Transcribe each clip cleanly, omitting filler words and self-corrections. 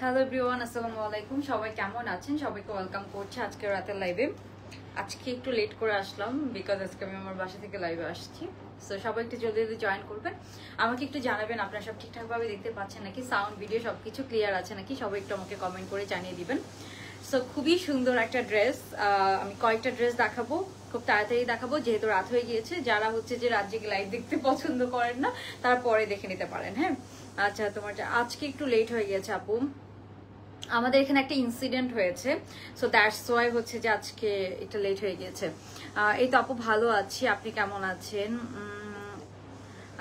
Hello everyone, আসসালামু আলাইকুম। সবাই কেমন আছেন? সবাইকে ওয়েলকাম করছি আজকে রাতের লাইভে। আজকে একটু লেট করে আসলাম বিকজ আজকে আমি আমার বাসা থেকে লাইভে আসছি। সো সবাই একটু জলদি জলদি জয়েন করবেন। আমাকে একটু জানাবেন আপনারা সব ঠিকঠাকভাবে দেখতে পাচ্ছেন নাকি, সাউন্ড ভিডিও সব কিছু ক্লিয়ার আছে নাকি, সবাই একটু আমাকে কমেন্ট করে জানিয়ে দিবেন। সো খুবই সুন্দর একটা ড্রেস, আমি কয়েকটা ড্রেস দেখাবো, খুব তাড়াতাড়ি দেখাবো যেহেতু রাত হয়ে গিয়েছে। যারা হচ্ছে যে রাত জেগে লাইভ দেখতে পছন্দ করেন না তারা পরে দেখে নিতে পারেন। হ্যাঁ আচ্ছা, তোমার আজকে একটু লেট হয়ে গেছে আপু, আমাদের এখানে একটা ইনসিডেন্ট হয়েছে, সো দ্যাটস ওয়াই হচ্ছে যে আজকে একটু লেট হয়ে গেছে। এই তো আপু ভালো আছি, আপনি কেমন আছেন?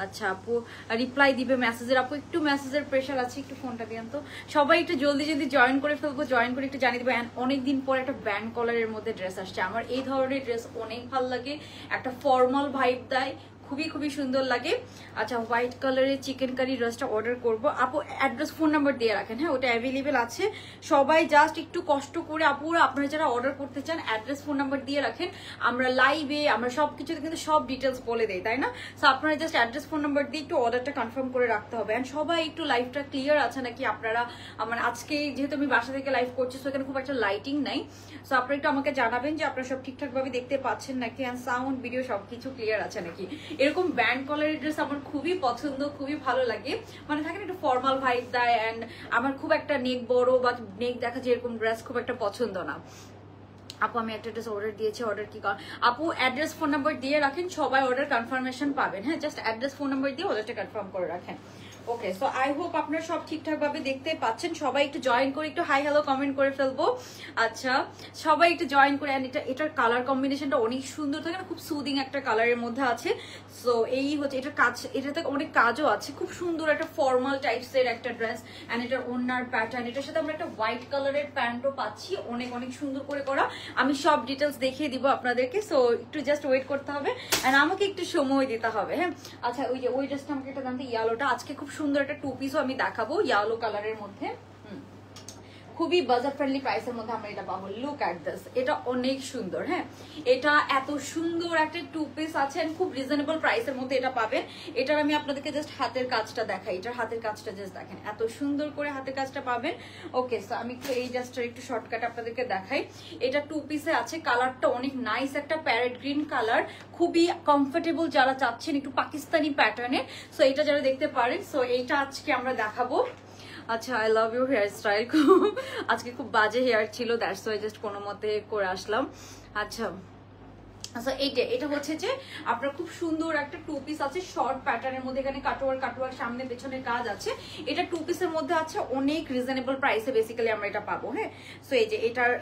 আচ্ছা আপু রিপ্লাই দিবে মেসেজের, আপু একটু মেসেজের প্রেশার আছে, একটু ফোনটা দিন তো। সবাই একটু জলদি জলদি জয়েন করে ফেলবো, জয়েন করে একটু জানিয়ে দেবো। অনেকদিন পর একটা ব্যান্ড কলারের মধ্যে ড্রেস আসছে, আমার এই ধরনের ড্রেস অনেক ভালো লাগে, একটা ফর্মাল ভাইব দেয়, খুবই খুবই সুন্দর লাগে। আচ্ছা হোয়াইট কালারের চিকেন কারি ড্রেসটা অর্ডার করবো আপু, অ্যাড্রেস ফোন নাম্বার দিয়ে রাখেন। হ্যাঁ ওটা অ্যাভেলেবেল আছে, সবাই জাস্ট একটু কষ্ট করে আপুরা আপনারা যারা অর্ডার করতে চান অ্যাড্রেস ফোন নাম্বার দিয়ে রাখেন। আমরা লাইভে আমরা সব কিছুতে কিন্তু সব ডিটেলস বলে দেই, তাই না? সো আপনারা জাস্ট অ্যাড্রেস ফোন নাম্বার দিয়ে একটু অর্ডারটা কনফার্ম করে রাখতে হবে। অ্যান্ড সবাই একটু লাইভটা ক্লিয়ার আছে নাকি আপনারা, মানে আজকে যেহেতু আমি বাসা থেকে লাইভ করছি সো এখানে খুব একটা লাইটিং নাই, সো আপনারা একটু আমাকে জানাবেন যে আপনারা সব ঠিকঠাকভাবে দেখতে পাচ্ছেন নাকি, অ্যান্ড সাউন্ড ভিডিও সবকিছু ক্লিয়ার আছে নাকি। এরকম ব্যান্ড কলারের ড্রেস আমার খুবই পছন্দ, খুবই ভালো লাগে, মানে থাকে না একটু ফর্মাল ভাইব দেয়। অ্যান্ড আমার খুব একটা নেক বড় বা নেক দেখা যায় এরকম ড্রেস খুব একটা পছন্দ না। আপু আমি একটা ড্রেস অর্ডার দিয়েছি, অর্ডার কি আপু অ্যাড্রেস ফোন নাম্বার দিয়ে রাখেন, সবাই অর্ডার কনফার্মেশন পাবেন। হ্যাঁ জাস্ট অ্যাড্রেস ফোন নাম্বার দিয়ে অর্ডারটা কনফার্ম করে রাখেন। ওকে সো আই হোপ আপনারা সব ঠিকঠাক ভাবে দেখতে পাচ্ছেন, সবাই একটু জয়েন করে একটু হাই হ্যালো কমেন্ট করে ফেলবো। আচ্ছা সবাই একটু জয়েন করে। এটার কালার কম্বিনেশনটা অনেক সুন্দর থাকে না, খুব সুদিং একটা কালারের মধ্যে আছে। সো এই হচ্ছে এটার কাজ, এটাতে অনেক কাজও আছে, খুব সুন্দর একটা ফর্মাল টাইপসের একটা ড্রেস। অ্যান্ড এটার ওড়নার প্যাটার্ন, এটার সাথে আমরা একটা হোয়াইট কালারের প্যান্টও পাচ্ছি, অনেক অনেক সুন্দর করে করা। আমি সব ডিটেলস দেখিয়ে দিব আপনাদেরকে, সো একটু জাস্ট ওয়েট করতে হবে অ্যান্ড আমাকে একটু সময় দিতে হবে। হ্যাঁ আচ্ছা ওই যে ওই ড্রেসটা আমাকে একটা জানতে, ইয়েলোটা আজকে খুব সুন্দর একটা টু পিসও আমি দেখাবো ইয়েলো কালারের মধ্যে, খুবই বাজার ফ্রেন্ডলি প্রাইসের মধ্যে আমরা এটা পাবো। লুক অ্যাট দিস, এটা অনেক সুন্দর। হ্যাঁ এটা এত সুন্দর একটা টু পিস আছে, খুব রিজনেবল প্রাইসের মধ্যে এটা পাবেন। এটার আমি আপনাদেরকে জাস্ট হাতের কাজটা দেখাই, এটার হাতের কাজটা জাস্ট দেখেন, এত সুন্দর করে হাতের কাজটা পাবেন। ওকে সো আমি একটু এই জাস্টটার একটু শর্টকাট আপনাদেরকে দেখাই। এটা টু পিসে আছে, কালারটা অনেক নাইস একটা প্যারেট গ্রিন কালার, খুবই কমফোর্টেবল যারা চাচ্ছেন একটু পাকিস্তানি প্যাটার্নের, সো এটা যারা দেখতে পারেন। সো এইটা আজকে আমরা দেখাবো। আচ্ছা I love your hair style, আজকে খুব বাজে হেয়ার ছিল, দ্যাটস ওয়াই জাস্ট কোনো মতে করে আসলাম। আচ্ছা আচ্ছা এটা হচ্ছে যে আপনার খুব সুন্দর একটা টু পিস আছে শর্ট প্যাটার্নের মধ্যে, এখানে কাটোয়ার সামনে পেছনের কাজ আছে। এটা টু পিসের মধ্যে আছে, অনেক রিজনেবল প্রাইসে বেসিক্যালি আমরা এটা পাবো। হ্যাঁ সো এই যে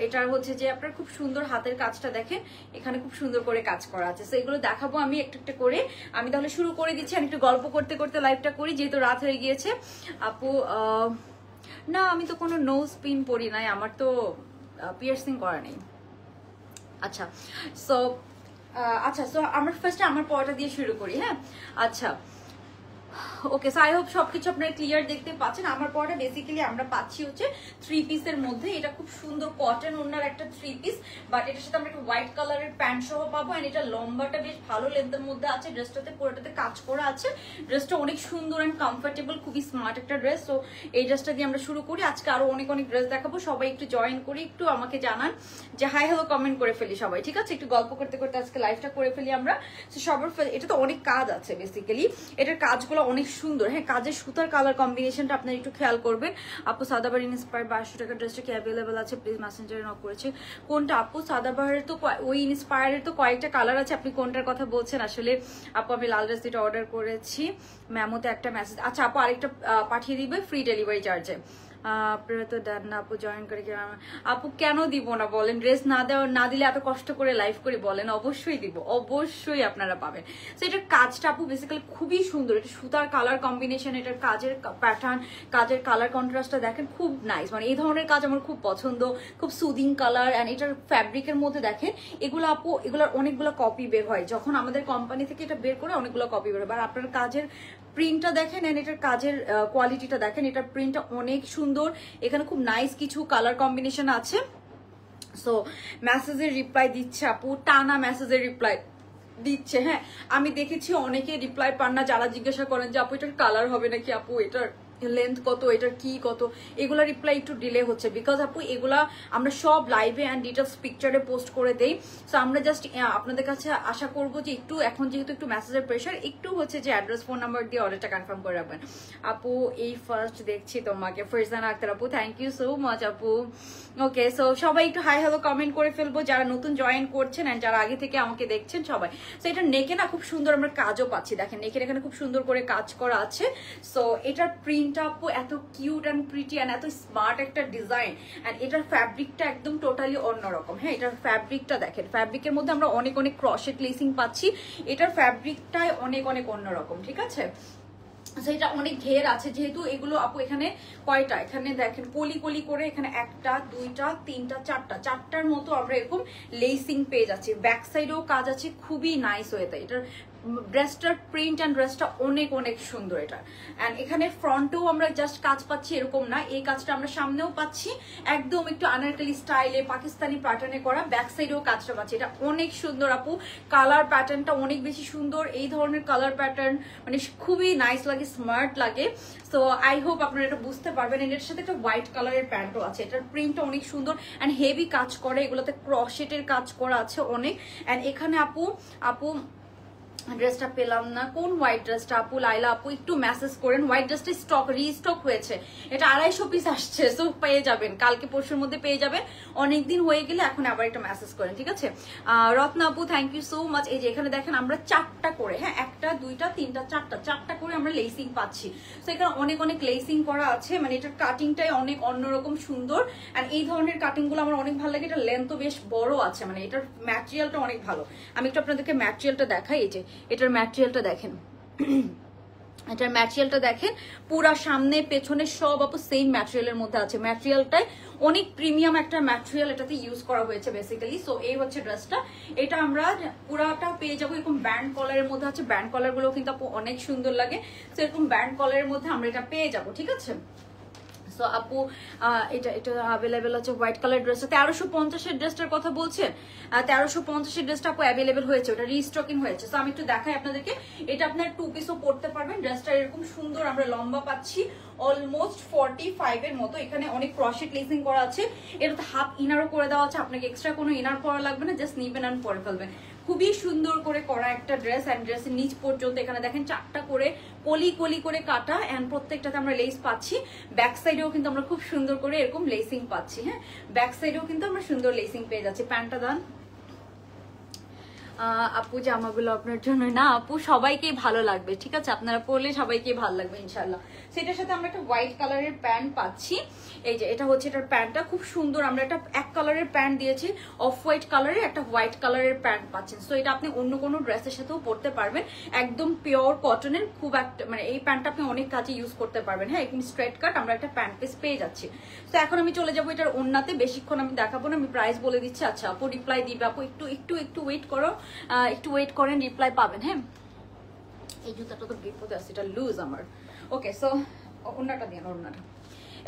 এটার হচ্ছে যে আপনার খুব সুন্দর হাতের কাজটা দেখেন, এখানে খুব সুন্দর করে কাজ করা আছে। সো এগুলো দেখাবো আমি একটু একটু করে। আমি তাহলে শুরু করে দিচ্ছি, আমি একটু গল্প করতে করতে লাইভটা করি যেহেতু রাত হয়ে গিয়েছে। আপু না আমি তো কোনো নোজ পিন পরি নাই, আমার তো পিয়ার্সিং করা নেই। আচ্ছা সো আমরা ফার্স্টে আমার পড়াটা দিয়ে শুরু করি। হ্যাঁ আচ্ছা ওকে সো আই হোপ সবকিছু আপনারা ক্লিয়ার দেখতে পাচ্ছেন। আমার পরটা বেসিক্যালি আমরা পাচ্ছি হচ্ছে থ্রি পিসের মধ্যে, এটা খুব সুন্দর কটন ওড়নার একটা থ্রি পিস, বাট এটার সাথে আমরা একটা হোয়াইট কালারের প্যান্ট সহ পাবো। এন্ড এটা লম্বাটা বেশ ভালো লেন্থের মধ্যে আছে, ড্রেসটাতে পুরোটাতে কাজ করা আছে, ড্রেসটা অনেক সুন্দর অ্যান্ড কমফোর্টেবল, খুবই স্মার্ট একটা ড্রেস। তো এই ড্রেসটা দিয়ে আমরা শুরু করি, আজকে আরো অনেক অনেক ড্রেস দেখাবো। সবাই একটু জয়েন করি, একটু আমাকে জানান যে হাই হ্যালো কমেন্ট করে ফেলি সবাই, ঠিক আছে? একটু গল্প করতে করতে আজকে লাইভটা করে ফেলি আমরা। সবার এটা তো অনেক কাজ আছে বেসিক্যালি, এটার কাজগুলো অনেক সুন্দর। হ্যাঁ, কাজের সুতার কালার কম্বিনেশনটা আপনারা একটু খেয়াল করবেন। আপু সাদাবাহার ইন্সপায়ার 1200 টাকার ড্রেসটা কি অ্যাভেলেবেল আছে? প্লিজ মেসেঞ্জারে নক করেছে। কোনটা আপু? সাদাবাহারের তো ওই ইন্সপায়ারের তো কয়েকটা কালার আছে, আপনি কোনটার কথা বলছেন আসলে? আপু আমি লাল ড্রেস দুটো অর্ডার করেছি, ম্যামোতে একটা মেসেজ। আচ্ছা আপু আরেকটা পাঠিয়ে দিবে ফ্রি ডেলিভারি চার্জে। আপনারা তো দেন না আপু, জয়েন করে আপু কেন দিব না বলেন? ড্রেস না দিলে এত কষ্ট করে লাইভ করে বলেন, অবশ্যই দিব, অবশ্যই আপনারা পাবেন। তো এটার কাজটা আপু বেসিক্যালি খুবই সুন্দর, এটা সুতার কালার কম্বিনেশন, এটার কাজের প্যাটার্ন, কাজের কালার কন্ট্রাস্টটা দেখেন খুব নাইস। মানে এই ধরনের কাজ আমার খুব পছন্দ, খুব সুদিং কালার। অ্যান্ড এটার ফ্যাব্রিকের মধ্যে দেখেন এগুলো আপু, এগুলোর অনেকগুলো কপি বের হয় যখন আমাদের কোম্পানি থেকে এটা বের করে, অনেকগুলো কপি বের হয়। আর আপনার কাজের প্রিন্টটা দেখেন, এন্ড এটার কাজের কোয়ালিটিটা দেখেন, এটার প্রিন্টটা অনেক সুন্দর। এখানে খুব নাইস কিছু কালার কম্বিনেশন আছে। সো মেসেজের রিপ্লাই দিচ্ছে আপু, টানা মেসেজের রিপ্লাই দিচ্ছে। হ্যাঁ, আমি দেখেছি অনেকে রিপ্লাই পান না, যারা জিজ্ঞাসা করেন যে আপু এটার কালার হবে নাকি, আপু এটার লেন্থ কত, এটার কি কত, এগুলা রিপ্লাই একটু ডিলে হচ্ছে। বিকজ আপু এগুলা আমরা সব লাইভে অ্যান্ড ডিটেলস পিকচারে পোস্ট করে দেই। সো আমরা জাস্ট আপনাদের কাছে আশা করবো যে একটু, এখন যেহেতু একটু মেসেজের প্রেশার, একটু হচ্ছে যে অ্যাড্রেস ফোন নাম্বার দিয়ে অর্ডারটা কনফার্ম করে রাখবেন। আপু এই ফার্স্ট দেখছি তোমাকে, ফারজানা আক্তার আপু, থ্যাংক ইউ সো মাচ আপু। ওকে, সো সবাই একটু হাই হ্যালো কমেন্ট করে ফেলবো, যারা নতুন জয়েন করছেন অ্যান্ড যারা আগে থেকে আমাকে দেখছেন সবাই। সো এটা নেকে না খুব সুন্দর আমরা কাজও পাচ্ছি, দেখেন নেকের এখানে খুব সুন্দর করে কাজ করা আছে। সো এটার প্রিন্টটা আপু এত কিউট অ্যান্ড প্রিটি অ্যান্ড এত স্মার্ট একটা ডিজাইন। অ্যান্ড এটার ফ্যাব্রিকটা একদম টোটালি অন্যরকম। হ্যাঁ, এটার ফ্যাব্রিকটা দেখেন, ফ্যাব্রিকের মধ্যে আমরা অনেক অনেক ক্রশেট লেসিং পাচ্ছি, এটার ফ্যাব্রিকটাই অনেক অনেক অন্যরকম, ঠিক আছে? সেটা অনেক ঘের আছে, যেহেতু এগুলো আপু এখানে কয়টা, এখানে দেখেন কলি কলি করে, এখানে একটা দুইটা তিনটা চারটার মতো আমরা এরকম লেসিং পেয়ে যাচ্ছি। ব্যাক সাইডেও কাজ আছে, খুবই নাইস ওয়েতে। এটার ড্রেসটার প্রিন্ট অ্যান্ড ড্রেসটা অনেক অনেক সুন্দর এটা। অ্যান্ড এখানে ফ্রন্টেও আমরা জাস্ট কাজ পাচ্ছি এরকম না, এই কাজটা আমরা সামনেও পাচ্ছি, একদম একটু আনারকলি স্টাইলে পাকিস্তানি প্যাটার্নে করা। ব্যাক সাইডেও কাজটা পাচ্ছি, এটা অনেক সুন্দর আপু। কালার প্যাটার্নটা অনেক বেশি সুন্দর, এই ধরনের কালার প্যাটার্ন মানে খুবই নাইস লাগে, স্মার্ট লাগে। সো আই হোপ আপনারা এটা বুঝতে পারবেন। এর সাথে একটা হোয়াইট কালারের প্যান্টও আছে, এটার প্রিন্টটা অনেক সুন্দর অ্যান্ড হেভি কাজ করে, এগুলোতে ক্রশেটের কাজ করা আছে অনেক। অ্যান্ড এখানে আপু ড্রেসটা পেলাম না, কোন হোয়াইট ড্রেসটা আপু? লাইলা আপু একটু মেসেজ করেন, হোয়াইট ড্রেসটা রিস্টক হয়েছে, এটা 250 পিস আসছে, সো পেয়ে যাবেন কালকে পরশুর মধ্যে পেয়ে যাবেন। অনেকদিন হয়ে গেলে এখন আবার একটা মেসেজ করেন, ঠিক আছে? রত্না আপু থ্যাংক ইউ সো মাচ। এই যে এখানে দেখেন আমরা 4টা করে, হ্যাঁ 1টা 2টা 3টা 4টা করে আমরা লেসিং পাচ্ছি। তো এখানে অনেক অনেক লেসিং করা আছে, মানে এটার কাটিংটাই অনেক অন্যরকম সুন্দর। আর এই ধরনের কাটিং গুলো আমার অনেক ভালো লাগে, এটা লেন্থও বেশ বড় আছে, মানে এটার ম্যাটেরিয়ালটা অনেক ভালো। আমি একটু আপনাদেরকে ম্যাটেরিয়ালটা দেখাই, এই যে এটার ম্যাটেরিয়ালটা দেখেন, এটার ম্যাটেরিয়ালটা দেখেন, পুরা সামনে পেছনে সব আপু সেম ম্যাটেরিয়ালের মধ্যে আছে। ম্যাটেরিয়ালটাই অনেক প্রিমিয়াম একটা ম্যাটেরিয়াল এটাতে ইউজ করা হয়েছে বেসিক্যালি। সো এই হচ্ছে ড্রেসটা, এটা আমরা পুরাটা পেয়ে যাবো এরকম ব্যান্ড কলারের মধ্যে আছে। ব্যান্ড কলার গুলো কিন্তু আপু অনেক সুন্দর লাগে, তো এরকম ব্যান্ড কলারের মধ্যে আমরা এটা পেয়ে যাবো, ঠিক আছে? সো আপু এটা অ্যাভেলেবেল আছে হোয়াইট কালার ড্রেসটা। 1350 ড্রেসটার কথা বলছেন, 1350 ড্রেসটা আপু অ্যাভেলেবেল হয়েছে, ওটা রিস্টকিং হয়েছে। সো আমি একটু দেখাই আপনাদেরকে, এটা আপনার 2 পিসও পড়তে পারবেন। ড্রেসটা এরকম সুন্দর আমরা লম্বা পাচ্ছি অলমোস্ট 45 এর মতো। এখানে অনেক ক্রশেট লেসিং করা আছে, এটাতে হাফ ইনারও করে দেওয়া আছে, আপনাকে এক্সট্রা কোনো ইনার পরা লাগবে না, জাস্ট নিবেন আর পরে ফেলবেন। খুবই সুন্দর করে করা একটা ড্রেস। অ্যান্ড ড্রেসের নিচ পর্যন্ত এখানে দেখেন 4টা করে কলি কলি করে কাটা, অ্যান্ড প্রত্যেকটাতে আমরা লেস পাচ্ছি। ব্যাক সাইডেও কিন্তু আমরা খুব সুন্দর করে এরকম লেসিং পাচ্ছি। হ্যাঁ, ব্যাক সাইডেও কিন্তু আমরা সুন্দর লেসিং পেয়ে যাচ্ছি। প্যান্টটা দান আপু, জামাগুলো আপনার জন্য না আপু, সবাইকেই ভালো লাগবে, ঠিক আছে? আপনারা পরলে সবাইকেই ভালো লাগবে ইনশাল্লাহ। সেটার সাথে আমরা একটা হোয়াইট কালারের প্যান্ট পাচ্ছি, এই যে এটা হচ্ছে এটার প্যান্টটা খুব সুন্দর। আমরা একটা এক কালারের প্যান্ট দিয়েছি, অফ হোয়াইট কালারের একটা হোয়াইট কালারের প্যান্ট পাচ্ছেন। সো এটা আপনি অন্য কোনো ড্রেসের সাথেও পরতে পারবেন, একদম পিওর কটনের, খুব একটা মানে এই প্যান্টটা আপনি অনেক কাজে ইউজ করতে পারবেন। হ্যাঁ, একদম স্ট্রেট কাট আমরা একটা প্যান্ট পিস পেয়ে যাচ্ছি। তো এখন আমি চলে যাবো এটার ওন্নাতে, বেশিক্ষণ আমি দেখাবো না, আমি প্রাইস বলে দিচ্ছি। আচ্ছা আপু রিপ্লাই দিবে, আপু একটু একটু একটু ওয়েট করো, একটু ওয়েট করেন, রিপ্লাই পাবেন। হ্যাঁ, এই জুতাটা তো বিপদে আছে, এটা লুজ আমার। ওকে, সো ওন্নাটা দিয়ে, ওন্নাটা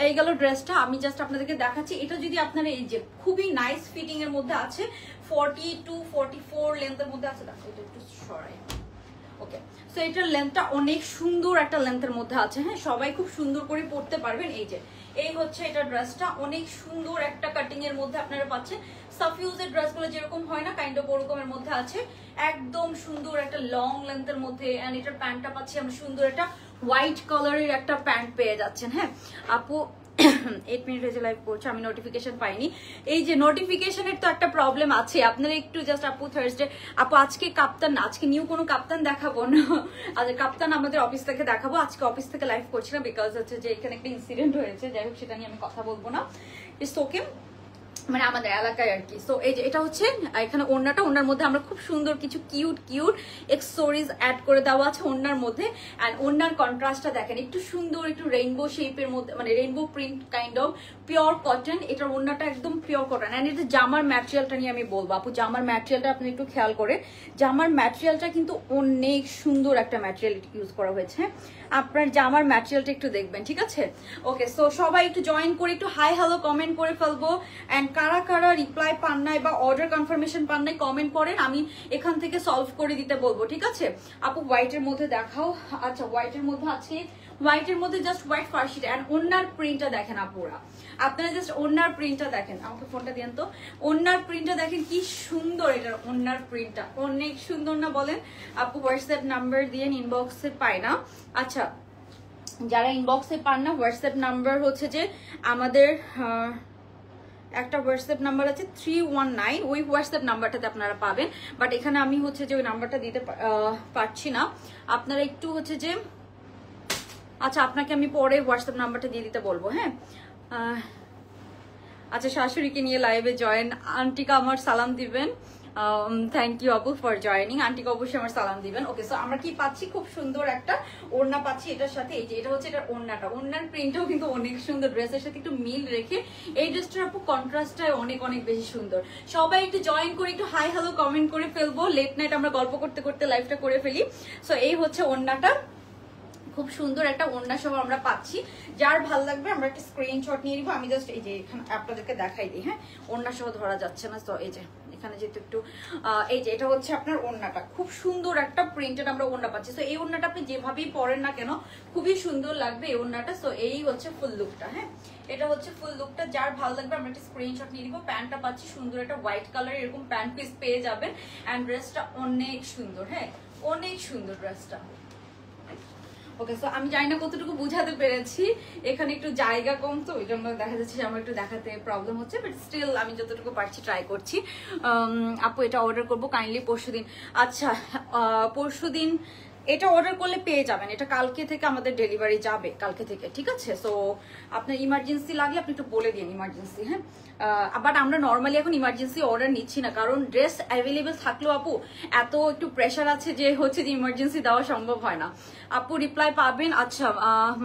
এই গেল ড্রেসটা। আমি জাস্ট আপনাদেরকে দেখাচ্ছি, এটা যদি আপনারা এই যে খুবই নাইস ফিটিং এর মধ্যে আছে, 40 to 44 লেন্থের মধ্যে আছে। দেখো এটা একটু সরাই, ওকে, সো এটার লেন্থটা অনেক সুন্দর একটা লেন্থের মধ্যে আছে, হ্যাঁ সবাই খুব সুন্দর করে পরতে পারবেন। এই হচ্ছে এটা ড্রেসটা, অনেক সুন্দর একটা কাটিং এর মধ্যে আপনারা পাচ্ছেন। সাফিউজের ড্রেসগুলো যেরকম হয় না কাইন্ড অফ ওরকমের মধ্যে আছে, একদম সুন্দর একটা লং লেন্থের মধ্যে। এন্ড এটার প্যান্টটা পাচ্ছি আমরা সুন্দর একটা হোয়াইট কালারের একটা প্যান্ট পেয়ে যাচ্ছেন। হ্যাঁ আপু 8 মিনিট হয়েছে লাইভ করছে, আমি নোটিফিকেশন পাইনি। এই যে নোটিফিকেশনের তো একটা প্রবলেম আছে, আপনারা একটু জাস্ট আপু থার্সডে আপু আজকে কাপ্তান, আজকে নিউ কোনো কাপ্তান দেখাবো না, আজকে কাপ্তান আমাদের অফিস থেকে দেখাবো। আজকে অফিস থেকে লাইভ করছি না, বিকজ হচ্ছে যে এখানে একটা ইনসিডেন্ট হয়েছে, যাই হোক সেটা নিয়ে আমি কথা বলবো না। ইটস ওকে, মানে আমাদের এলাকায় আর কি। সো এই যে এটা হচ্ছে এখানে ওড়নাটা, ওড়নার মধ্যে আমরা খুব সুন্দর কিছু কিউট কিউট এক্সেসরিজ অ্যাড করে দেওয়া আছে ওড়নার মধ্যে। অ্যান্ড ওড়নার কন্ট্রাস্টটা দেখেন, একটু সুন্দর একটু রেইনবো শেপের মধ্যে, মানে rainbow print kind of, pure cotton. এটার ওড়নাটা একদম পিওর কটন। অ্যান্ড এটা জামার ম্যাটেরিয়ালটা নিয়ে আমি বলবো আপু, জামার ম্যাটেরিয়ালটা আপনি একটু খেয়াল করে, জামার ম্যাটেরিয়ালটা কিন্তু অনেক সুন্দর একটা ম্যাটেরিয়াল ইউজ করা হয়েছে। আপনার জামার ম্যাটেরিয়ালটা একটু দেখবেন, ঠিক আছে? ওকে, সো সবাই একটু জয়েন করে একটু হাই হ্যালো কমেন্ট করে ফেলবো। অ্যান্ড কারা কারা রিপ্লাই পান নাই বা অর্ডার কনফার্মেশন পান নাই কমেন্ট করেন, আমি এখান থেকে সলভ করে দিতে বলবো, ঠিক আছে? আপু হোয়াইটের মধ্যে দেখাও। আচ্ছা হোয়াইটের মধ্যে আছে, হোয়াইটের মধ্যে জাস্ট হোয়াইট ফার্সিটা। অ্যান্ড ওড়নার প্রিন্টটা দেখেন আপুরা, আপনারা জাস্ট ওড়নার প্রিন্টটা দেখেন, আমাকে ফোনটা দেন তো। ওড়নার প্রিন্টটা দেখেন কি সুন্দর, এটার ওড়নার প্রিন্টটা অনেক সুন্দর না বলেন? আপু হোয়াটসঅ্যাপ নাম্বার দিয়ে ইনবক্সে পায় না। আচ্ছা যারা ইনবক্সে পান না, হোয়াটসঅ্যাপ নাম্বার হচ্ছে যে আমাদের একটা হোয়াটসঅ্যাপ নাম্বার আছে 319, ওই হোয়াটসঅ্যাপ নাম্বারটাতে আপনারা পাবেন। বাট এখানে আমি হচ্ছে যে ওই নাম্বারটা দিতে পারছি না, আপনারা একটু হচ্ছে যে, আচ্ছা আপনাকে আমি পরে হোয়াটসঅ্যাপ নাম্বারটা দিয়ে দিতে বলবো। হ্যাঁ আচ্ছা শাশুড়িকে নিয়ে লাইভে জয়েন, আন্টিকা আমার সালাম দিবেন। থ্যাংক ইউ আপু ফর জয়নিং, আন্টিকে অবশ্যই আমার সালাম দিবেন। ওকে, সো আমরা কি পাচ্ছি, খুব সুন্দর একটা ওড়না পাচ্ছি এটার সাথে। এই যে এটা হচ্ছে এটার ওড়নাটা, ওড়নার প্রিন্টটাও কিন্তু অনেক সুন্দর, ড্রেসের সাথে একটু মিল রেখে এই ড্রেসটার আপু কন্ট্রাস্টটা অনেক অনেক বেশি সুন্দর। সবাই একটু জয়েন করে একটু হাই হ্যালো কমেন্ট করে ফেলবো, লেট নাইট আমরা গল্প করতে করতে লাইভটা করে ফেলি। সো এই হচ্ছে ওড়নাটা, খুব সুন্দর একটা ওড়না সহ আমরা পাচ্ছি। যার ভালো লাগবে আমরা একটা স্ক্রিনশট নিয়ে নিবো। আমি জাস্ট এই যে এখানে আপনাদেরকে দেখাই দিই। হ্যাঁ ওড়না সহ ধরা যাচ্ছে না, তো এই যে এখানে যেহেতু একটু এই যে এটা হচ্ছে আপনার ওড়নাটা, খুব সুন্দর একটা প্রিন্টেড আমরা ওড়না পাচ্ছি। তো এই ওড়নাটা আপনি যেভাবেই পরেন না কেন খুবই সুন্দর লাগবে এই ওড়নাটা। তো এই হচ্ছে ফুল লুকটা। হ্যাঁ এটা হচ্ছে ফুল লুকটা, যার ভালো লাগবে আমরা একটা স্ক্রিনশট নিয়ে নিবো। প্যান্টটা পাচ্ছি সুন্দর একটা হোয়াইট কালার, এরকম প্যান্ট পিস পেয়ে যাবেন। অ্যান্ড ড্রেসটা অনেক সুন্দর, হ্যাঁ অনেক সুন্দর ড্রেসটা। ওকে, সো আমি জানি না কতটুকু বুঝাতে পেরেছি, এখানে একটু জায়গা কম তো ওই জন্য দেখা যাচ্ছে যে আমার একটু দেখাতে প্রবলেম হচ্ছে, বাট স্টিল আমি যতটুকু পারছি ট্রাই করছি। আপু এটা অর্ডার করবো কাইন্ডলি পরশুদিন। আচ্ছা পরশুদিন এটা অর্ডার করলে পেয়ে যাবেন, এটা কালকে থেকে আমাদের ডেলিভারি যাবে, কালকে থেকে, ঠিক আছে? সো আপনার ইমার্জেন্সি লাগলে আপনি একটু বলে দিন ইমার্জেন্সি। হ্যাঁ বাট আমরা নর্মালি এখন ইমার্জেন্সি অর্ডার নিচ্ছি না, কারণ ড্রেস অ্যাভেলেবেল থাকলেও আপু এত একটু প্রেশার আছে যে হচ্ছে যে ইমার্জেন্সি দেওয়া সম্ভব হয় না। আপু রিপ্লাই পাবেন? আচ্ছা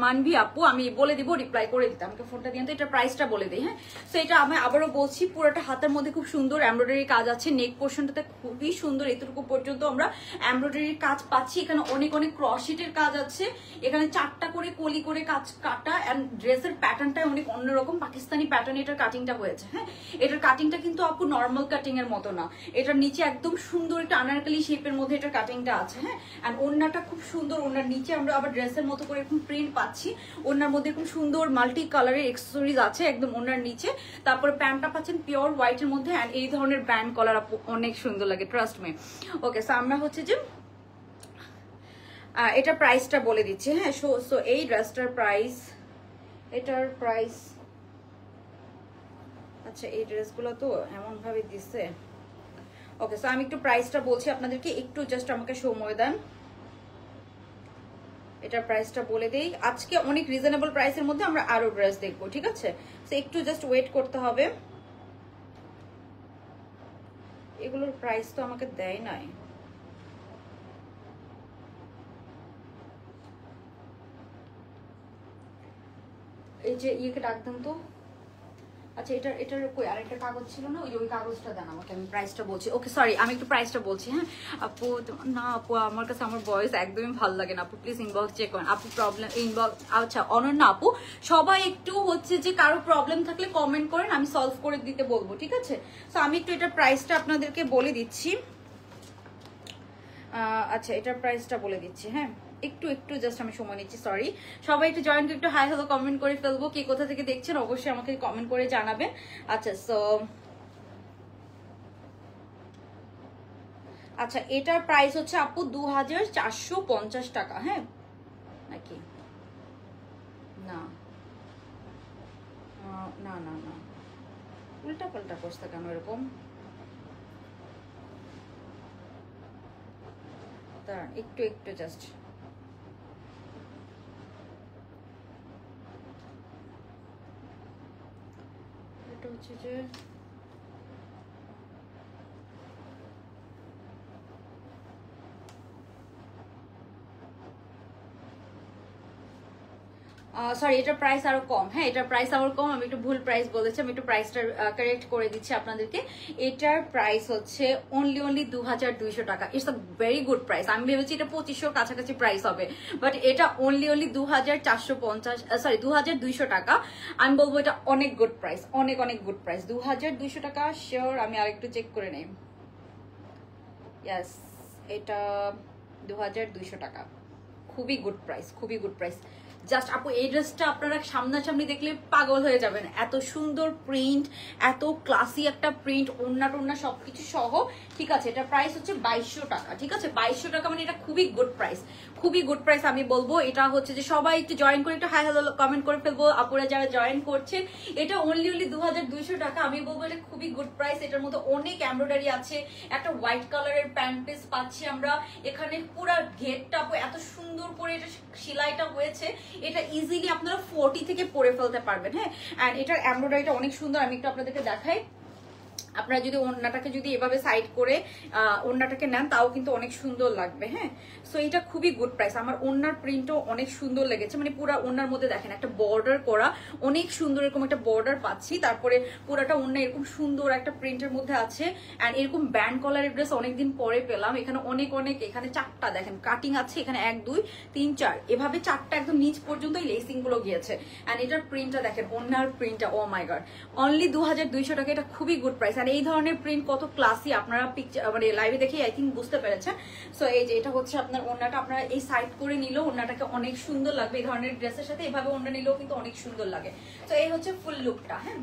মানবি আপু আমি বলে দিব, রিপ্লাই করে দিতে, আমাকে ফোনটা দিয়ে তো এটা প্রাইসটা বলে দিই। হ্যাঁ সো এটা আমি আবারও বলছি, পুরোটা হাতের মধ্যে খুব সুন্দর এমব্রয়ডারি কাজ আছে, নেক পোর্শনটাতে খুবই সুন্দর, এতটুকু পর্যন্ত আমরা এমব্রয়ডারির কাজ পাচ্ছি। এখানে অনেক অনেক ক্রসশিটের কাজ আছে, এখানে 4টা করে কলি করে কাজ কাটা। অ্যান্ড ড্রেসের প্যাটার্নটা অনেক অন্যরকম, পাকিস্তানি প্যাটার্ন এটার কাটিংটা হয়েছে। হ্যাঁ এটার কাটিংটা কিন্তু আপু নর্মাল কাটিং এর মতো না, এটার নিচে একদম সুন্দর একটা আনারকলি শেপের মধ্যে এটার কাটিংটা আছে। হ্যাঁ অ্যান্ড ওড়নাটা খুব সুন্দর, ওড়নার নিচে আমরা আবার ড্রেসের মতো করে এরকম প্রিন্ট পাচ্ছি, ওড়নার মধ্যে খুব সুন্দর মাল্টি কালারের এক্সেসরিজ আছে একদম ওড়নার নিচে। তারপরে প্যান্টটা পাচ্ছেন পিওর হোয়াইটের মধ্যে। অ্যান্ড এই ধরনের ব্যান্ড কলার আপু অনেক সুন্দর লাগে, ট্রাস্ট মি। ওকে, সো আমরা হচ্ছে যে এটা প্রাইসটা বলে দিচ্ছি। হ্যাঁ সো এই ড্রেসটার প্রাইস, এটার প্রাইস, আচ্ছা এই ড্রেসগুলো তো এমন ভাবে দিছে। ওকে, সো আমি একটু প্রাইসটা বলছি আপনাদেরকে, একটু জাস্ট আমাকে সময় দেন, এটার প্রাইসটা বলে দেই। আজকে অনেক রিজনেবল প্রাইসের মধ্যে আমরা আরো ড্রেস দেখবো, ঠিক আছে? সো একটু জাস্ট ওয়েট করতে হবে। এগুলোর প্রাইস তো আমাকে দেয় নাই, এই যে ইয়েকে ডাকতাম তো। আচ্ছা এটার কই আরেকটা কাগজ ছিল না, ওই কাগজটা দেন আমাকে, আমি প্রাইসটা বলছি। ওকে সরি আমি একটু প্রাইসটা বলছি। হ্যাঁ আপু না আপু আমার কাছে আমার ভয়েস একদমই ভালো লাগে না, আপু প্লিজ ইনবক্স চেক করেন আপু, প্রবলেম ইনবক্স। আচ্ছা অনন্যা আপু সবাই একটু হচ্ছে যে কারো প্রবলেম থাকলে কমেন্ট করেন, আমি সলভ করে দিতে বলবো, ঠিক আছে? সো আমি একটু এটার প্রাইসটা আপনাদেরকে বলে দিচ্ছি। আচ্ছা, এটার প্রাইসটা বলে দিচ্ছি। হ্যাঁ, একটু জাস্ট আমি সময় নিচ্ছি, সরি। সবাই একটু জয়েন করে একটু হাই হ্যালো কমেন্ট করে ফেলবো। কে কোথা থেকে দেখছেন অবশ্যই আমাকে কমেন্ট করে জানাবেন। আচ্ছা, সো আচ্ছা, এটার প্রাইস হচ্ছে আপু 2450 টাকা। হ্যাঁ, নাকি না, না না না, উল্টা পাল্টা করছে কেন এরকম? দাঁড়ান, একটু জাস্ট। এটা হচ্ছে যে সরি, এটার প্রাইস আরো কম। হ্যাঁ, এটার প্রাইস আরো কম, আমি একটু ভুল প্রাইস বলেছি, আমি একটু প্রাইসটা কারেক্ট করে দিচ্ছি আপনাদেরকে। এটার প্রাইস হচ্ছে অনলি 2200 টাকা। It's a very good price. আমি ভেবেছি এটা 2500 কাছাকাছি প্রাইস হবে, বাট এটা অনলি 2450, সরি 2200 টাকা। আমি বলবো এটা অনেক গুড প্রাইস, অনেক গুড প্রাইস। 2200 টাকা শিওর। আমি আরেকটু চেক করে নেই। ইয়াস, এটা 2200 টাকা। খুবই গুড প্রাইস, খুবই গুড প্রাইস। জাস্ট আপু, এই ড্রেসটা আপনারা সামনাসামনি দেখলে পাগল হয়ে যাবেন। এত সুন্দর প্রিন্ট, এত ক্লাসি একটা প্রিন্ট, ওড়না টোড়না সবকিছু সহ। ঠিক আছে, এটা প্রাইস হচ্ছে 2200 টাকা। ঠিক আছে, 2200 টাকা মানে এটা খুবই গুড প্রাইস, খুবই গুড প্রাইস। আমি বলবো এটা হচ্ছে যে সবাই একটু জয়েন করে একটু হাই হ্যালো কমেন্ট করে ফেলবো আপুরা যারা জয়েন করছে। এটা অনলি 2200 টাকা। আমি বলবো এটা খুবই গুড প্রাইস। এটার মধ্যে অনেক এমব্রয়ডারি আছে, একটা হোয়াইট কালারের প্যান্ট পিস পাচ্ছি আমরা এখানে। পুরা ঘেরটা এত সুন্দর করে এটা সেলাইটা হয়েছে, এটা ইজিলি আপনারা 40 থেকে পরে ফেলতে পারবেন। হ্যাঁ, এন্ড এটার এমব্রয়ডারিটা অনেক সুন্দর। আমি একটু আপনাদেরকে দেখাই। আপনারা যদি ওড়নাটাকে যদি এভাবে সাইড করে ওড়নাটাকে নেন তাও কিন্তু অনেক সুন্দর লাগবে। হ্যাঁ, সো এটা খুবই গুড প্রাইস। আমার ওড়নার প্রিন্টও অনেক সুন্দর লেগেছে, মানে পুরো ওড়নার মধ্যে দেখেন একটা বর্ডার করা, অনেক সুন্দর এরকম একটা বর্ডার পাচ্ছি। তারপরে পুরাটা ওড়না এরকম সুন্দর একটা প্রিন্টের মধ্যে আছে। অ্যান্ড এরকম ব্যান্ড কলারের ড্রেস অনেকদিন পরে পেলাম। এখানে অনেক এখানে 4টা দেখেন কাটিং আছে, এখানে 1 2 3 4 এভাবে 4টা একদম নিচ পর্যন্ত এই লেসিং গুলো গিয়েছে। অ্যান্ড এটার প্রিন্টটা দেখেন, ওড়নার প্রিন্টটা, ও মাই গড, অনলি 2200 টাকা। এটা খুবই গুড প্রাইস। এই ধরনের প্রিন্ট কত ক্লাসি আপনারা পিকচার মানে লাইভে দেখে আই থিঙ্ক বুঝতে পেরেছেন। সো এই যে এটা হচ্ছে আপনার ওড়নাটা, আপনারা এই সাইড করে নিলেও ওড়নাটাকে অনেক সুন্দর লাগবে। এই ধরনের ড্রেসের সাথে এভাবে ওড়না নিলেও কিন্তু অনেক সুন্দর লাগে। তো এই হচ্ছে ফুল লুকটা। হ্যাঁ,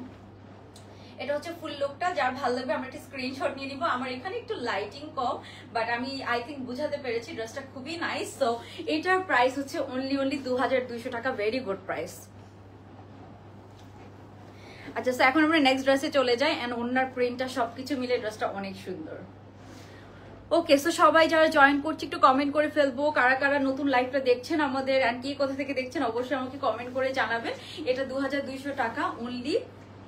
এটা হচ্ছে ফুল লুকটা। যার ভালো লাগবে আমরা একটা স্ক্রিনশট নিয়ে নিব। আমার এখানে একটু লাইটিং কম, বাট আমি আই থিঙ্ক বুঝাতে পেরেছি। ড্রেসটা খুবই নাইস। সো এটার প্রাইস হচ্ছে অনলি 2200 টাকা। Very good price. আচ্ছা, সো এখন আমরা নেক্সট ড্রেসে চলে যাই। এন্ড ওনার প্রিন্টটা সবকিছু মিলে ড্রেসটা অনেক সুন্দর। ওকে, সো সবাই যারা জয়েন করছে একটু কমেন্ট করে ফেলবো কারা কারা নতুন লাইভটা দেখছেন আমাদের, এন্ড কি কোথা থেকে দেখছেন অবশ্যই আমাকে কমেন্ট করে জানাবেন। এটা 2200 টাকা অনলি,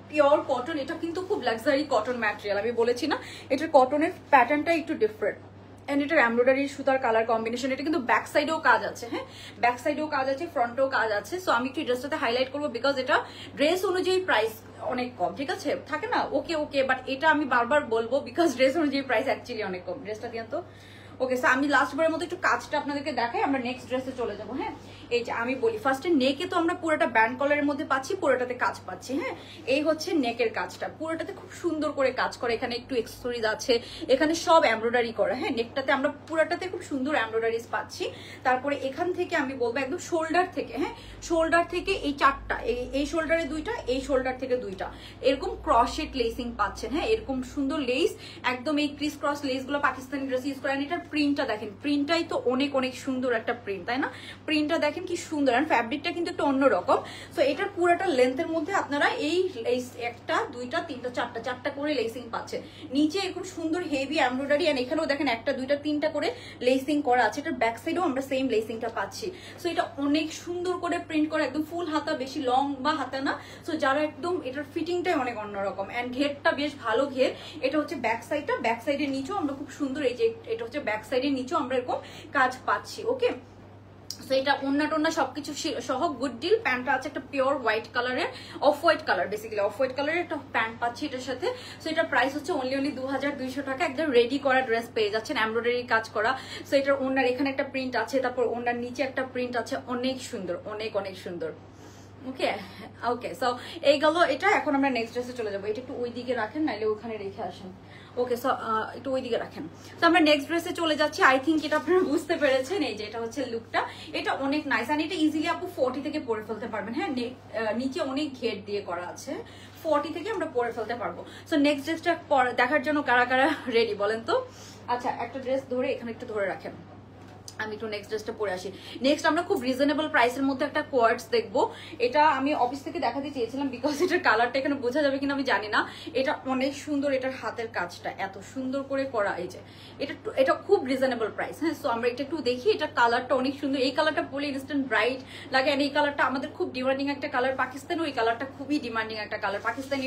পিওর কটন। এটা কিন্তু খুব লাক্সারি কটন ম্যাটেরিয়াল। আমি বলেছি না, এটার কটনের প্যাটার্নটা একটু ডিফারেন্ট। এন্ড এটার এমব্রয়ডারি সুতার কালার কম্বিনেশন। এটা কিন্তু ব্যাক সাইডেও কাজ আছে। হ্যাঁ, ব্যাক সাইডেও কাজ আছে, ফ্রন্টেও কাজ আছে। সো আমি একটু ড্রেসটাতে হাইলাইট করবো বিকজ এটা ড্রেস অনুযায়ী প্রাইস অনেক কম। ঠিক আছে, থাকে না ওকে, বাট এটা আমি বারবার বলবো বিকজ ড্রেস অনুযায়ী প্রাইস অ্যাকচুয়ালি অনেক কম। ড্রেসটা দিয়ে তো ওকে। সো আমি লাস্টবারের মতো একটু কাজটা আপনাদেরকে দেখাই, আমরা নেক্সট ড্রেসে চলে যাবো। হ্যাঁ, এই যে আমি বলি ফার্স্টে নেকে তো আমরা পুরোটা ব্যান্ড কলারের মধ্যে পাচ্ছি, পুরোটাতে কাজ পাচ্ছি। হ্যাঁ, এই হচ্ছে নেকের কাজটা, পুরোটাতে খুব সুন্দর করে কাজ করে। এখানে একটু এক্সেসরিজ আছে, এখানে সব এমব্রয়ডারি করা। হ্যাঁ, নেকটাতে আমরা পুরোটাতে খুব সুন্দর এমব্রয়ডারিজ পাচ্ছি। তারপরে এখান থেকে আমি বলবো একদম শোল্ডার থেকে, হ্যাঁ শোল্ডার থেকে এই 4টা, এই শোল্ডারে 2টা, এই শোল্ডার থেকে 2টা এরকম ক্রসেট লেসিং পাচ্ছেন। হ্যাঁ, এরকম সুন্দর লেস, একদম এই ক্রিস ক্রস লেস গুলো পাকিস্তানি ড্রেস ইউজ করেন। এটার প্রিন্টটা দেখেন, প্রিন্টটাই তো অনেক সুন্দর একটা প্রিন্ট, তাই না? প্রিন্টটা দেখেন কি সুন্দর, আর ফ্যাব্রিকটা কিন্তু একটু অন্যরকম। সো এটার পুরোটা লেন্থের মধ্যে আপনারা এই 1টা 2টা 3টা 4টা করে লেসিং পাচ্ছেন। নিচে এরকম সুন্দর হেভি এমব্রয়ডারি, আর এখানেও দেখেন 1টা 2টা 3টা করে লেসিং করা আছে। এটার ব্যাক সাইডেও আমরা সেম লেসিংটা পাচ্ছি। সো এটা অনেক সুন্দর করে প্রিন্ট করা, একদম ফুল হাতা, বেশি লং বা হাতা না। সো যারা একদম এটার ফিটিংটাই অনেক অন্যরকম, এন্ড ঘেরটা বেশ ভালো ঘের। এটা হচ্ছে ব্যাক সাইডটা, ব্যাক সাইডের নিচেও আমরা খুব সুন্দর, এই যে এটা হচ্ছে ব্যাক সাইডের নিচেও আমরা এরকম কাজ পাচ্ছি। ওকে, সো এটা ওন্না টোন্না সবকিছু সহ গুড ডিল। প্যান্টটা আছে একটা পিওর হোয়াইট কালারের, off white colour, basically off white কালারের একটা প্যান্ট পাচ্ছি এটার সাথে। সো এটার প্রাইস হচ্ছে অনলি 2200 টাকা। একদম রেডি করা ড্রেস পেয়ে যাচ্ছেন, এমব্রয়ডারি কাজ করা। সো এটার ওন্নার এখানে একটা প্রিন্ট আছে, তারপর ওন্নার নিচে একটা প্রিন্ট আছে, অনেক সুন্দর, অনেক সুন্দর। ওকে, সো এই গেল এটা। এখন আমরা নেক্সট ড্রেসে চলে যাবো। এটা একটু ওই দিকে রাখেন, নাইলে ওখানে রেখে আসেন। ওকে, সো একটু ওইদিকে রাখেন। তো আমরা নেক্সট ড্রেসে চলে যাচ্ছি। আই থিঙ্ক এটা আপনারা বুঝতে পেরেছেন, এই যে এটা হচ্ছে লুকটা, এটা অনেক নাইস। আর এটা ইজিলি আপু 40 থেকে পরে ফেলতে পারবেন। হ্যাঁ, নিচে অনেক ঘের দিয়ে করা আছে, 40 থেকে আমরা পরে ফেলতে পারবো। সো নেক্সট ড্রেসটা দেখার জন্য কারা কারা রেডি বলেন তো? আচ্ছা, একটা ড্রেস ধরে এখানে একটু ধরে রাখেন, আমি একটু নেক্সট ড্রেসটা পরে আসি। নেক্সট আমরা খুব রিজনেবল প্রাইসের মধ্যে একটা কোয়ার্টস দেখবো। এটা আমি অফিস থেকে দেখাতে চেয়েছিলাম, বিকজ এটার কালারটা এখানে বোঝা যাবে কিনা আমি জানি না। এটা অনেক সুন্দর, এটার হাতের কাজটা এত সুন্দর করে করা। এই যে এটা খুব রিজনেবল প্রাইস। হ্যাঁ, সো আমরা এটা একটু দেখি। এটা কালারটা অনেক সুন্দর, এই কালারটা বলে ইনস্ট্যান্ট ব্রাইট লাগে। আর এই কালারটা আমাদের খুব ডিমান্ডিং একটা কালার, পাকিস্তানি ওই কালারটা খুবই ডিমান্ডিং একটা কালার। পাকিস্তানি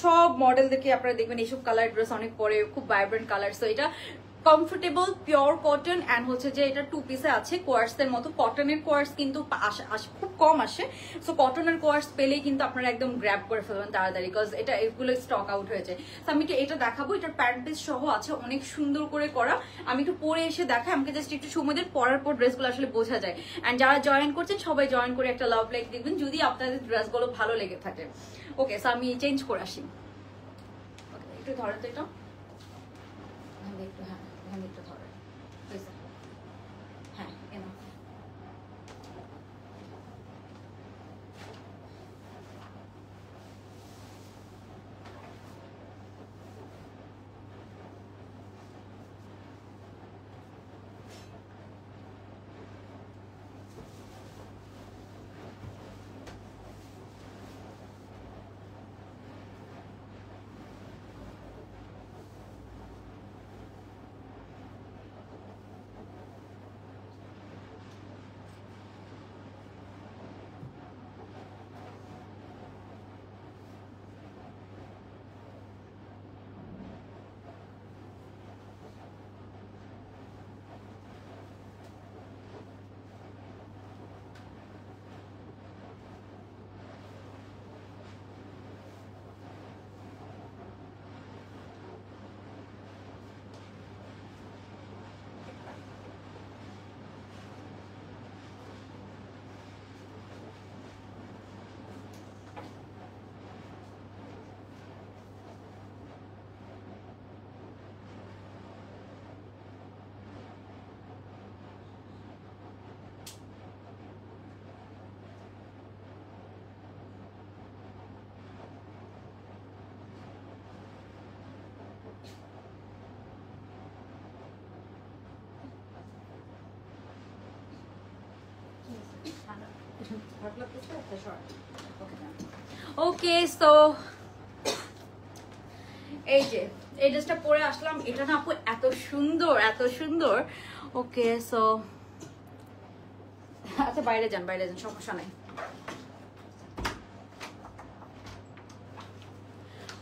সব মডেলদেরকে আপনারা দেখবেন এইসব কালার ড্রেস অনেক পরে, খুব ভাইব্রেন্ট কালার। সো এটা কমফোর্টেবল পিওর কটন, অ্যান্ড হচ্ছে যে এটা 2 পিসে আছে কোয়ার্টস এর মতো। কটনের কোয়ার্টস কিন্তু খুব কম আসে, সো কটনের কোয়ার্টস পেলেই কিন্তু আপনারা একদম গ্র্যাব করে ফেলবেন তাড়াতাড়ি, বিকজ এগুলো স্টক আউট হয়েছে। তো আমি এটা দেখাবো, এটার প্যান্ট পিস সহ আছে, অনেক সুন্দর করে করা। আমি একটু পরে এসে দেখাই, আমাকে জাস্ট একটু সময় দেন, পরার পর ড্রেসগুলো আসলে বোঝা যায়। অ্যান্ড যারা জয়েন করছেন সবাই জয়েন করে একটা লাভ লাইক দেখবেন যদি আপনাদের ড্রেসগুলো ভালো লেগে থাকে। ওকে, সো আমি চেঞ্জ করে আসি। একটু ধরেন তো এটা, একটু, হ্যাঁ একটু ধরে, হ্যাঁ এনা। ওকে, সো এই যে এই ড্রেসটা পরে আসলাম। এটা না আপু এত সুন্দর, এত সুন্দর। ওকে, সো আচ্ছা বাইরে যান, বাইরে যান, সমস্যা নাই।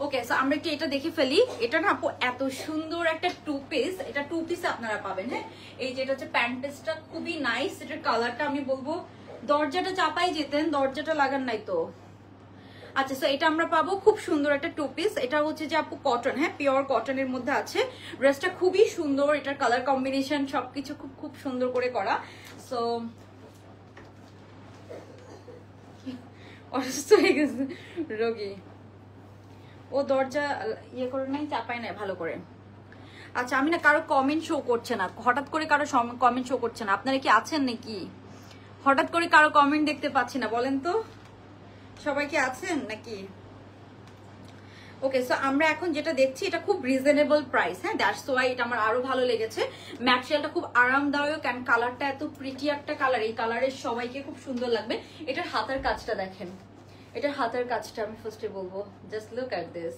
ওকে, সো আমরা একটু এটা দেখে ফেলি। এটা না আপু এত সুন্দর একটা 2 পিস, এটা 2 পিস আপনারা পাবেন। হ্যাঁ, এই যেটা হচ্ছে প্যান্ট পিসটা খুবই নাইস। এটার কালারটা আমি বলবো দরজাটা চাপাই যেতেন, দরজাটা লাগান নাই তো। আচ্ছা, সো এটা আমরা পাবো খুব সুন্দর একটা 2 পিস। এটা হচ্ছে যে আপু কটন, হ্যাঁ পিওর কটনের মধ্যে আছে। ড্রেসটা খুবই সুন্দর, এটার কালার কম্বিনেশন সবকিছু খুব খুব সুন্দর করে করা। সো অসুস্থ হয়ে গেছে রোগী, ও দরজা ইয়ে করে নাই, চাপায় নাই ভালো করে। আচ্ছা, আমি না কারো কমেন্ট শো করছে না, হঠাৎ করে কারো কমেন্ট শো করছে না। আপনারা কি আছেন নাকি? হঠাৎ করে কারো কমেন্ট দেখতে পাচ্ছি না, বলেন তো সবাই কি আছেন নাকি? ওকে, সো আমরা এখন যেটা দেখছি এটা খুব রিজনেবল প্রাইস। হ্যাঁ, দ্যাটস ওয়াই এটা আমার আরো ভালো লেগেছে। ম্যাটেরিয়ালটা খুব আরামদায়ক, অ্যান্ড কালারটা এত প্রিটি একটা কালার, এই কালারের সবাইকে খুব সুন্দর লাগবে। এটার হাতের কাজটা দেখেন, এটার হাতের কাজটা আমি ফার্স্টে বলবো, জাস্ট লুক অ্যাট দিস।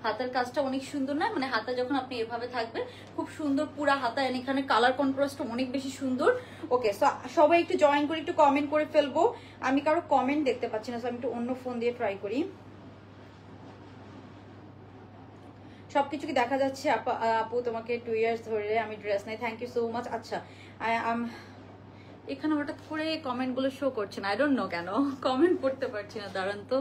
হাতের কাজটা অনেক সুন্দর না, মানে হাতে যখন আপনি এভাবে থাকবেন খুব সুন্দর পুরা হাতা, এখানে কালার কন্ট্রাস্ট অনেক বেশি সুন্দর। ওকে, সো সবাই একটু জয়েন করে একটু কমেন্ট করে ফেলবো। আমি কারো কমেন্ট দেখতে পাচ্ছি না, সো আমি একটু অন্য ফোন দিয়ে ট্রাই করি। সবকিছু কি দেখা যাচ্ছে? আপু তোমাকে 2 ইয়ার্স ধরে আমি ড্রেস নাই, থ্যাংক ইউ সো মাচ। আচ্ছা, এখানে হঠাৎ করে কমেন্ট গুলো শো করছে না, আই ডোন্ট নো কেন কমেন্ট পড়তে পারছি না, দাঁড়ান তো।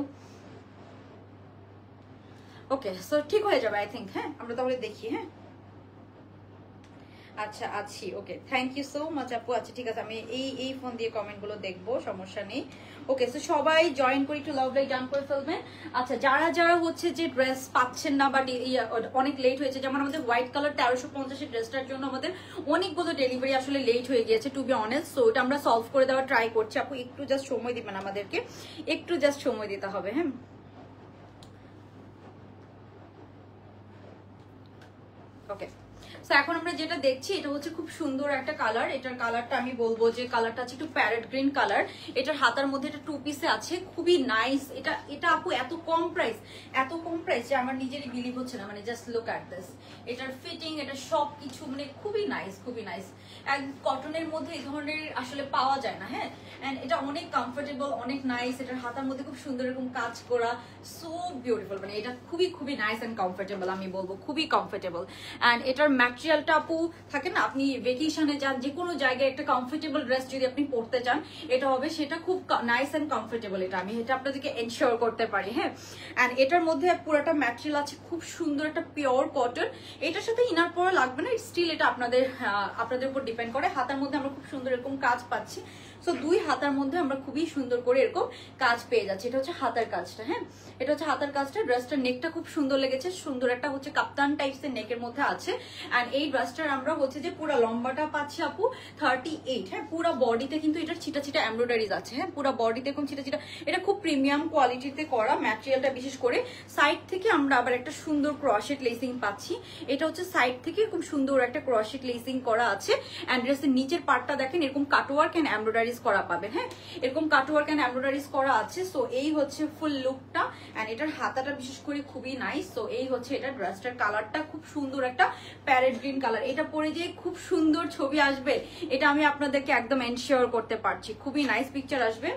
ওকে, সো ঠিক হয়ে যাবে আই থিঙ্ক। হ্যাঁ, আমরা তাহলে দেখি। হ্যাঁ, আচ্ছা আছি, ওকে, থ্যাংক ইউ সো মাচ আপু। আচ্ছা ঠিক আছে, আমি এই ফোন দিয়ে কমেন্ট গুলো দেখবো, সমস্যা নেই। ওকে, তো সবাই জয়েন করে একটু লাভ লাইক ডান করে ফেলবেন। আচ্ছা, যারা যারা হচ্ছে যে ড্রেস পাচ্ছেন না বা অনেক লেট হয়েছে, যেমন আমাদের হোয়াইট কালার 1350 ড্রেসটার জন্য আমাদের অনেকগুলো ডেলিভারি আসলে লেট হয়ে গিয়েছে, টু বি অনেস্ট। সো ওটা আমরা সলভ করে দেওয়ার ট্রাই করছি। আপু একটু জাস্ট সময় দিবেন আমাদেরকে, একটু জাস্ট সময় দিতে হবে। হ্যাঁ, ওকে। তো এখন আমরা যেটা দেখছি এটা হচ্ছে খুব সুন্দর একটা কালার। এটার কালারটা আমি বলবো যে কালারটা আছে একটু প্যারেট গ্রিন কালার। এটার হাতার মধ্যে এটা 2 পিসে আছে, খুবই নাইস। এটা এটা আপু এত কম প্রাইস, এত কম প্রাইস যে আমার নিজেরই বিলিভ হচ্ছে না। মানে জাস্ট লুক অ্যাট দিস, এটার ফিটিং, এটা সব কিছু মানে খুবই নাইস, খুবই নাইস। কটনের মধ্যে এই ধরনের আসলে পাওয়া যায় না। হ্যাঁ, এন্ড এটা অনেক কমফোর্টেবল, অনেক নাইস। এটার হাতার মধ্যে খুব সুন্দর এরকম কাজ করা, সো বিউটিফুল। মানে এটা খুবই খুবই নাইস এন্ড কমফোর্টেবল, আমি বলবো খুবই কমফোর্টেবল। এন্ড এটার ম্যাটেরিয়ালটা আপু থাকে না, আপনি ভেকেশনে যান, যে কোনো জায়গায় একটা কমফোর্টেবল ড্রেস যদি আপনি পরতে চান, এটা হবে সেটা খুব নাইস এন্ড কমফোর্টেবল। এটা আমি এটা আপনাদেরকে এনশিওর করতে পারি। হ্যাঁ, এন্ড এটার মধ্যে পুরোটা ম্যাটেরিয়াল আছে খুব সুন্দর একটা পিওর কটন। এটার সাথে ইনার পরা লাগবে না, স্টিল এটা আপনাদের উপর ডিপেন্ড করে। হাতার মধ্যে আমরা খুব সুন্দর এরকম কাজ পাচ্ছি। সো দুই হাতার মধ্যে আমরা খুবই সুন্দর করে এরকম কাজ পেয়ে যাচ্ছি। এটা হচ্ছে হাতার কাজটা। হ্যাঁ, এটা হচ্ছে হাতার কাজটা। ড্রেসটার নেকটা খুব সুন্দর লেগেছে, সুন্দর একটা হচ্ছে কাপ্তান টাইপস এর নেকের মধ্যে আছে। এন্ড এই ড্রেসটার আমরা হচ্ছে যে পুরো লম্বাটা পাচ্ছি আপু 38। হ্যাঁ, পুরো বডিতে কিন্তু এটার ছিটা ছিটা এমব্রয়ডারিজ আছে। হ্যাঁ, পুরো বডিতে এরকম ছিটা ছিটা, এটা খুব প্রিমিয়াম কোয়ালিটিতে করা ম্যাটেরিয়ালটা। বিশেষ করে সাইড থেকে আমরা আবার একটা সুন্দর ক্রশেট লেসিং পাচ্ছি। এটা হচ্ছে সাইড থেকে এরকম সুন্দর একটা ক্রশেট লেসিং করা আছে। এন্ড ড্রেসের নিচের পার্টটা দেখেন এরকম কাটওয়ার্ক এন্ড এমব্রয়ডারিজ করা পাবেন। হ্যাঁ, এরকম কাটওয়ার্ক এন্ড এমব্রয়ডারিজ করা আছে। সো এই হচ্ছে ফুল লুকটা। এন্ড এটার হাতাটা বিশেষ করে খুবই নাইস। সো এই হচ্ছে এটা ড্রেসটার কালারটা, খুব সুন্দর একটা প্যারেট গ্রিন কালার। এটা পরে যে খুব সুন্দর ছবি আসবে, এটা আমি আপনাদেরকে একদম এনশিওর করতে পারছি। খুবই নাইস পিকচার আসবে।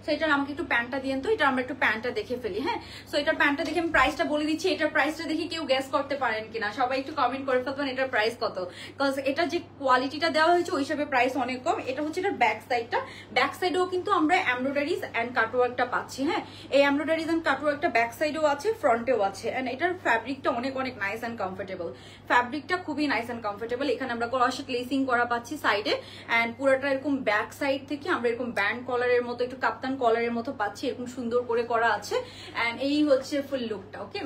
সো এটার আমাকে একটু প্যান্টটা দিয়েন তো, এটা আমরা একটু প্যান্টটা দেখে ফেলি। হ্যাঁ, সো এটার প্যান্টটা দেখে আমি প্রাইসটা বলে দিচ্ছি। এটার প্রাইসটা দেখি কেউ গেস করতে পারেন কিনা, সবাই একটু কমেন্ট করে ফেলবেন এটার প্রাইস কত। বিকজ এটা যে কোয়ালিটিটা দেওয়া হয়েছে ওই হিসাবে প্রাইস অনেক কম। এটা হচ্ছে এটার ব্যাক সাইডটা, ব্যাক সাইডেও কিন্তু আমরা এমব্রয়ডারিজ এন্ড কাটওয়ার্কটা পাচ্ছি। হ্যাঁ, এই এমব্রয়ডারিজ এন্ড কাটওয়ার্কটা ব্যাক সাইডেও আছে, ফ্রন্টেও আছে। এন্ড এটার ফ্যাব্রিকটা অনেক অনেক নাইস এন্ড কমফোর্টেবল। ফ্যাব্রিকটা খুবই নাইস এন্ড কমফোর্টেবল। এখানে আমরা ক্রশেট লেসিং করা পাচ্ছি সাইডে। এন্ড পুরোটা এরকম ব্যাক সাইড থেকে আমরা এরকম ব্যান্ড কলারের মতো, একটু কাপ্তান কলারের মতো পাচ্ছি, এরকম সুন্দর করে করা আছে। এন্ড এই হচ্ছে ফুল লুকটা। ওকে,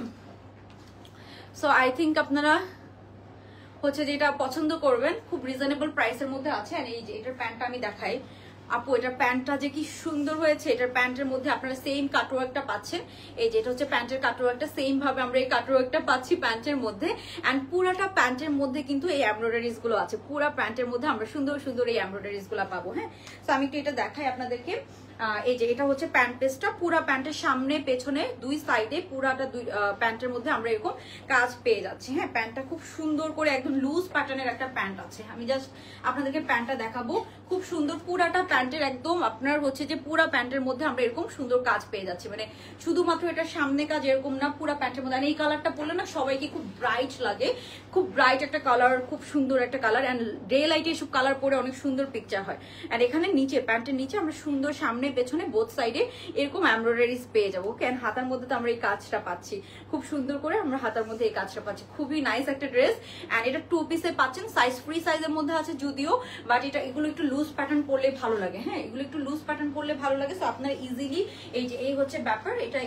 সো আই থিঙ্ক আপনারা হচ্ছে যেটা পছন্দ করবেন, খুব রিজনেবল প্রাইসের মধ্যে আছে। এন্ড এই যে এটার প্যান্টটা আমি দেখাই আপু, এটার প্যান্টটা যে কি সুন্দর হয়েছে। এটার প্যান্টের মধ্যে আপনারা সেম কাটওয়ার্কটা পাচ্ছেন। এই যে এটা হচ্ছে প্যান্টের কাটওয়ার্কটা, সেম ভাবে আমরা এই কাটওয়ার্কটা পাচ্ছি প্যান্টের মধ্যে। এন্ড পুরাটা প্যান্টের মধ্যে কিন্তু এই এমব্রয়ডারিজ গুলো আছে। পুরা প্যান্টের মধ্যে আমরা সুন্দর সুন্দর এই এমব্রয়ডারিজ গুলো পাবো। হ্যাঁ, তো আমি একটু এটা দেখাই আপনাদেরকে। এই যে এটা হচ্ছে প্যান্ট পেজটা, পুরা প্যান্টের সামনে পেছনে দুই সাইডে পুরাটা প্যান্টের মধ্যে আমরা এরকম কাজ পেয়ে যাচ্ছি। হ্যাঁ, প্যান্টটা খুব সুন্দর করে একদম লুজ প্যাটার্নের একটা প্যান্ট আছে। আমি জাস্ট আপনাদেরকে প্যান্টটা দেখাবো, খুব সুন্দর পুরাটা প্যান্টের একদম আপনার হচ্ছে যে পুরা প্যান্টের মধ্যে আমরা এরকম সুন্দর কাজ পেয়ে যাচ্ছি। মানে শুধুমাত্র এটা সামনে কাজ এরকম না, পুরা প্যান্টের মধ্যে। আর এই কালারটা পরলে না সবাইকে খুব ব্রাইট লাগে, খুব ব্রাইট একটা কালার, খুব সুন্দর একটা কালার। এন্ড ডে লাইটে এসব কালার পরে অনেক সুন্দর পিকচার হয়। আর এখানে নিচে প্যান্টের নিচে আমরা সুন্দর সামনে পেছনে বোথ সাইডে এরকম এমব্রয়ডারিজ পেয়ে যাবো। ওকে, এন্ড হাতার মধ্যে তো আমরা এই কাজটা পাচ্ছি, খুব সুন্দর করে আমরা হাতার মধ্যে এই কাজটা পাচ্ছি। খুবই নাইস একটা ড্রেস। এন্ড এটা 2 পিসে পাচ্ছেন, সাইজ ফ্রি সাইজের মধ্যে আছে যদিও, বাট এটা এগুলো একটু লুজ প্যাটার্ন পরলে ভালো লাগে। হ্যাঁ, এগুলো একটু লুজ প্যাটার্ন পরলে ভালো লাগে। সো আপনারা ইজিলি এই যে এই হচ্ছে ব্যাপার, এটা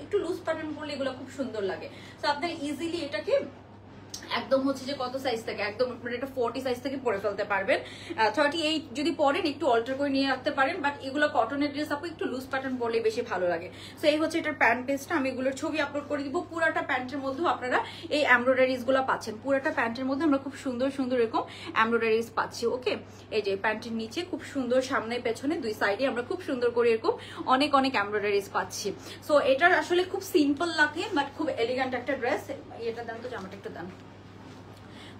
একটু লুজ প্যাটার্ন পরলে এগুলো খুব সুন্দর লাগে। সো আপনারা ইজিলি এটাকে একদম হচ্ছে যে কত সাইজ থেকে একদম এটা 40 সাইজ থেকে পরে ফেলতে পারবেন। 38 যদি পরেন একটু অল্টার করে নিয়ে রাখতে পারেন, বাট এগুলো কটনের ড্রেস আপু একটু লুজ প্যাটার্ন পরলে বেশি ভালো লাগে। সো এই হচ্ছে এটার প্যান্ট পেজটা, আমি এগুলোর ছবি আপলোড করে দিব। পুরাটা প্যান্টের মধ্যেও আপনারা এই এমব্রয়ডারিজ গুলো পাচ্ছেন। পুরাটা প্যান্টের মধ্যে আমরা খুব সুন্দর সুন্দর এরকম এমব্রয়ডারিজ পাচ্ছি। ওকে, এই যে প্যান্টের নিচে খুব সুন্দর সামনে পেছনে দুই সাইডে আমরা খুব সুন্দর করে এরকম অনেক অনেক এমব্রয়ডারিজ পাচ্ছি। সো এটার আসলে খুব সিম্পল লাগে বাট খুব এলিগেন্ট একটা ড্রেস। এটা দেন তো, জামাটা একটু দেন।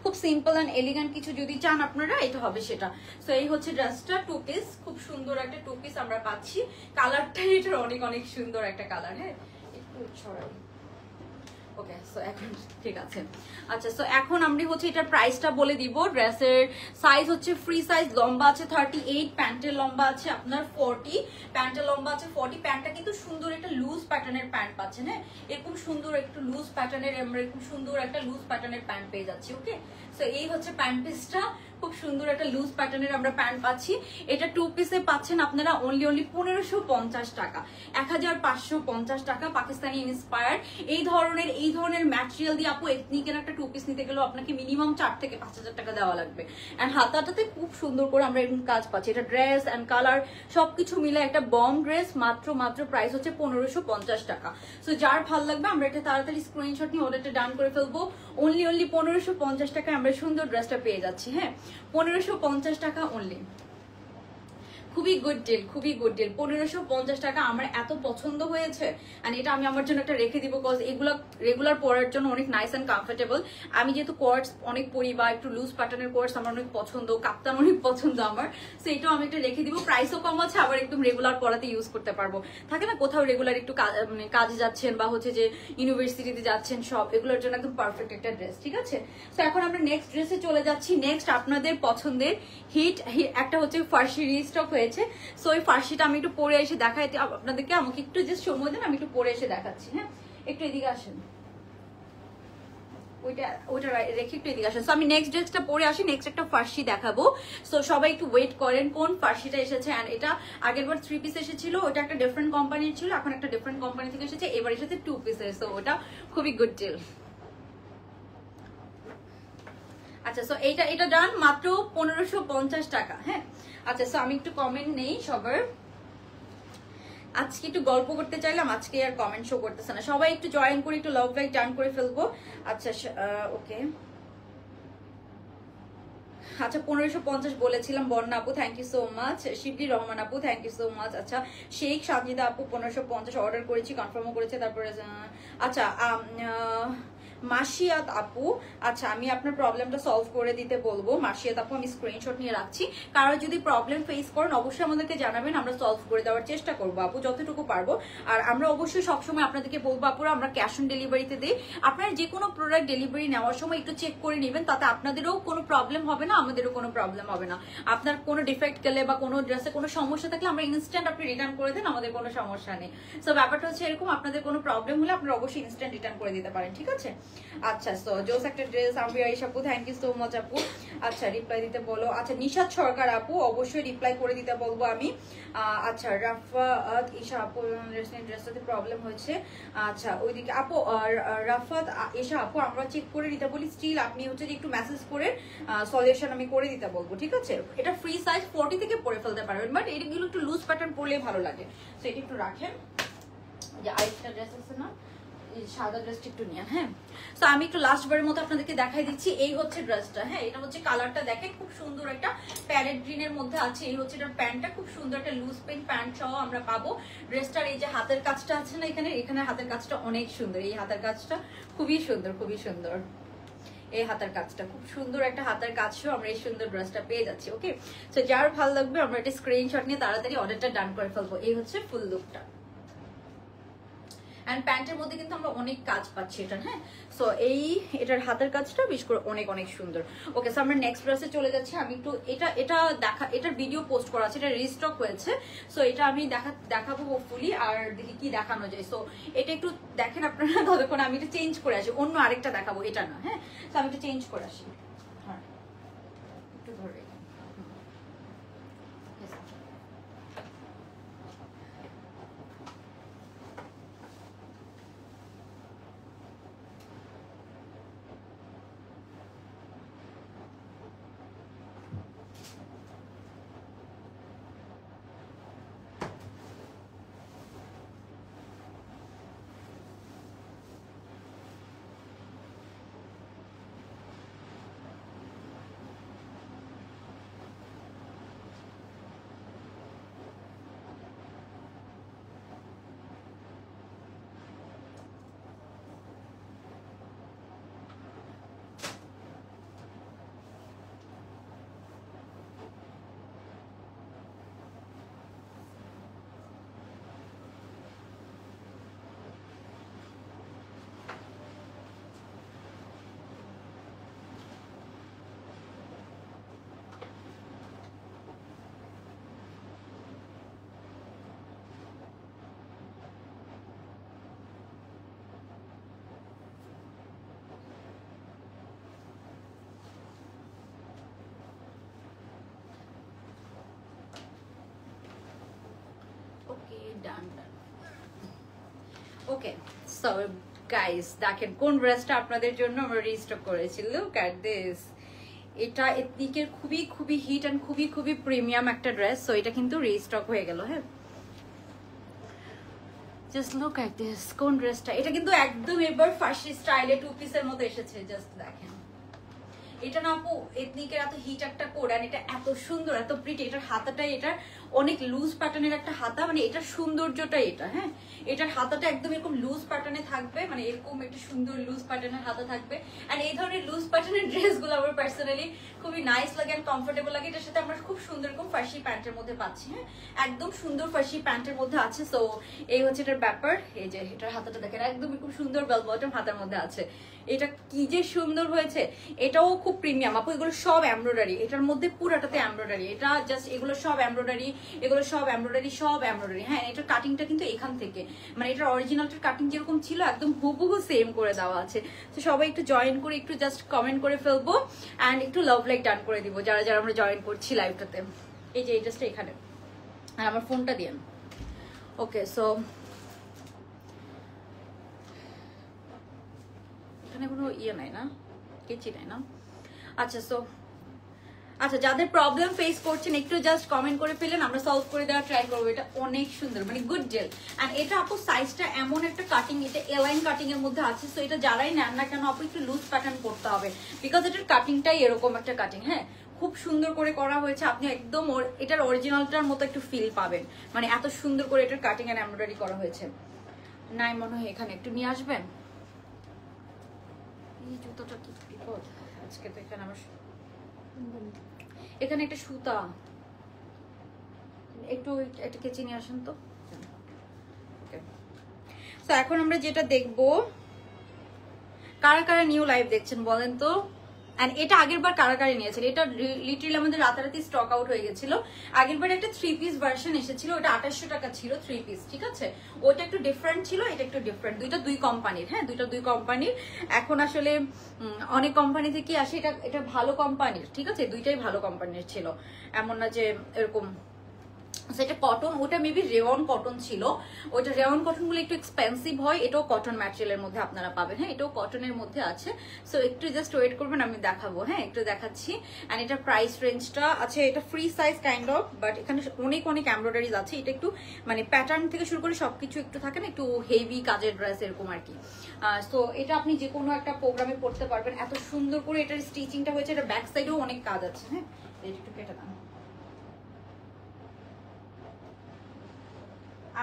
খুব সিম্পল এন্ড এলিগেন্ট কিছু যদি চান আপনারা, এটা হবে সেটা। সো এই হচ্ছে ড্রেসটা, 2 পিস, খুব সুন্দর একটা 2 পিস আমরা পাচ্ছি। কালারটা এটার অনেক অনেক সুন্দর একটা কালার। হ্যাঁ, একটু ছড়াই, ওকে সো এখন ঠিক আছে। আচ্ছা সো এখন আমরা হচ্ছে এটার প্রাইসটা বলে দিব। ড্রেসের সাইজ হচ্ছে ফ্রি সাইজ, লম্বা আছে 38, প্যান্টের লম্বা আছে আপনার 40, প্যান্টের লম্বা আছে 40। প্যান্টটা কিন্তু সুন্দর একটা লুজ প্যাটার্নের প্যান্ট পাচ্ছেন, হ্যাঁ এরকম সুন্দর একটু লুজ প্যাটার্নের, আমরা এরকম সুন্দর একটা লুজ প্যাটার্নের প্যান্ট পেয়ে যাচ্ছি। ওকে সো এই হচ্ছে প্যান্ট পিসটা, খুব সুন্দর একটা লুজ প্যাটার্নের আমরা প্যান্ট পাচ্ছি। এটা 2 পিসে পাচ্ছেন আপনারা অনলি 1550 টাকা, 1550 টাকা, পাকিস্তানি ইন্সপায়ার্ড। এই ধরনের ম্যাটেরিয়াল দিয়ে আপু এথনিকের একটা 2 পিস নিতে গেলেও আপনাকে মিনিমাম 4 থেকে 5000 টাকা দেওয়া লাগবে। এন্ড হাতাটাতে খুব সুন্দর করে আমরা এরকম কাজ পাচ্ছি। এটা ড্রেস এন্ড কালার সবকিছু মিলে একটা বম ড্রেস, মাত্র প্রাইস হচ্ছে 1550 টাকা। সো যার ভালো লাগবে আমরা এটা তাড়াতাড়ি স্ক্রিনশট নিয়ে অর্ডারটা ডান করে ফেলবো। অনলি 1550 টাকায় আমরা সুন্দর ড্রেসটা পেয়ে যাচ্ছি। হ্যাঁ 1550 টাকা অনলি, খুবই গুড ডিল, খুবই গুড ডিল। 1550 টাকা আমার এত পছন্দ হয়েছে, এন্ড এটা আমি আমার জন্য একটা রেখে দিব, বিকজ এগুলো রেগুলার পরার জন্য অনেক নাইস এন্ড কমফোর্টেবল। আমি যেহেতু কোয়ার্টস অনেক পরি বা একটু লুজ প্যাটার্নের কোয়ার্টস আমার অনেক পছন্দ, কাপ্তান অনেক পছন্দ আমার, সো এটাও আমি একটা রেখে দিব। প্রাইসও কম আছে, আবার একদম রেগুলার পরাতে ইউজ করতে পারবো। থাকে না কোথাও রেগুলার একটু মানে কাজে যাচ্ছেন বা হচ্ছে যে ইউনিভার্সিটিতে যাচ্ছেন, সব এগুলোর জন্য একদম পারফেক্ট একটা ড্রেস। ঠিক আছে সো এখন আমরা নেক্সট ড্রেসে চলে যাচ্ছি। নেক্সট আপনাদের পছন্দের হিট একটা হচ্ছে ফার্সি রিস্টক হয়েছে। সো এই ফার্সিটা আমি একটু পরে এসে দেখাই আপনাদেরকে, আমাকে একটু জাস্ট সময় দেন, আমি একটু পরে এসে দেখাচ্ছি। হ্যাঁ একটু এদিকে আসেন, ওইটা রেখে একটু এদিকে আসেন। সো আমি নেক্সট ড্রেসটা পরে আসি, নেক্সট একটা ফার্সি দেখাবো। সো সবাই একটু ওয়েট করেন কোন ফার্সিটা এসেছে। এন্ড এটা আগের বার 3 পিস এসেছিল, ওটা একটা ডিফারেন্ট কোম্পানির ছিল, এখন একটা ডিফারেন্ট কোম্পানি থেকে এসেছে, এবার এসেছে 2 পিসের। সো ওটা খুবই গুড ডিল। আচ্ছা সো এটা ডান, মাত্র 1550 টাকা। হ্যাঁ আচ্ছা সো আমি একটু কমেন্ট নেই সবার, আজকে একটু গল্প করতে চাইলাম, আজকে আর কমেন্ট শো করতেছে না। সবাই একটু জয়েন করে একটু লাভ লাইক ডান করে ফেলবো। আচ্ছা ওকে আচ্ছা 1550 বলেছিলাম। বন্যা আপু থ্যাংক ইউ সো মাচ। শিবলি রহমান আপু থ্যাংক ইউ সো মাচ। আচ্ছা শেখ সাজিদা আপু 1550 অর্ডার করেছি, কনফার্মও করেছে। তারপরে আচ্ছা মাসিয়াত আপু, আচ্ছা আমি আপনার প্রবলেমটা সলভ করে দিতে বলবো। মাসিয়াত আপু আমি স্ক্রিনশট নিয়ে রাখছি, কারো যদি প্রবলেম ফেস করেন অবশ্যই আমাদেরকে জানাবেন, আমরা সলভ করে দেওয়ার চেষ্টা করবো আপু যতটুকু পারবো। আর আমরা অবশ্যই সবসময় আপনাদেরকে বলবো আপুরা আমরা ক্যাশ অন ডেলিভারিতে দিই। আপনারা যে কোনো প্রোডাক্ট ডেলিভারি নেওয়ার সময় একটু চেক করে নেবেন, তাতে আপনাদেরও কোনো প্রবলেম হবে না, আমাদেরও কোনো প্রবলেম হবে না। আপনার কোনো ডিফেক্ট গেলে বা কোনো ড্রেসে কোনো সমস্যা থাকলে আমরা ইনস্ট্যান্ট আপনি রিটার্ন করে দেন, আমাদের কোনো সমস্যা নেই। সো ব্যাপারটা হচ্ছে এরকম, আপনাদের কোনো প্রবলেম হলে আপনারা অবশ্যই ইনস্ট্যান্ট রিটার্ন করে দিতে পারেন। ঠিক আছে আচ্ছা সো জোস একটা ড্রেস আমি আয়েশা আপু থ্যাংক ইউ সো মাচ আপু। আচ্ছা রিপ্লাই দিতে বলো। আচ্ছা নিশাদ সরকার আপু অবশ্যই রিপ্লাই করে দিতে বলবো আমি। আচ্ছা রাফাত ঈশা আপু ড্রেসটাতে প্রবলেম হয়েছে। আচ্ছা ওইদিকে আপু রাফাত ঈশা আপু আমরা চেক করে দিতে বলি, স্টিল আপনি হচ্ছে যে একটু মেসেজ করে সলিউশন আমি করে দিতে বলবো। ঠিক আছে এটা ফ্রি সাইজ 40 থেকে পরে ফেলতে পারবেন, বাট এগুলো একটু লুজ প্যাটার্ন পরলে ভালো লাগে। তো এটা একটু রাখেন, যে আরেকটা ড্রেস আছে না সাদা ড্রেসটা একটু নিয়ে। হ্যাঁ তো আমি একটু লাস্ট বারের মতো আপনাদেরকে দেখাই দিচ্ছি। এই হচ্ছে ড্রেসটা, হ্যাঁ এটা হচ্ছে কালারটা দেখেন খুব সুন্দর একটা প্যারেট গ্রিনের মধ্যে আছে। এই হচ্ছে এটার প্যান্টটা, খুব সুন্দর একটা লুজ প্যান্ট সহ আমরা পাবো। ড্রেসটার এই যে হাতের কাজটা আছে না এখানে হাতের কাজটা অনেক সুন্দর, এই হাতের কাজটা খুবই সুন্দর, খুবই সুন্দর। এই হাতের কাজটা খুব সুন্দর একটা হাতের কাজ সহ আমরা এই সুন্দর ড্রেসটা পেয়ে যাচ্ছি। ওকে তো যার ভালো লাগবে আমরা একটা স্ক্রিনশট নিয়ে তাড়াতাড়ি অর্ডারটা ডান করে ফেলবো। এই হচ্ছে ফুল লুকটা, এন্ড প্যান্টের মধ্যে কিন্তু আমরা অনেক কাজ পাচ্ছি এটা। হ্যাঁ সো এটার হাতের কাজটা বিশেষ করে অনেক অনেক সুন্দর। ওকে সো আমরা নেক্সট ড্রেসে চলে যাচ্ছি। আমি একটু এটার ভিডিও পোস্ট করা আছে, এটা রিস্টক হয়েছে। সো এটা আমি দেখাবো হোপফুলি, আর দেখি কি দেখানো যায়। সো এটা একটু দেখেন আপনারা, ততক্ষণ আমি এটা চেঞ্জ করে আসি, অন্য আরেকটা দেখাবো, এটা না। হ্যাঁ তো আমি এটা চেঞ্জ করে আসি। হ্যাঁ একটু ধরে ডান ডান। ওকে সো গাইস দেখেন কোন ড্রেসটা আপনাদের জন্য আমরা রিস্টক করেছি। লুক এট দিস, এটা এথনিকের খুবই খুবই হিট অ্যান্ড খুবই খুবই প্রিমিয়াম একটা ড্রেস। সো এটা কিন্তু রিস্টক হয়ে গেল। হ্যাঁ জাস্ট লুক এট দিস, কোন ড্রেসটা, এটা কিন্তু একদম এবার ফার্সি স্টাইলে টু পিসের মতো এসেছে। জাস্ট দেখেন এটা না আপু এথনিকের এত হিট একটা কোড, আর এটা এত সুন্দর এত প্রিটি। এটার হাতাটাই এটার অনেক লুজ প্যাটার্নের একটা হাতা, মানে এটার সৌন্দর্যটাই এটা। হ্যাঁ এটার হাতাটা একদম এরকম লুজ প্যাটার্নে থাকবে, মানে এরকম একটা সুন্দর লুজ প্যাটার্নের হাতা থাকবে। এন্ড এই ধরনের লুজ প্যাটার্নের ড্রেসগুলো আমার পার্সোনালি খুবই নাইস লাগে এন্ড কমফোর্টেবল লাগে। এটার সাথে আমরা খুব সুন্দর এরকম ফার্সি প্যান্টের মধ্যে পাচ্ছি। হ্যাঁ একদম সুন্দর ফার্সি প্যান্টের মধ্যে আছে। সো এই হচ্ছে এটার ব্যাপার। এই যে এটার হাতাটা দেখেন একদম খুব সুন্দর বেল বটম হাতার মধ্যে আছে। এটা কি যে সুন্দর হয়েছে, এটাও খুব প্রিমিয়াম আপু। এগুলো সব এমব্রয়ডারি, এটার মধ্যে পুরাটাতে এমব্রয়ডারি। এটা জাস্ট এগুলো সব এমব্রয়ডারি, এগুলো সব এমব্রয়ডারি, সব এমব্রয়ডারি। হ্যাঁ এটার কাটিংটা কিন্তু এখান থেকে, মানে এটার অরিজিনালটার কাটিং যেরকম ছিল একদম হুবহু সেম করে দেওয়া আছে। তো সবাই একটু জয়েন করে একটু জাস্ট কমেন্ট করে ফেলবো অ্যান্ড একটু লাভ লাইক ডান করে দিব যারা যারা আমরা জয়েন করছি লাইভটাতে। এই যে এই ড্রেসটা এখানে, আর আমার ফোনটা দিয়েন। ওকে সো এখানে কোনো ইয়ে নাই না, কেচি নাই না। আচ্ছা সো আচ্ছা যাদের প্রবলেম ফেস করছেন একটু জাস্ট কমেন্ট করে ফেলেন, আমরা সলভ করে দেওয়ার ট্রাই করবো। এটা অনেক সুন্দর, মানে গুড জেল। এন্ড এটা আপু সাইজটা এমন একটা কাটিং, এটা এলাইন কাটিং এর মধ্যে আছে। সো এটা যারাই নেন না কেন আপু একটু লুজ প্যাটার্ন করতে হবে, বিকজ এটার কাটিংটাই এরকম একটা কাটিং। হ্যাঁ খুব সুন্দর করে করা হয়েছে, আপনি একদম এটার অরিজিনালটার মতো একটু ফিল পাবেন, মানে এত সুন্দর করে এটার কাটিং এন্ড এমব্রয়ডারি করা হয়েছে। নাই মনে হয় এখানে একটু নিয়ে আসবেন। এই জুতোটা কি বিপদ আজকে, তো এখানে আমার এখানে একটা সুতা, একটু একটা কেচি নিয়ে আসেন তো। তো এখন আমরা যেটা দেখবো, কারা কারা নিউ লাইভ দেখছেন বলেন তো। এন্ড এটা আগের বার কারা কারা নিয়েছিল, এটা লিটারালি আমাদের রাতারাতি স্টক আউট হয়ে গেছিল। আগের বার একটা 3 পিস ভার্সন এসেছিল, ওটা 2800 টাকা ছিল 3 পিস, ঠিক আছে। ওটা একটু ডিফারেন্ট ছিল, এটা একটু ডিফারেন্ট। দুইটা দুই কোম্পানির। হ্যাঁ দুইটা দুই কোম্পানির। এখন আসলে অনেক কোম্পানি থেকে আসে, এটা এটা ভালো কোম্পানির, ঠিক আছে। দুইটাই ভালো কোম্পানির ছিল, এমন না যে এরকম। সেটা কটন, ওটা মেবি রেওন কটন ছিল। ওটা রেওন কটন গুলো একটু এক্সপেন্সিভ হয়, এটাও কটন ম্যাটেরিয়ালের মধ্যে আপনারা পাবেন। হ্যাঁ এটাও কটনের মধ্যে আছে। সো একটু জাস্ট ওয়েট করবেন, আমি দেখাবো। হ্যাঁ একটু দেখাচ্ছি। এন্ড এটা প্রাইস রেঞ্জটা আছে, এটা free size kind of, but এখানে অনেক অনেক এমব্রয়ডারিজ আছে। এটা একটু মানে প্যাটার্ন থেকে শুরু করে সবকিছু একটু থাকে না, একটু হেভি কাজের ড্রেস এরকম আর কি। সো এটা আপনি যে কোনো একটা প্রোগ্রামে পড়তে পারবেন, এত সুন্দর করে এটার স্টিচিংটা হয়েছে। এটা ব্যাক সাইডেও অনেক কাজ আছে। হ্যাঁ একটু কেটে দাম,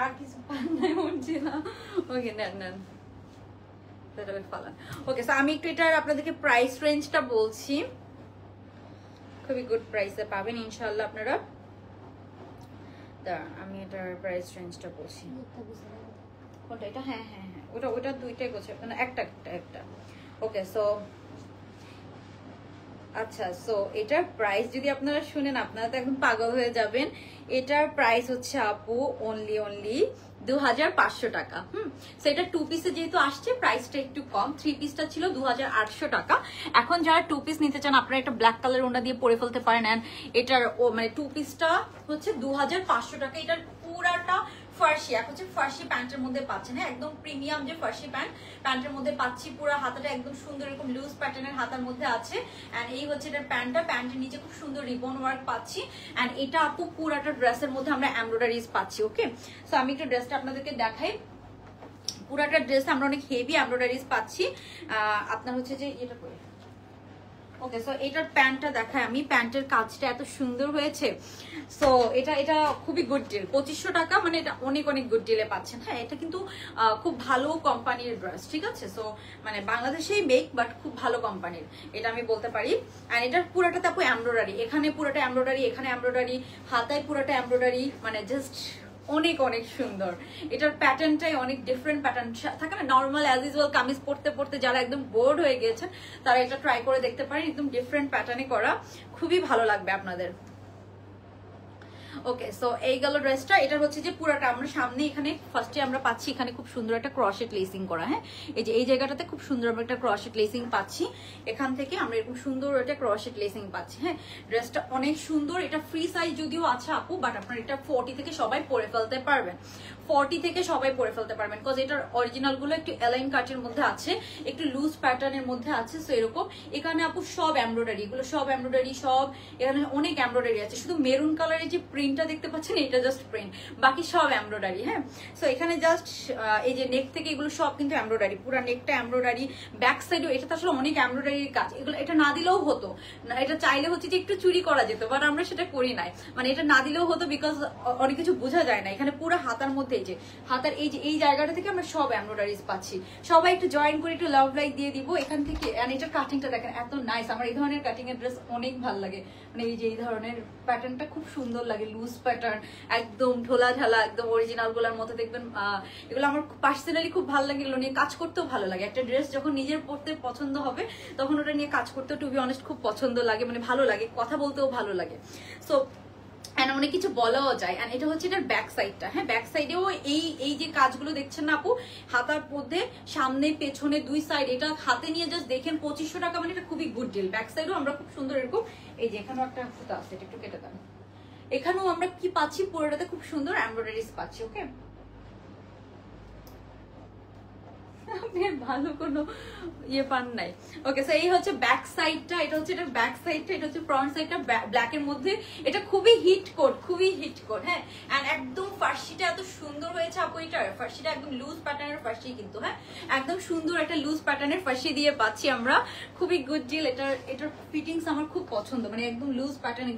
আর কিছু পান্নায় উঠছে না। ওকে নেন নেন, ওকে সো আমি একটু এটার আপনাদেরকে প্রাইস রেঞ্জটা বলছি। খুবই গুড প্রাইসে পাবেন ইনশাআল্লাহ আপনারা। দাঁড়ান আমি এটার প্রাইস রেঞ্জটা বলছি। কোনটা এটা? হ্যাঁ হ্যাঁ হ্যাঁ ওটা ওটা দুইটাই গোছে, মানে একটা একটা একটা। ওকে সো আচ্ছা সো এটার প্রাইস যদি আপনারা শুনেন আপনারা তো একদম পাগল হয়ে যাবেন। এটার প্রাইস হচ্ছে আপু অনলি 2500 টাকা। সেটা 2 পিসে যেহেতু আসছে প্রাইসটা একটু কম। 3 পিসটা ছিল 2800 টাকা। এখন যারা 2 পিস নিতে চান আপনারা একটা ব্ল্যাক কালার ওনা দিয়ে পরে ফেলতে পারেন। এন্ড এটার মানে 2 পিসটা হচ্ছে 2500 টাকা। এটার পুরাটা ফার্সি, এখন হচ্ছে ফার্সি প্যান্টের মধ্যে পাচ্ছেন। হ্যাঁ একদম প্রিমিয়াম যে ফার্সি প্যান্টের মধ্যে পাচ্ছি। পুরো হাতাটা একদম সুন্দর এরকম লুজ প্যাটার্নের হাতার মধ্যে আছে। এন্ড এই হচ্ছে এটার প্যান্টের নিচে খুব সুন্দর রিবন ওয়ার্ক পাচ্ছি। এন্ড এটা আপু পুরাটা ড্রেসের মধ্যে আমরা এমব্রয়ডারিজ পাচ্ছি। ওকে সো আমি একটু ড্রেসটা আপনাদেরকে দেখাই। পুরাটা ড্রেস আমরা অনেক হেভি এমব্রয়ডারিজ পাচ্ছি। আপনার হচ্ছে যে এটা করে ওকে সো এটার প্যান্টটা দেখায় আমি। প্যান্টের কাজটা এত সুন্দর হয়েছে। সো এটা এটা খুবই গুড ডিল। 2500 টাকা, মানে এটা অনেক অনেক গুড ডিলে পাচ্ছেন। হ্যাঁ এটা কিন্তু খুব ভালো কোম্পানির ড্রেস, ঠিক আছে। সো মানে বাংলাদেশেই মেক, বাট খুব ভালো কোম্পানির, এটা আমি বলতে পারি। আর এটার পুরোটাতে আপু এমব্রয়ডারি, এখানে পুরোটা এমব্রয়ডারি, এখানে এমব্রয়ডারি, হাতায় পুরোটা এমব্রয়ডারি, মানে জাস্ট অনেক অনেক সুন্দর। এটার প্যাটার্নটাই অনেক ডিফারেন্ট প্যাটার্ন থাকে না, নর্মাল অ্যাজ ইউজুয়াল কামিজ পরতে পরতে যারা একদম বোর্ড হয়ে গিয়েছেন তারা এটা ট্রাই করে দেখতে পারেন। একদম ডিফারেন্ট প্যাটার্নে করা, খুবই ভালো লাগবে আপনাদের। ওকে সো এই গেল ড্রেসটা। এটা হচ্ছে যে পুরাটা আমরা সামনে এখানে ফার্স্টে আমরা পাচ্ছি এখানে খুব সুন্দর একটা ক্রশেট লেসিং করা। হ্যাঁ এই যে এই জায়গাটাতে খুব সুন্দর আমরা একটা ক্রশেট লেসিং পাচ্ছি। এখান থেকে আমরা এরকম সুন্দর একটা ক্রশেট লেসিং পাচ্ছি। হ্যাঁ ড্রেসটা অনেক সুন্দর। এটা ফ্রি সাইজ যদিও আছে আপু, বাট আপনার এটা 40 থেকে সবাই পরে ফেলতে পারবেন। 40 থেকে সবাই পরে ফেলতে পারবেন, বিকজ এটার অরিজিনাল গুলো একটু এলাইন কাটের মধ্যে আছে, একটু লুজ প্যাটার্নের মধ্যে আছে। সো এরকম এখানে আপু সব এমব্রয়ডারি, এগুলো সব এমব্রয়ডারি, সব এখানে অনেক এমব্রয়ডারি আছে। শুধু মেরুন কালারের যে প্রিন্টটা দেখতে পাচ্ছেন এটা জাস্ট প্রিন্ট, বাকি সব এমব্রয়ডারি। হ্যাঁ, সো এখানে জাস্ট এই যে নেক থেকে এগুলো সব কিন্তু এমব্রয়ডারি, পুরো নেকটা এমব্রয়ডারি, ব্যাক সাইডও এটা তো আসলে অনেক এমব্রয়ডারির কাজ। এগুলো এটা না দিলেও হতো, এটা চাইলে হচ্ছে যে একটু চুরি করা যেত, বাট আমরা সেটা করি নাই। মানে এটা না দিলেও হতো, বিকজ অনেক কিছু বোঝা যায় না। এখানে পুরো হাতার মধ্যে এই যে হাতার এই জায়গাটা থেকে আমরা সব এমব্রয়ডারিজ পাচ্ছি। সবাই একটু জয়েন করে একটু লাভ লাইক দিয়ে দিব এখান থেকে। এটার কাটিংটা দেখেন এত নাইস, আমার এই ধরনের কাটিং এর ড্রেস অনেক ভালো লাগে। মানে এই যে এই ধরনের প্যাটার্নটা খুব সুন্দর লাগে, লুজ প্যাটার্ন, একদম ঢোলা ঢালা, একদম অরিজিনাল গুলার মতো দেখবেন। এগুলো আমার পার্সোনালি খুব ভালো লাগে, এগুলো নিয়ে কাজ করতেও ভালো লাগে। একটা ড্রেস যখন নিজের পরতে পছন্দ হবে তখন ওটা নিয়ে কাজ করতেও টু বি অনেস্ট খুব পছন্দ লাগে, মানে ভালো লাগে, কথা বলতেও ভালো লাগে। সো অনেক কিছু বলাও যায়। এটা হচ্ছে এটার ব্যাক সাইডটা। হ্যাঁ, ব্যাক সাইডেও এই যে কাজগুলো দেখছেন না আপু, হাতার মধ্যে সামনে পেছনে দুই সাইড, এটা হাতে নিয়ে জাস্ট দেখেন 2500 টাকা, মানে এটা খুবই গুড ডিল। ব্যাক সাইডেও আমরা খুব সুন্দর এরকম, এই যে এখানেও একটা সুতা আছে, এটা একটু কেটে দেন। এখানেও আমরা কি পাচ্ছি, পুরোটাতে খুব সুন্দর এমব্রয়ডারিজ পাচ্ছি। ওকে, ভালো কোনো ইয়ে পান নাই। ওকে, সো এই হচ্ছে ব্যাক সাইডটা, এটা হচ্ছে এটার ব্যাক সাইডটা, এটা হচ্ছে ফ্রন্ট সাইডটা ব্ল্যাক এর মধ্যে। এটা খুবই হিট কোড, খুবই হিট কোড। হ্যাঁ, এন্ড একদম ফার্সিটা এত সুন্দর হয়েছে আপু, এটার ফার্সিটা একদম লুজ প্যাটার্নের ফার্সি কিন্তু। হ্যাঁ, একদম সুন্দর একটা লুজ প্যাটার্নের ফার্সি দিয়ে পাচ্ছি আমরা, খুবই গুড ডিল। এটার ফিটিংস আমার খুব পছন্দ, মানে একদম লুজ প্যাটার্ন,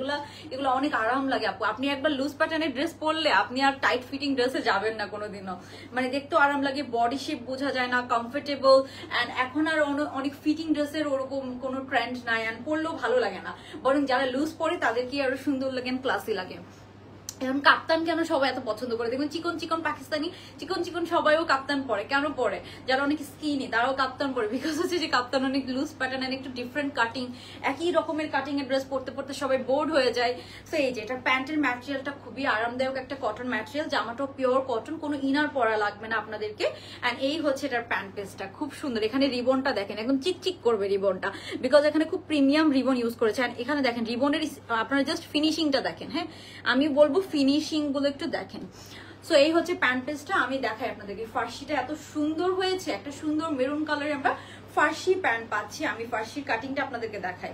এগুলো অনেক আরাম লাগে আপু। আপনি একবার লুজ প্যাটার্নের ড্রেস পরলে আপনি আর টাইট ফিটিং ড্রেসে যাবেন না কোনোদিনও, মানে দেখতেও আরাম লাগে, বডি শেপ বোঝা যায় না, কমফোর্টেবল। এন্ড এখন আর অনেক ফিটিং ড্রেসের ওরকম কোনো ট্রেন্ড নাই, এন্ড পরলেও ভালো লাগে না, বরং যারা লুজ পরে তাদের কি আরো সুন্দর লাগে, ক্লাসি লাগে। এখন কাপ্তান কেন সবাই এত পছন্দ করে, দেখবেন চিকন চিকন পাকিস্তানি চিকন চিকন সবাইও কাপ্তান পরে, কেন পরে? যারা অনেক স্কিনি তারাও কাপ্তান পরে, বিকজ হচ্ছে যে কাপ্তান অনেক লুজ প্যাটার্ন, একটু ডিফারেন্ট কাটিং, একই রকমের কাটিং এর ড্রেস পরতে পরতে সবাই বোর্ড হয়ে যায়। সো এই যে এটা প্যান্টের ম্যাটেরিয়ালটা খুবই আরামদায়ক, একটা কটন ম্যাটেরিয়াল, জামাটাও পিওর কটন, কোনো ইনার পরা লাগবে না আপনাদেরকে। এন্ড এই হচ্ছে এটার প্যান্ট পিসটা, খুব সুন্দর। এখানে রিবনটা দেখেন, একদম চিকচিক করবে রিবনটা, বিকজ এখানে খুব প্রিমিয়াম রিবন ইউজ করেছে। এন্ড এখানে দেখেন রিবনের আপনারা জাস্ট ফিনিশিংটা দেখেন। হ্যাঁ, আমি বলবো ফিনিশিং গুলো একটু দেখেন। সো এই হচ্ছে প্যান্ট পিসটা, আমি দেখাই আপনাদেরকে। ফার্সিটা এত সুন্দর হয়েছে, একটা সুন্দর মেরুন কালারে আমরা ফার্সি প্যান্ট পাচ্ছি। আমি ফার্সির কাটিংটা আপনাদেরকে দেখাই,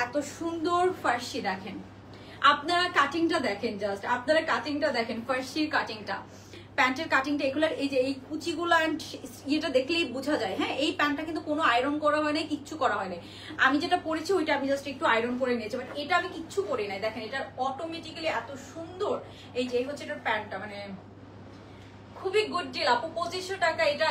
এত সুন্দর ফার্সি দেখেন, আপনারা কাটিংটা দেখেন, জাস্ট আপনারা কাটিংটা দেখেন, ফার্সির কাটিংটা, প্যান্টের কাটিংটা, এগুলার এই যে এই কুচিগুলো ইয়েটা দেখলেই বোঝা যায়। হ্যাঁ, এই প্যান্টটা কিন্তু কোনো আয়রন করা হয় নাই, কিচ্ছু করা হয় নাই। আমি যেটা পরেছি ওইটা আমি জাস্ট একটু আয়রন করে নিয়েছি, বাট এটা আমি কিচ্ছু করি নাই। দেখেন এটা অটোমেটিক্যালি এত সুন্দর। এই যে হচ্ছে এটার প্যান্টটা, মানে খুবই গুড ডিল আপু। 2500 টাকা, এটা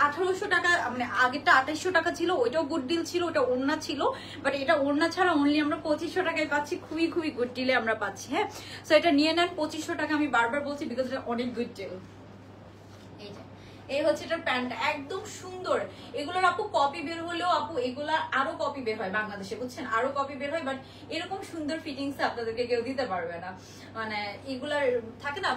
1800 টাকা, মানে আগেরটা 2800 টাকা ছিল, ওইটাও গুড ডিল ছিল, ওটা ওড়না ছিল, বাট এটা ওড়না ছাড়া অনলি আমরা 2500 টাকায় পাচ্ছি, খুবই খুবই গুড ডিলে আমরা পাচ্ছি। হ্যাঁ, সো এটা নিয়ে নেন 2500 টাকা, আমি বারবার বলছি, বিকজ এটা অনেক গুড ডিল। এই যে এই হচ্ছে এটার প্যান্ট, একদম সুন্দর। এগুলোর আপু কপি বের হলেও আপু এগুলা আরো কপি বের হয় বাংলাদেশে, বুঝছেন, আরো কপি বের হয়, বাট এরকম সুন্দর ফিটিংস আপনাদেরকে কেউ দিতে পারবে না। মানে এগুলার থাকে না,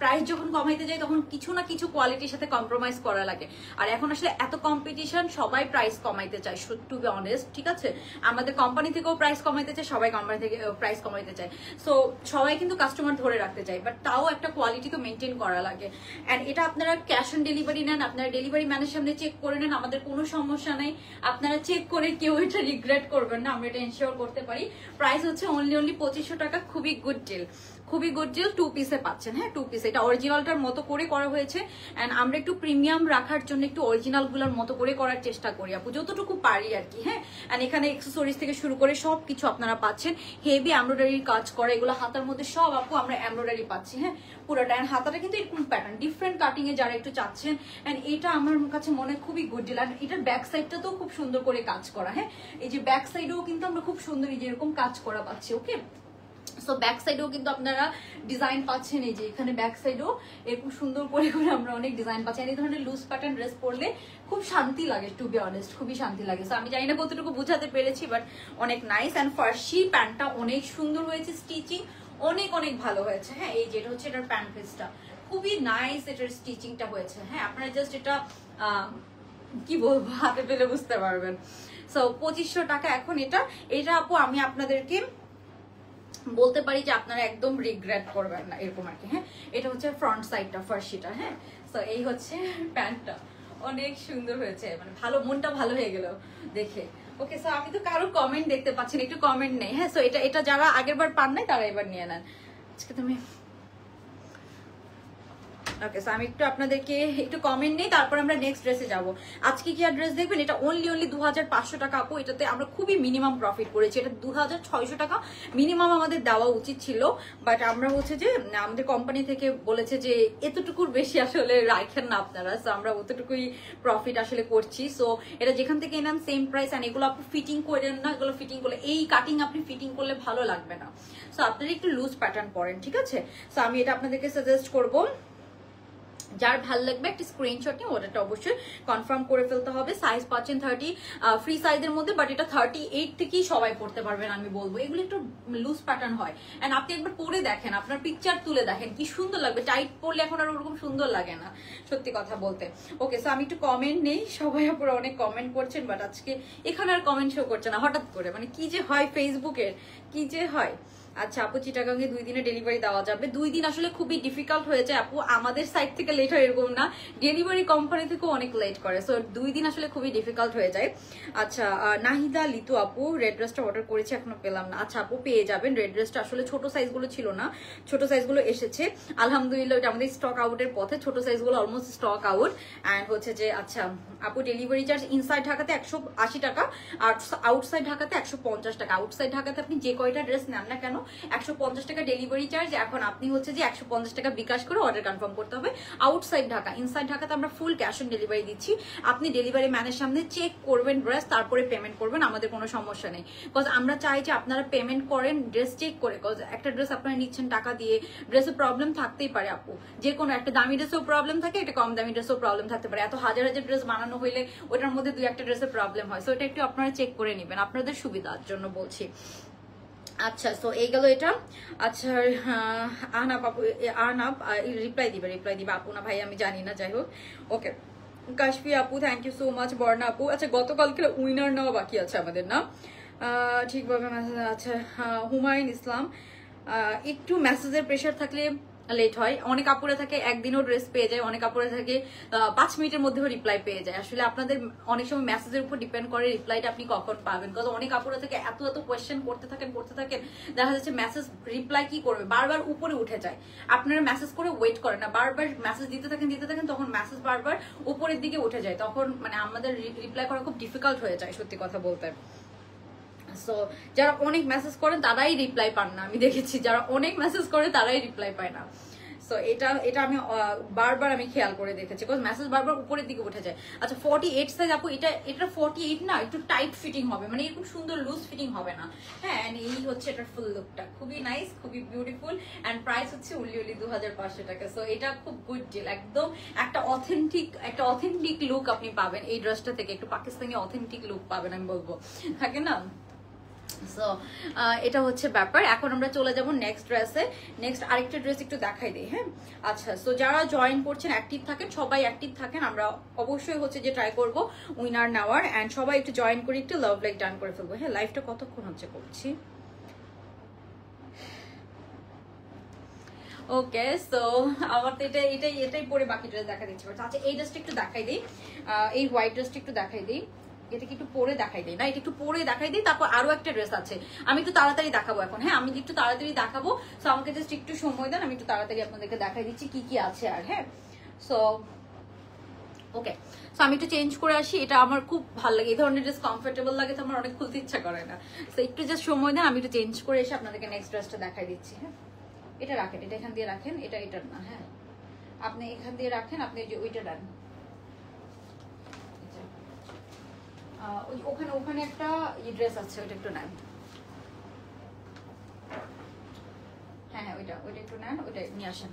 প্রাইস যখন কমাইতে যায় তখন কিছু না কিছু কোয়ালিটির সাথে কম্প্রোমাইজ করা লাগে। আর এখন আসলে এত কম্পিটিশন, সবাই প্রাইস কমাইতে চায়, টু বি অনেস্ট। ঠিক আছে, আমাদের কোম্পানি থেকেও প্রাইস কমাইতে চায়, সবাই কোম্পানি থেকে প্রাইস কমাইতে চায়। সো সবাই কিন্তু কাস্টমার ধরে রাখতে চায়, বাট তাও একটা কোয়ালিটি তো মেনটেন করা লাগে। এন্ড এটা আপনারা ক্যাশ অন ডেলিভারি নেন, আপনারা ডেলিভারি ম্যানের সামনে চেক করে নেন, আমাদের কোনো সমস্যা নেই। আপনারা চেক করে কেউ এটা রিগ্রেট করবেন না, আমরা এটা এনশিওর করতে পারি। প্রাইস হচ্ছে অনলি 2500 টাকা, খুবই গুড ডিল, খুবই গুড ডিল। 2 পিসে পাচ্ছেন। হ্যাঁ, 2 পিস, এটা অরিজিনালটার মতো করে করা হয়েছে। এন্ড আমরা একটু প্রিমিয়াম রাখার জন্য একটু অরিজিনাল গুলোর মতো করে করার চেষ্টা করি আপু, যতটুকু পারি আর কি। হ্যাঁ, এন্ড এখানে এক্সেসরিজ থেকে শুরু করে সবকিছু আপনারা পাচ্ছেন। হেভি এমব্রয়ডারির কাজ করা, এগুলো হাতার মধ্যে সব আপু আমরা এমব্রয়ডারি পাচ্ছি। হ্যাঁ, পুরোটা। এন্ড হাতাটা কিন্তু এরকম প্যাটার্ন, ডিফারেন্ট কাটিং এ যারা একটু চাচ্ছেন, এন্ড এটা আমার কাছে মনে খুবই গুড ডিল। আর এটার ব্যাক সাইডটাতেও খুব সুন্দর করে কাজ করা। হ্যাঁ, এই যে ব্যাক সাইডেও কিন্তু আমরা খুব সুন্দর এই যে এরকম কাজ করা পাচ্ছি। ওকে, সো ব্যাক সাইডেও কিন্তু আপনারা ডিজাইন পাচ্ছেন, এই যে এখানে ব্যাক সাইডেও এরকম সুন্দর করে করে আমরা অনেক ডিজাইন পাচ্ছি। এই ধরনের লুজ প্যাটার্ন ড্রেস পরলে খুব শান্তি লাগে, টু বি অনেস্ট, খুবই শান্তি লাগে। সো আমি জানি না কতটুকু বুঝাতে পেরেছি, বাট অনেক নাইস। এন্ড ফার্সি প্যান্টটা অনেক সুন্দর হয়েছে, স্টিচিং অনেক অনেক ভালো হয়েছে। হ্যাঁ, এই যেটা হচ্ছে এটার প্যান্ট পিসটা খুবই নাইস, এটার স্টিচিংটা হয়েছে। হ্যাঁ, আপনারা জাস্ট এটা কি বলবো, হাতে পেলে বুঝতে পারবেন। সো 2500 টাকা এখন এটা আপু আমি আপনাদেরকে বলতে পারি যে আপনারা একদম রিগ্রেট করবেন না এরকম আর কি। হ্যাঁ, এটা হচ্ছে ফ্রন্ট সাইডটা, ফার্সিটা। হ্যাঁ, তো এই হচ্ছে প্যান্টটা, অনেক সুন্দর হয়েছে, মানে ভালো, মনটা ভালো হয়ে গেল দেখে। ওকে, সো আমি তো কারো কমেন্ট দেখতে পাচ্ছি না, একটু কমেন্ট নেই। হ্যাঁ, সো এটা যারা আগের বার পান নাই তারা এবার নিয়ে নেন। আজকে তুমি ওকে, সো আমি একটু আপনাদেরকে একটু কমেন্ট নেই, তারপর আমরা নেক্সট ড্রেসে যাব। আজকে কি আর ড্রেস দেখবেন, এটা অনলি 2500 টাকা আপু। এটাতে আমরা খুবই মিনিমাম প্রফিট করেছি, এটা 2600 টাকা মিনিমাম আমাদের দেওয়া উচিত ছিল, বাট আমরা হচ্ছে যে আমাদের কোম্পানি থেকে বলেছে যে এতটুকুর বেশি আসলে রাখেন না আপনারা, সো আমরা অতটুকুই প্রফিট আসলে করছি। সো এটা যেখান থেকে এনাম সেম প্রাইস, অ্যান্ড এগুলো আপনি ফিটিং করেন না, এগুলো ফিটিং করলে এই কাটিং আপনি ফিটিং করলে ভালো লাগবে না। সো আপনারা একটু লুজ প্যাটার্ন পরেন, ঠিক আছে? সো আমি এটা আপনাদেরকে সাজেস্ট করবো, যার ভাল লাগবে একটা স্ক্রিনশট নিয়ে ওটাটা অবশ্যই কনফার্ম করে ফেলতে হবে। সাইজ পাচ্ছেন 30 ফ্রি সাইজের মধ্যে, বাট এটা 38 থেকেই সবাই পড়তে পারবেন আমি বলবো। এগুলো একটু লুজ প্যাটার্ন হয়, এন্ড আপনি একবার পরে দেখেন, আপনার পিকচার তুলে দেখেন কি সুন্দর লাগবে। টাইট পরলে এখন আর ওরকম সুন্দর লাগে না, সত্যি কথা বলতে। ওকে, সো আমি একটু কমেন্ট নেই, সবাই আপুরা অনেক কমেন্ট করছেন, বাট আজকে এখানে আর কমেন্ট শো করছে না হঠাৎ করে, মানে কি যে হয় ফেসবুকের, কি যে হয়। আচ্ছা আপু, চিটাগাঙ্গে 2 দিনে ডেলিভারি দেওয়া যাবে? 2 দিন আসলে খুবই ডিফিকাল্ট হয়ে যায় আপু, আমাদের সাইড থেকে লেট হয় এরকম না, ডেলিভারি কোম্পানি থেকেও অনেক লেট করে, সো 2 দিন আসলে খুবই ডিফিকাল্ট হয়ে যায়। আচ্ছা নাহিদা লিতু আপু, রেড ড্রেসটা অর্ডার করেছি এখনো পেলাম না। আচ্ছা আপু, পেয়ে যাবেন। রেড ড্রেসটা আসলে ছোট সাইজগুলো ছিল না, ছোট সাইজগুলো এসেছে আলহামদুলিল্লাহ, এটা আমাদের স্টক আউটের পথে, ছোট সাইজগুলো অলমোস্ট স্টক আউট। অ্যান্ড হচ্ছে যে আচ্ছা আপু, ডেলিভারি চার্জ ইনসাইড ঢাকাতে 180 টাকা, আর আউটসাইড ঢাকাতে 150 টাকা। আউটসাইড ঢাকাতে আপনি যে কয়টা ড্রেস নেন না কেন 150 টাকা ডেলিভারি চার্জ। এখন আপনি হচ্ছে যে 150 টাকা বিকাশ করে অর্ডার কনফার্ম করতে হবে আউটসাইড ঢাকা। ইনসাইড ঢাকাতে আমরা ফুল ক্যাশ অন ডেলিভারি দিচ্ছি, আপনি ডেলিভারি ম্যানের সামনে চেক করবেন ড্রেস, তারপরে পেমেন্ট করবেন, আমাদের কোনো সমস্যা নেই। বিকজ আমরা চাই যে আপনারা পেমেন্ট করেন ড্রেস চেক করে, বিকজ একটা ড্রেস আপনারা নিচ্ছেন টাকা দিয়ে, ড্রেসের প্রবলেম থাকতেই পারে আপু, যে কোনো একটা দামি ড্রেসেও প্রবলেম থাকে, একটা কম দামি ড্রেসেও প্রবলেম থাকতে পারে। এত হাজার হাজার ড্রেস বানানো হইলে ওটার মধ্যে 2-1টা ড্রেসের প্রবলেম হয়, সো এটা একটু আপনারা চেক করে নেবেন, আপনাদের সুবিধার জন্য বলছি। আচ্ছা, সো এই গেল এটা। আচ্ছা আহনাব আপু, আহনাব রিপ্লাই দিবে আপু না ভাই আমি জানি না, যাই হোক। ওকে, কাশফি আপু থ্যাংক ইউ সো মাচ। বর্ণা আপু, আচ্ছা গতকালকে উইনার নেওয়া বাকি আছে আমাদের না ঠিকভাবে। আচ্ছা হুমায়ুন ইসলাম, একটু মেসেজের প্রেশার থাকলে লেট হয়, অনেক আপুরে থাকে একদিনও ড্রেস পেয়ে যায়, অনেক আপুরে থাকে 5 মিনিটের মধ্যেও রিপ্লাই পেয়ে যায়। আসলে আপনাদের অনেক সময় মেসেজের উপর ডিপেন্ড করে রিপ্লাইটা আপনি কখন পাবেন, কারণ অনেক আপুরে থেকে এত কোয়েশ্চেন করতে থাকেন, দেখা যাচ্ছে মেসেজ রিপ্লাই কি করবে, বারবার উপরে উঠে যায়। আপনারা মেসেজ করে ওয়েট করেন না, বারবার মেসেজ দিতে থাকেন, তখন মেসেজ বারবার উপরের দিকে উঠে যায়, তখন মানে আমাদের রিপ্লাই করা খুব ডিফিকাল্ট হয়ে যায় সত্যি কথা বলতে। সো যারা অনেক মেসেজ করেন তারাই রিপ্লাই পান না, আমি দেখেছি যারা অনেক মেসেজ করে তারাই রিপ্লাই পায় না। সো এটা আমি বারবার আমি খেয়াল করে দেখেছি, বিকজ মেসেজ বারবার উপরের দিকে উঠে যায়। আচ্ছা 48 সাইজ আপু, এটা 48 না, একটু টাইট ফিটিং হবে, মানে এরকম সুন্দর লুজ ফিটিং হবে না। হ্যাঁ, এন্ড এই হচ্ছে এটার ফুল লুকটা, খুবই নাইস, খুবই বিউটিফুল, এন্ড প্রাইস হচ্ছে only 2500 টাকা। সো এটা খুব গুড ডিল, একদম একটা অথেন্টিক লুক আপনি পাবেন এই ড্রেসটা থেকে, একটু পাকিস্তানি অথেন্টিক লুক পাবেন আমি বলবো, থাকে না। সো এটা হচ্ছে ব্যাপার। এখন আমরা চলে যাব নেক্সট ড্রেসে। নেক্সট আরেকটা ড্রেস একটু দেখাই দিই। হ্যাঁ, আচ্ছা সো যারা জয়েন করছেন অ্যাক্টিভ থাকেন, সবাই অ্যাক্টিভ থাকেন, আমরা অবশ্যই হচ্ছে যে ট্রাই করব উইনার নেওয়ার, অ্যান্ড সবাই একটু জয়েন করে একটু লাভ লাইক ডান করে ফেলবো। হ্যাঁ, লাইভটা কতক্ষণ হচ্ছে করছি। ওকে, সো আমার তো এটাই পরে বাকি ড্রেস দেখা দিচ্ছে। আচ্ছা এই ড্রেসটা একটু দেখাই দিই, এই হোয়াইট ড্রেসটা একটু দেখাই দিই, এটা কি একটু পরে দেখাই দিই না, এটা একটু পরে দেখাই দিই, তারপর আরো একটা ড্রেস আছে আমি একটু তাড়াতাড়ি দেখাবো এখন। হ্যাঁ, আমি একটু তাড়াতাড়ি দেখাবো, সো আমাকে জাস্ট একটু সময় দেন, আমি একটু তাড়াতাড়ি আপনাদেরকে দেখাই দিচ্ছি কি কি আছে আর। হ্যাঁ, সো ওকে, সো আমি একটু চেঞ্জ করে আসি, এটা আমার খুব ভালো লাগে, এই ধরনের ড্রেস কমফোর্টেবল লাগে তো আমার অনেক খুলতে ইচ্ছা করে না। সো একটু জাস্ট সময় দেন, আমি একটু চেঞ্জ করে এসে আপনাদেরকে নেক্সট ড্রেসটা দেখাই দিচ্ছি। হ্যাঁ, এটা রাখেন, এটা এখান দিয়ে রাখেন, এটার না। হ্যাঁ, আপনি এখান দিয়ে রাখেন, আপনি ওইটা ডান, ওখানে একটা ড্রেস আছে, ওইটা একটু নেন। হ্যাঁ, ওইটা একটু নেন, ওইটা নিয়ে আসেন,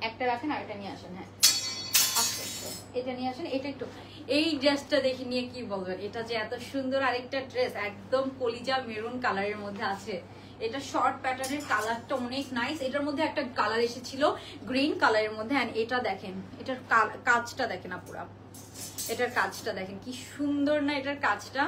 একটা রাখেন আর এটা নিয়ে আসেন। হ্যাঁ, আস্তে আস্তে এটা নিয়ে আসেন, এটা একটু, এই ড্রেসটা দেখে নিয়ে কি বলবেন, এটা যে এত সুন্দর আরেকটা ড্রেস, একদম কলিজা মেরুন কালারের মধ্যে আছে, এটা শর্ট প্যাটার্নের, কালারটা অনেক নাইস। এটার মধ্যে একটা কালার এসেছিল গ্রিন কালারের মধ্যে, এন্ড এটা দেখেন, এটার কাজটা দেখেন আপুরা, এটার কাজটা দেখেন কি সুন্দর না, এটার কাজটা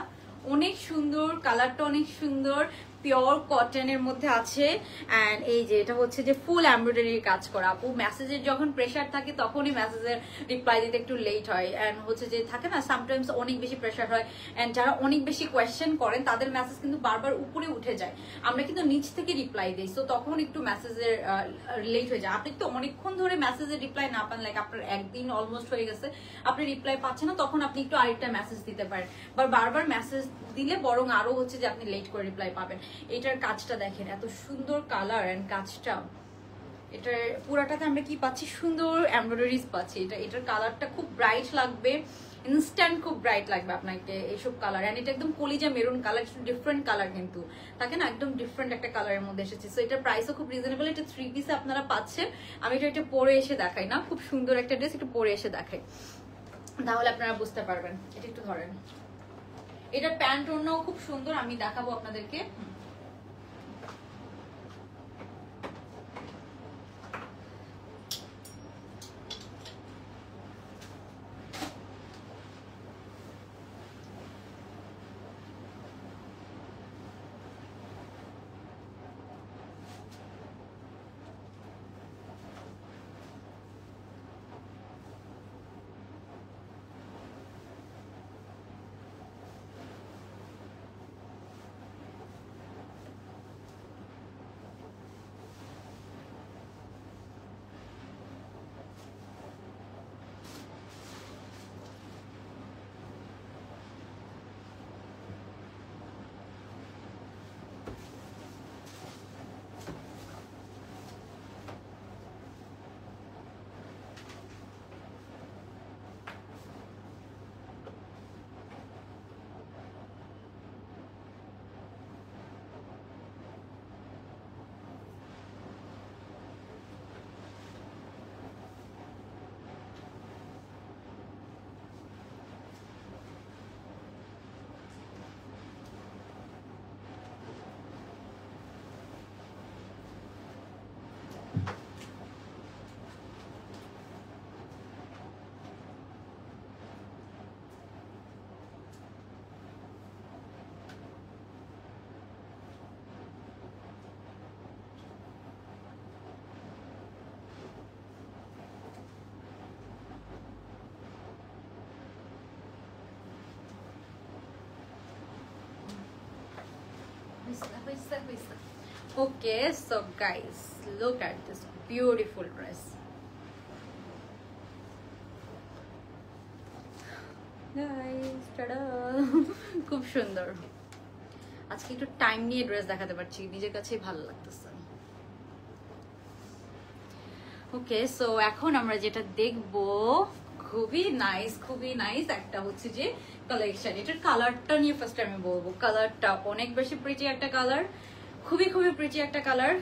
অনেক সুন্দর, কালারটা অনেক সুন্দর, পিওর কটনের মধ্যে আছে। অ্যান্ড এই যে এটা হচ্ছে যে ফুল এমব্রয়ডারির কাজ করা। আপু মেসেজের যখন প্রেশার থাকে তখনই মেসেজের রিপ্লাই দিতে একটু লেট হয়। অ্যান্ড হচ্ছে যে থাকে না সামটাইমস অনেক বেশি প্রেশার হয়, অ্যান্ড যারা অনেক বেশি কোয়েশ্চেন করেন তাদের মেসেজ কিন্তু বারবার উপরে উঠে যায়, আমরা কিন্তু নিচ থেকে রিপ্লাই দিই, সো তখন একটু মেসেজের লেট হয়ে যায়। আপনি তো অনেকক্ষণ ধরে মেসেজের রিপ্লাই না পান, লাইক আপনার একদিন অলমোস্ট হয়ে গেছে আপনি রিপ্লাই পাচ্ছেন না, তখন আপনি একটু আরেকটা মেসেজ দিতে পারেন। বা বারবার মেসেজ দিলে বরং আরো হচ্ছে যে আপনি লেট করে রিপ্লাই পাবেন। এটার কাজটা দেখেন, এত সুন্দর কালার অ্যান্ড কাজটা, এটার পুরাটাতে আমরা কি পাচ্ছি, সুন্দর এমব্রয়ডারিজ পাচ্ছি। এটার কালারটা খুব ব্রাইট লাগবে, ইনস্ট্যান্ট খুব ব্রাইট লাগবে আপনাকে এইসব কালার। অ্যান্ড এটা একদম কলিজা মেরুন কালার, ডিফারেন্ট কালার কিন্তু থাকে না, একদম ডিফারেন্ট একটা কালারের মধ্যে এসেছে। সো এটার প্রাইসও খুব রিজনেবল। এটা 3 পিসে আপনারা পাচ্ছেন। আমি এটা পরে এসে দেখাই না, খুব সুন্দর একটা ড্রেস, একটু পরে এসে দেখাই তাহলে আপনারা বুঝতে পারবেন। এটা একটু ধরেন, এটার প্যান্ট ওড়নাও খুব সুন্দর, আমি দেখাবো আপনাদেরকে। Okay, so guys, look at this beautiful dress. Guys, tada! খুব সুন্দর। আজকে একটু টাইম নিয়ে ড্রেস দেখাতে পারছি, নিজের কাছেই ভালো লাগতেছে। ওকে, সো এখন আমরা যেটা দেখবো খুবই নাইস একটা হচ্ছে যে কালেকশন। এটার কালারটা নিয়ে ফার্স্ট আমি বলবো, কালারটা অনেক বেশি প্রিটি একটা কালার, খুবই প্রিটি একটা কালার।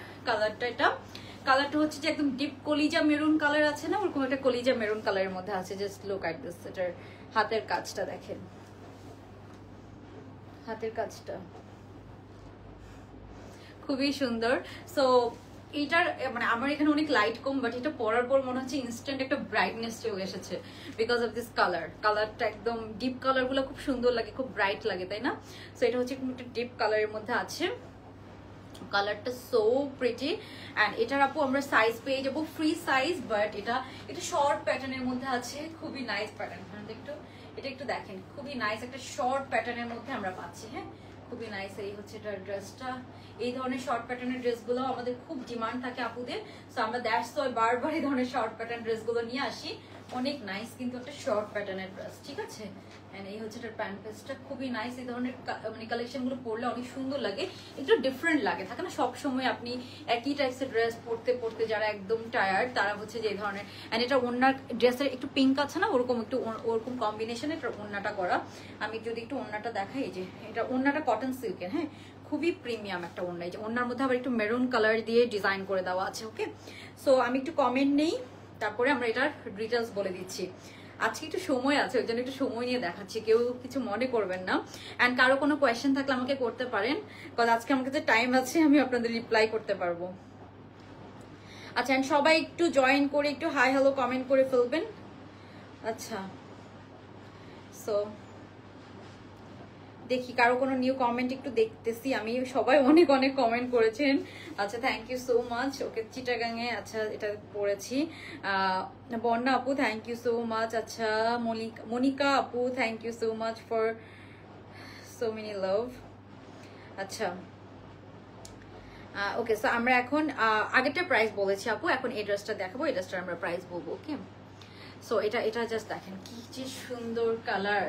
কালারটা হচ্ছে যে একদম ডিপ কলিজা মেরুন কালার আছে না, ওরকম একটা কলিজা মেরুন কালারের মধ্যে আছে। জাস্ট লুক এট দিস, এটার হাতের কাজটা দেখেন, হাতের কাজটা খুবই সুন্দর। সো এটার মানে আমার এখানে অনেক লাইট কম, বাট এটা পরার পর মনে হচ্ছে ইনস্ট্যান্ট একটা ব্রাইটনেস চলে এসেছে বিকজ অফ দিস কালারটা একদম ডিপ কালার গুলো খুব সুন্দর লাগে, খুব ব্রাইট লাগে, তাই না? সো এটা হচ্ছে একটা ডিপ কালারের মধ্যে আছে, কালারটা সো প্রিটি। অ্যান্ড এটার আপু আমরা সাইজ পেয়ে যাবো ফ্রি সাইজ, বাট এটা শর্ট প্যাটার্নের মধ্যে আছে, খুবই নাইস প্যাটার্ন। এটা একটু দেখেন, খুবই নাইস একটা শর্ট প্যাটার্নের মধ্যে আমরা পাচ্ছি। হ্যাঁ, খুবই নাইস। এই হচ্ছে এটার ড্রেসটা। এই ধরনের শর্ট প্যাটার্নের ড্রেসগুলো আমাদের খুব ডিমান্ড থাকে আপুদের, সো আমরা দ্যাটস ওয়াই বারবার এই ধরনের শর্ট প্যাটার্ন ড্রেসগুলো নিয়ে আসি। অনেক নাইস কিন্তু একটা শর্ট প্যাটার্নের ড্রেস, ঠিক আছে? এন্ড এই হচ্ছে এটার প্যান্ট পিসটা, খুবই নাইস। এই ধরনের মানে কালেকশনগুলো পরলে অনেক সুন্দর লাগে, একটু ডিফারেন্ট লাগে, থাকে না সব সময় আপনি একই টাইপসের ড্রেস পরতে যারা একদম টায়ার্ড তারা হচ্ছে যে এই ধরনের। এন্ড এটা ওড়নার ড্রেসের একটু পিঙ্ক আছে না, ওরকম কম্বিনেশনে এটা ওড়নাটা করা। আমি যদি একটু ওড়নাটা দেখাই, যে এটা ওড়নাটা কটন সিল্কের, হ্যাঁ, খুবই প্রিমিয়াম একটা ওড়না। এই যে ওড়নার মধ্যে আবার একটু মেরুন কালার দিয়ে ডিজাইন করে দেওয়া আছে। ওকে, সো আমি একটু কমেন্ট নেই, তারপরে আমরা এটার ডিটেলস বলে দিচ্ছি। আজকে একটু সময় আছে, ওই জন্য একটু সময় নিয়ে দেখাচ্ছি, কেউ কিছু মনে করবেন না। অ্যান্ড কারো কোনো কোয়েশ্চেন থাকলে আমাকে করতে পারেন, কারণ আজকে আমার কাছে টাইম আছে, আমি আপনাদের রিপ্লাই করতে পারবো। আচ্ছা, অ্যান্ড সবাই একটু জয়েন করে একটু হাই হ্যালো কমেন্ট করে ফেলবেন। আচ্ছা, সো দেখি কারো কোনো নিউ কমেন্ট একটু দেখতেছি আমি, সবাই অনেক অনেক কমেন্ট করেছেন। আচ্ছা থ্যাংক ইউ সো মাচ। ওকে চিটাগাঙে, আচ্ছা এটা পড়েছি। বন্যা আপু থ্যাংক ইউ সো মাচ। আচ্ছা মনিকা আপু thank you so much for so many love. আচ্ছা ওকে, সো আমরা এখন আগেরটা প্রাইস বলেছি আপু, এখন এই ড্রেসটা দেখাবো, এই ড্রেসটার আমরা প্রাইস বলবো। ওকে, সো এটা জাস্ট দেখেন কি যে সুন্দর কালার,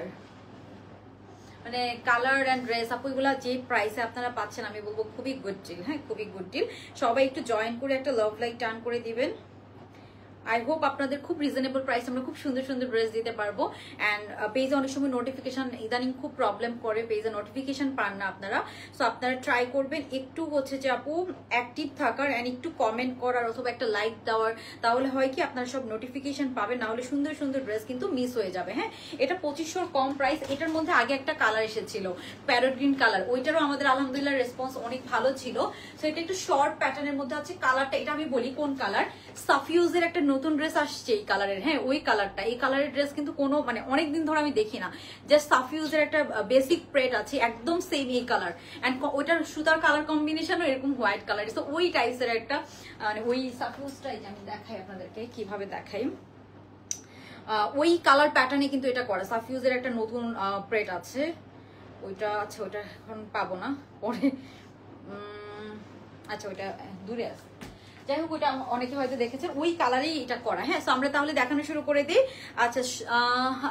মানে কালার অ্যান্ড ড্রেস আপু এগুলা যে প্রাইসে আপনারা পাচ্ছেন আমি বলবো খুবই গুড ডিল। হ্যাঁ খুবই গুড ডিল। সবাই একটু জয়েন করে একটা লাভ লাইক টার্ন করে দিবেন। আই হোপ আপনাদের খুব রিজনেবল প্রাইস আমরা খুব সুন্দর সুন্দর ড্রেস দিতে পারবো। অ্যান্ড পেজে অনেক সময় নোটিফিকেশন ইদানিং খুব প্রবলেম করে, পেজে নোটিফিকেশন পান না আপনারা। সো আপনারা ট্রাই করবেন একটু হচ্ছে যে আপু অ্যাক্টিভ থাকার অ্যান্ড একটু কমেন্ট করার অথবা একটা লাইক দেওয়ার, তাহলে হয় কি আপনারা সব নোটিফিকেশন পাবেন, না হলে সুন্দর সুন্দর ড্রেস কিন্তু মিস হয়ে যাবে। হ্যাঁ এটা 2500 কম প্রাইস। এটার মধ্যে আগে একটা কালার এসেছিল প্যারট গ্রিন কালার, ওইটারও আমাদের আলহামদুলিল্লাহ রেসপন্স অনেক ভালো ছিল। সো এটা একটু শর্ট প্যাটার্নের মধ্যে আছে। কালারটা এটা আমি বলি কোন কালার, সাফিউজের একটা নতুন ড্রেস আসছে এই কালারের। হ্যাঁ ওই কালারটা, এই কালারের ড্রেস কিন্তু কোনো মানে অনেকদিন ধরে আমি দেখি না। জাস্ট সাফিউজের একটা বেসিক প্রেট আছে একদম সেম এই কালার, এন্ড ওইটার সুতার কালার কম্বিনেশনও এরকম হোয়াইট কালার। তো ওই টাইপসের একটা মানে ওই সাফিউজটাই আমি দেখাই আপনাদেরকে কিভাবে দেখাই। ওই কালার প্যাটার্নে কিন্তু এটা করা। সাফিউজের একটা নতুন প্রেট আছে, ওইটা আচ্ছা ওইটা এখন পাবো না পরে, আচ্ছা ওইটা দূরে আছে। যাই হোক ওইটা অনেকে হয়তো দেখেছেন, ওই কালারেই এটা করা। হ্যাঁ, সো আমরা তাহলে দেখানো শুরু করে দিই। আচ্ছা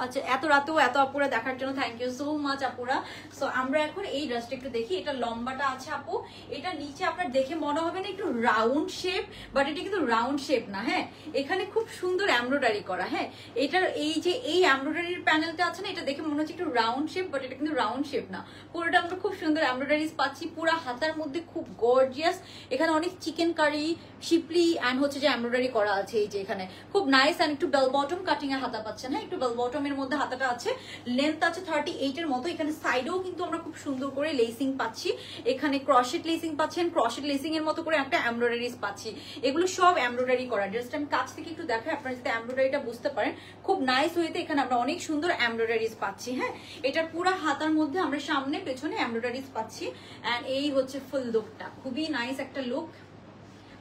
আচ্ছা এত রাতেও এত আপুরা দেখার জন্য থ্যাংক ইউ সো মাচ আপুরা। সো আমরা এখন এই ড্রেসটা একটু দেখি। এটা লম্বাটা আছে আপু, এটা নিচে আপনার দেখে মনে হবে না একটু রাউন্ড শেপ, বাট এটা কিন্তু রাউন্ড শেপ না। হ্যাঁ এখানে খুব সুন্দর এমব্রয়ডারি করা। হ্যাঁ এটার এই যে এই এমব্রয়ডারির প্যানেলটা আছে না, এটা দেখে মনে হচ্ছে একটু রাউন্ড শেপ, বাট এটা কিন্তু রাউন্ড শেপ না। পুরোটা আমরা খুব সুন্দর এমব্রয়ডারিজ পাচ্ছি, পুরো হাতার মধ্যে খুব গর্জিয়াস। এখানে অনেক চিকেন কারি শিপলি অ্যান্ড হচ্ছে যে এমব্রয়ডারি করা আছে। এই যে এখানে খুব নাইস অ্যান্ড একটু বেল বটম কাটিং এর হাতা পাচ্ছেন। হ্যাঁ একটু বেল বটমের মধ্যে হাতাটা আছে, লেন্থ আছে 38 এর মতো। এখানে সাইডেও কিন্তু আমরা খুব সুন্দর করে লেসিং পাচ্ছি, এখানে ক্রশেট লেসিং পাচ্ছেন, ক্রশেট লেসিং এর মতো করে একটা এমব্রয়ডারিজ পাচ্ছি। এগুলো সব এমব্রয়ডারি করা। ড্রেসটা আমি কাছ থেকে একটু দেখাই আপনারা যাতে এমব্রয়ডারিটা বুঝতে পারেন। খুব নাইস হয়েতে এখানে আমরা অনেক সুন্দর এমব্রয়ডারিজ পাচ্ছি। হ্যাঁ এটার পুরো হাতার মধ্যে আমরা সামনে পেছনে এমব্রয়ডারিজ পাচ্ছি। অ্যান্ড এই হচ্ছে ফুল লুকটা, খুবই নাইস একটা লুক।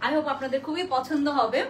আই হোপ আপনাদের খুবই পছন্দ হবে।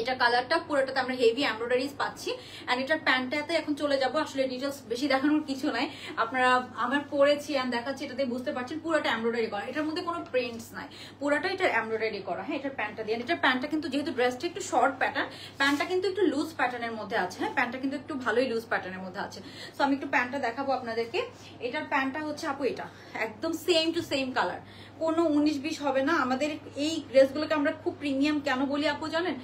এটা কালারটা পুরোটাতে আমরা হেভি এমব্রয়ডারিজ পাচ্ছি। এন্ড এটার প্যান্টটাতে এখন চলে যাব। আসলে ডিটেলস বেশি দেখানোর কিছু নাই, আপনারা আমার পরেছি এন্ড দেখাচ্ছি, এটাতে বুঝতে পারছেন পুরোটা এমব্রয়ডারি করা। এটার মধ্যে কোনো প্রিন্টস নাই, পুরোটা এটা এমব্রয়ডারি করা। হ্যাঁ এটার প্যান্টটা দিয়ে, এটার প্যান্টটা কিন্তু যেহেতু ড্রেসটা একটু শর্ট প্যাটার্ন, প্যান্টটা কিন্তু একটু লুজ প্যাটার্নের মধ্যে আছে। হ্যাঁ প্যান্টটা কিন্তু একটু ভালোই লুজ প্যাটার্নের মধ্যে আছে। সো আমি একটু প্যান্টটা দেখাবো আপনাদেরকে। এটার প্যান্টটা হচ্ছে আপু এটা একদম সেম টু সেম কালার, কোনো 19-20 হবে না। আমাদের এই ড্রেসগুলোকে আমরা খুব প্রিমিয়াম কেন বলি আপু জানেন?